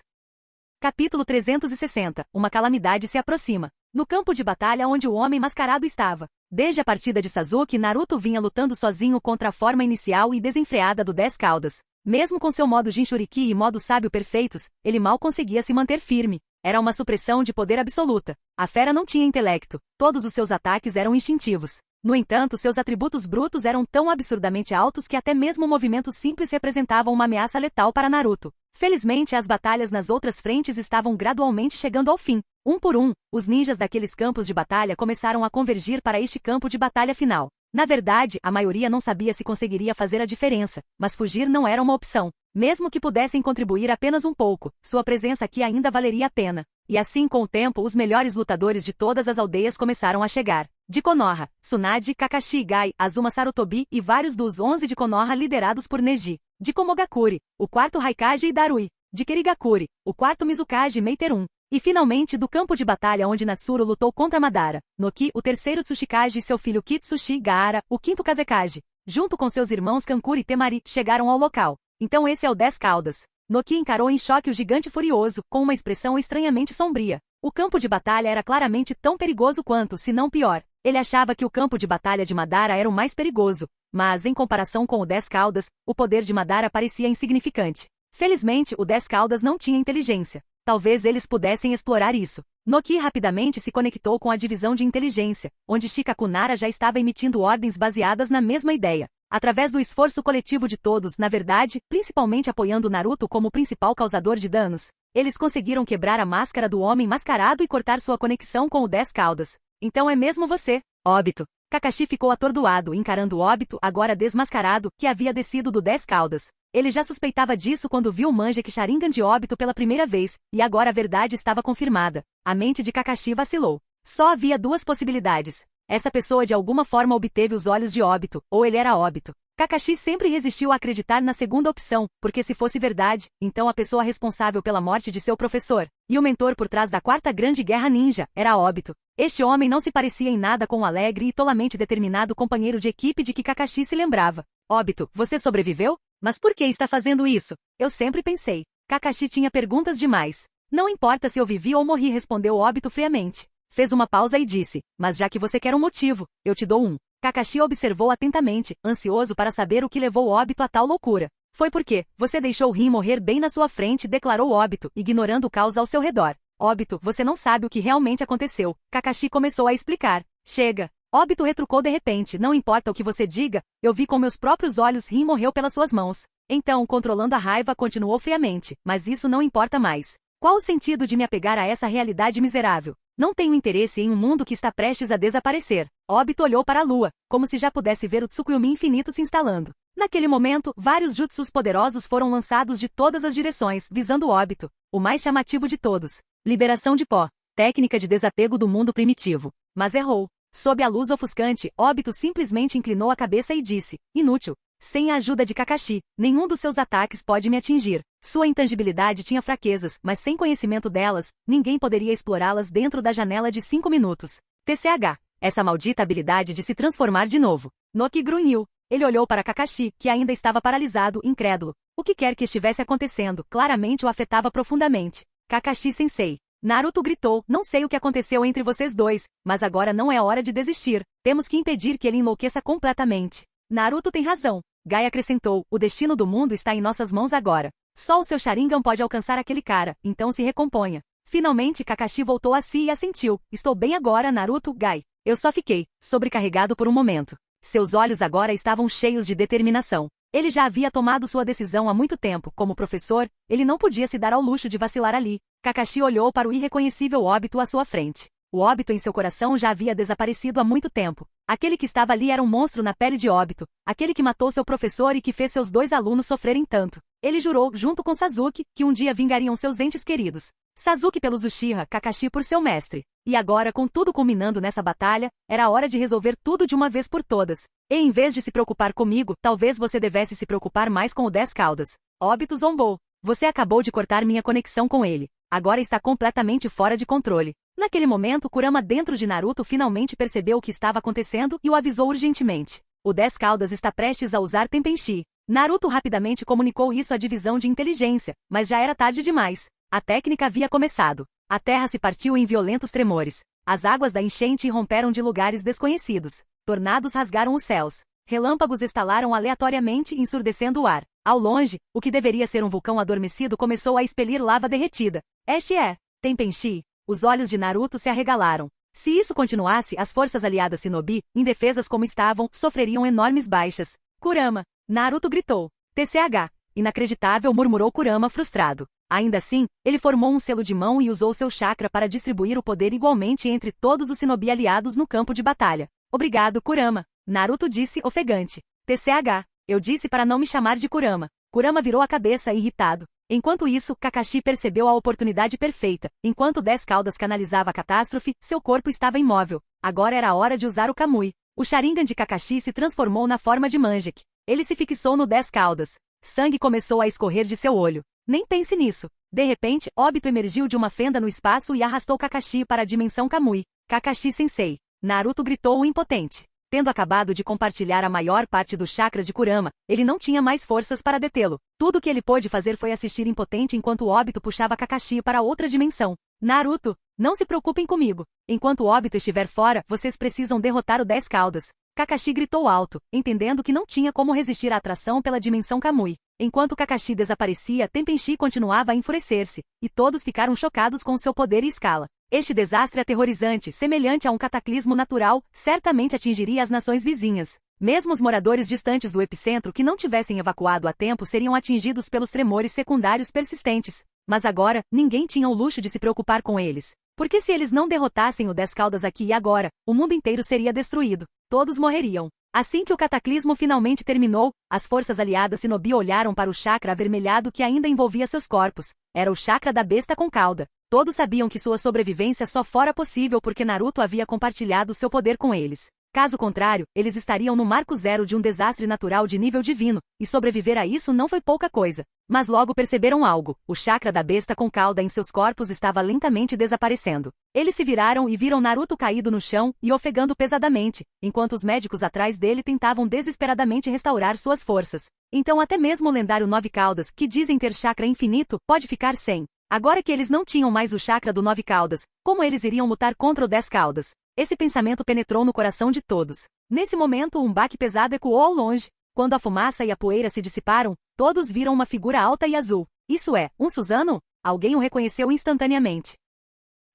Capítulo 360. Uma calamidade se aproxima. No campo de batalha onde o homem mascarado estava. Desde a partida de Sasuke, Naruto vinha lutando sozinho contra a forma inicial e desenfreada do 10 caudas. Mesmo com seu modo Jinchuriki e modo sábio perfeitos, ele mal conseguia se manter firme. Era uma supressão de poder absoluta. A fera não tinha intelecto. Todos os seus ataques eram instintivos. No entanto, seus atributos brutos eram tão absurdamente altos que até mesmo movimentos simples representavam uma ameaça letal para Naruto. Felizmente, as batalhas nas outras frentes estavam gradualmente chegando ao fim. Um por um, os ninjas daqueles campos de batalha começaram a convergir para este campo de batalha final. Na verdade, a maioria não sabia se conseguiria fazer a diferença, mas fugir não era uma opção. Mesmo que pudessem contribuir apenas um pouco, sua presença aqui ainda valeria a pena. E assim, com o tempo, os melhores lutadores de todas as aldeias começaram a chegar. De Konoha, Tsunade, Kakashi Gai, Azuma Sarutobi e vários dos 11 de Konoha liderados por Neji. De Komogakure, o 4º Raikage e Darui. De Kirigakure, o 4º Mizukage Meiterum. E finalmente do campo de batalha onde Natsuru lutou contra Madara, Noki, o 3º Tsuchikage e seu filho Kitsushi Gaara, o 5º Kazekage. Junto com seus irmãos Kankura e Temari, chegaram ao local. Então esse é o 10 caudas. Noki encarou em choque o gigante furioso, com uma expressão estranhamente sombria. O campo de batalha era claramente tão perigoso quanto, se não pior. Ele achava que o campo de batalha de Madara era o mais perigoso, mas, em comparação com o 10 caudas, o poder de Madara parecia insignificante. Felizmente, o 10 caudas não tinha inteligência. Talvez eles pudessem explorar isso. Noki rapidamente se conectou com a divisão de inteligência, onde Shikakunara já estava emitindo ordens baseadas na mesma ideia. Através do esforço coletivo de todos, na verdade, principalmente apoiando Naruto como principal causador de danos, eles conseguiram quebrar a máscara do homem mascarado e cortar sua conexão com o 10 caudas. Então é mesmo você, Obito. Kakashi ficou atordoado encarando Obito, agora desmascarado, que havia descido do 10 caudas. Ele já suspeitava disso quando viu o Mangekyou Sharingan de Obito pela primeira vez, e agora a verdade estava confirmada. A mente de Kakashi vacilou. Só havia 2 possibilidades. Essa pessoa de alguma forma obteve os olhos de Obito, ou ele era Obito. Kakashi sempre resistiu a acreditar na segunda opção, porque se fosse verdade, então a pessoa responsável pela morte de seu professor, e o mentor por trás da 4ª Grande Guerra Ninja, era Obito. Este homem não se parecia em nada com o alegre e tolamente determinado companheiro de equipe de que Kakashi se lembrava. Obito, você sobreviveu? Mas por que está fazendo isso? Eu sempre pensei. Kakashi tinha perguntas demais. Não importa se eu vivi ou morri, respondeu Obito friamente. fez uma pausa e disse, mas já que você quer um motivo, eu te dou um. Kakashi observou atentamente, ansioso para saber o que levou Obito a tal loucura. Foi porque, você deixou Rin morrer bem na sua frente, declarou Obito, ignorando o caos ao seu redor. Obito, você não sabe o que realmente aconteceu. Kakashi começou a explicar. Chega. Obito retrucou de repente, não importa o que você diga, eu vi com meus próprios olhos Rin morreu pelas suas mãos. Então, controlando a raiva, continuou friamente, mas isso não importa mais. Qual o sentido de me apegar a essa realidade miserável? Não tenho interesse em um mundo que está prestes a desaparecer. Obito olhou para a lua, como se já pudesse ver o Tsukuyomi infinito se instalando. Naquele momento, vários jutsus poderosos foram lançados de todas as direções, visando Obito, o mais chamativo de todos. Liberação de pó. Técnica de desapego do mundo primitivo. Mas errou. Sob a luz ofuscante, Obito simplesmente inclinou a cabeça e disse, inútil. Sem a ajuda de Kakashi, nenhum dos seus ataques pode me atingir. Sua intangibilidade tinha fraquezas, mas sem conhecimento delas, ninguém poderia explorá-las dentro da janela de 5 minutos. TCH. Essa maldita habilidade de se transformar de novo. Noki grunhiu. Ele olhou para Kakashi, que ainda estava paralisado, incrédulo. O que quer que estivesse acontecendo, claramente o afetava profundamente. Kakashi-sensei. Naruto gritou, não sei o que aconteceu entre vocês dois, mas agora não é hora de desistir. Temos que impedir que ele enlouqueça completamente. Naruto tem razão. Gai acrescentou, o destino do mundo está em nossas mãos agora. Só o seu Sharingan pode alcançar aquele cara, então se recomponha. Finalmente Kakashi voltou a si e assentiu. Estou bem agora, Naruto, Gai. Eu só fiquei sobrecarregado por um momento. Seus olhos agora estavam cheios de determinação. Ele já havia tomado sua decisão há muito tempo, como professor, ele não podia se dar ao luxo de vacilar ali. Kakashi olhou para o irreconhecível Obito à sua frente. O Obito em seu coração já havia desaparecido há muito tempo. Aquele que estava ali era um monstro na pele de Obito, aquele que matou seu professor e que fez seus 2 alunos sofrerem tanto. Ele jurou, junto com Sasuke, que um dia vingariam seus entes queridos. Sasuke pelos Uchiha, Kakashi por seu mestre. E agora, com tudo culminando nessa batalha, era hora de resolver tudo de uma vez por todas. E em vez de se preocupar comigo, talvez você devesse se preocupar mais com o 10 Caudas. Obito zombou. Você acabou de cortar minha conexão com ele. Agora está completamente fora de controle. Naquele momento, Kurama dentro de Naruto finalmente percebeu o que estava acontecendo e o avisou urgentemente. O 10 Caudas está prestes a usar Tenpenchi. Naruto rapidamente comunicou isso à divisão de inteligência, mas já era tarde demais. A técnica havia começado. A terra se partiu em violentos tremores. As águas da enchente irromperam de lugares desconhecidos. Tornados rasgaram os céus. Relâmpagos estalaram aleatoriamente, ensurdecendo o ar. Ao longe, o que deveria ser um vulcão adormecido começou a expelir lava derretida. Este é Tenpenchi. Os olhos de Naruto se arregalaram. Se isso continuasse, as forças aliadas Shinobi, indefesas como estavam, sofreriam enormes baixas. Kurama. Naruto gritou. TCH. Inacreditável, murmurou Kurama frustrado. Ainda assim, ele formou um selo de mão e usou seu chakra para distribuir o poder igualmente entre todos os Shinobi aliados no campo de batalha. Obrigado, Kurama. Naruto disse ofegante. TCH. Eu disse para não me chamar de Kurama. Kurama virou a cabeça irritado. Enquanto isso, Kakashi percebeu a oportunidade perfeita. Enquanto 10 Caudas canalizava a catástrofe, seu corpo estava imóvel. Agora era a hora de usar o Kamui. O Sharingan de Kakashi se transformou na forma de Manjek. Ele se fixou no 10 Caudas. Sangue começou a escorrer de seu olho. Nem pense nisso. De repente, Obito emergiu de uma fenda no espaço e arrastou Kakashi para a dimensão Kamui. Kakashi-sensei. Naruto gritou o impotente. Tendo acabado de compartilhar a maior parte do chakra de Kurama, ele não tinha mais forças para detê-lo. Tudo o que ele pôde fazer foi assistir impotente enquanto Obito puxava Kakashi para outra dimensão. Naruto, não se preocupem comigo. Enquanto Obito estiver fora, vocês precisam derrotar o 10 Caudas. Kakashi gritou alto, entendendo que não tinha como resistir à atração pela dimensão Kamui. Enquanto Kakashi desaparecia, Tenpenchi continuava a enfurecer-se, e todos ficaram chocados com seu poder e escala. Este desastre aterrorizante, semelhante a um cataclismo natural, certamente atingiria as nações vizinhas. Mesmo os moradores distantes do epicentro que não tivessem evacuado a tempo seriam atingidos pelos tremores secundários persistentes. Mas agora, ninguém tinha o luxo de se preocupar com eles. Porque se eles não derrotassem o 10 Caudas aqui e agora, o mundo inteiro seria destruído. Todos morreriam. Assim que o cataclismo finalmente terminou, as forças aliadas Shinobi olharam para o chakra avermelhado que ainda envolvia seus corpos. Era o chakra da besta com cauda. Todos sabiam que sua sobrevivência só fora possível porque Naruto havia compartilhado seu poder com eles. Caso contrário, eles estariam no marco zero de um desastre natural de nível divino, e sobreviver a isso não foi pouca coisa. Mas logo perceberam algo: o chakra da besta com cauda em seus corpos estava lentamente desaparecendo. Eles se viraram e viram Naruto caído no chão e ofegando pesadamente, enquanto os médicos atrás dele tentavam desesperadamente restaurar suas forças. Então até mesmo o lendário 9 Caudas, que dizem ter chakra infinito, pode ficar sem. Agora que eles não tinham mais o chakra do 9 caudas, como eles iriam lutar contra o 10 caudas? Esse pensamento penetrou no coração de todos. Nesse momento um baque pesado ecoou ao longe. Quando a fumaça e a poeira se dissiparam, todos viram uma figura alta e azul. Isso é, um Suzano? Alguém o reconheceu instantaneamente.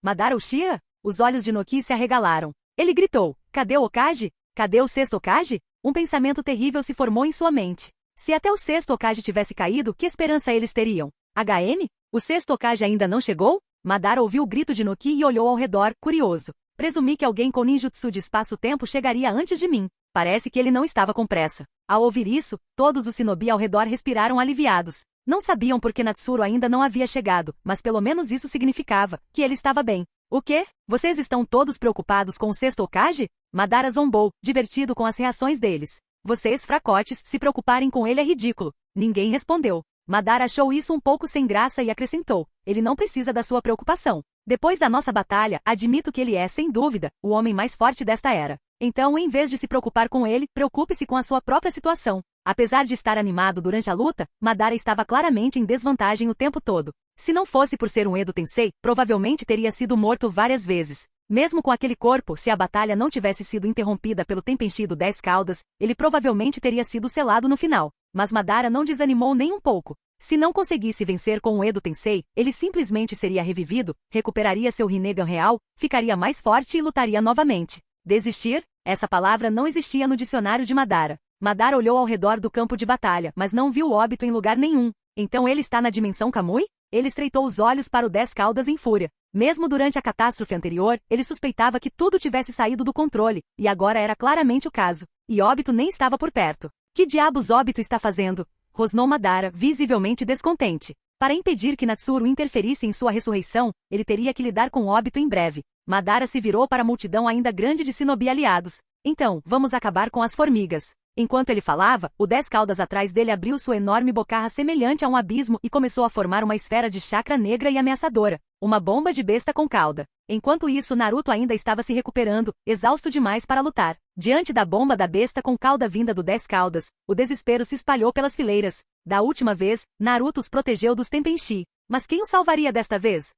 Madara Uchiha? Os olhos de Noki se arregalaram. Ele gritou, cadê o Hokage? Cadê o sexto Hokage? Um pensamento terrível se formou em sua mente. Se até o sexto Hokage tivesse caído, que esperança eles teriam? HM? O sexto Hokage ainda não chegou? Madara ouviu o grito de Noki e olhou ao redor, curioso. Presumi que alguém com ninjutsu de espaço-tempo chegaria antes de mim. Parece que ele não estava com pressa. Ao ouvir isso, todos os shinobi ao redor respiraram aliviados. Não sabiam por que Natsuru ainda não havia chegado, mas pelo menos isso significava que ele estava bem. O quê? Vocês estão todos preocupados com o sexto Hokage? Madara zombou, divertido com as reações deles. Vocês, fracotes, se preocuparem com ele é ridículo. Ninguém respondeu. Madara achou isso um pouco sem graça e acrescentou, ele não precisa da sua preocupação. Depois da nossa batalha, admito que ele é, sem dúvida, o homem mais forte desta era. Então, em vez de se preocupar com ele, preocupe-se com a sua própria situação. Apesar de estar animado durante a luta, Madara estava claramente em desvantagem o tempo todo. Se não fosse por ser um Edo Tensei, provavelmente teria sido morto várias vezes. Mesmo com aquele corpo, se a batalha não tivesse sido interrompida pelo Tenpenchi do 10 caudas, ele provavelmente teria sido selado no final. Mas Madara não desanimou nem um pouco. Se não conseguisse vencer com o Edo Tensei, ele simplesmente seria revivido, recuperaria seu Rinnegan real, ficaria mais forte e lutaria novamente. Desistir? Essa palavra não existia no dicionário de Madara. Madara olhou ao redor do campo de batalha, mas não viu o Obito em lugar nenhum. Então ele está na dimensão Kamui? Ele estreitou os olhos para o 10 caudas em fúria. Mesmo durante a catástrofe anterior, ele suspeitava que tudo tivesse saído do controle, e agora era claramente o caso. E Obito nem estava por perto. Que diabos Obito está fazendo? Rosnou Madara, visivelmente descontente. Para impedir que Natsuru interferisse em sua ressurreição, ele teria que lidar com Obito em breve. Madara se virou para a multidão ainda grande de shinobi aliados. Então, vamos acabar com as formigas. Enquanto ele falava, o 10 caudas atrás dele abriu sua enorme bocarra semelhante a um abismo e começou a formar uma esfera de chakra negra e ameaçadora. Uma bomba de besta com cauda. Enquanto isso, Naruto ainda estava se recuperando, exausto demais para lutar. Diante da bomba da besta com cauda vinda do 10 caudas, o desespero se espalhou pelas fileiras. Da última vez, Naruto os protegeu dos Tenpenchi. Mas quem o salvaria desta vez?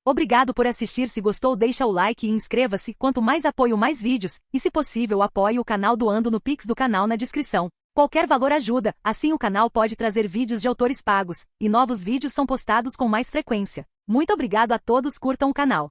Obrigado por assistir. Se gostou, deixa o like e inscreva-se. Quanto mais apoio, mais vídeos, e se possível apoie o canal doando no Pix do canal na descrição. Qualquer valor ajuda, assim o canal pode trazer vídeos de autores pagos, e novos vídeos são postados com mais frequência. Muito obrigado a todos, curtam o canal.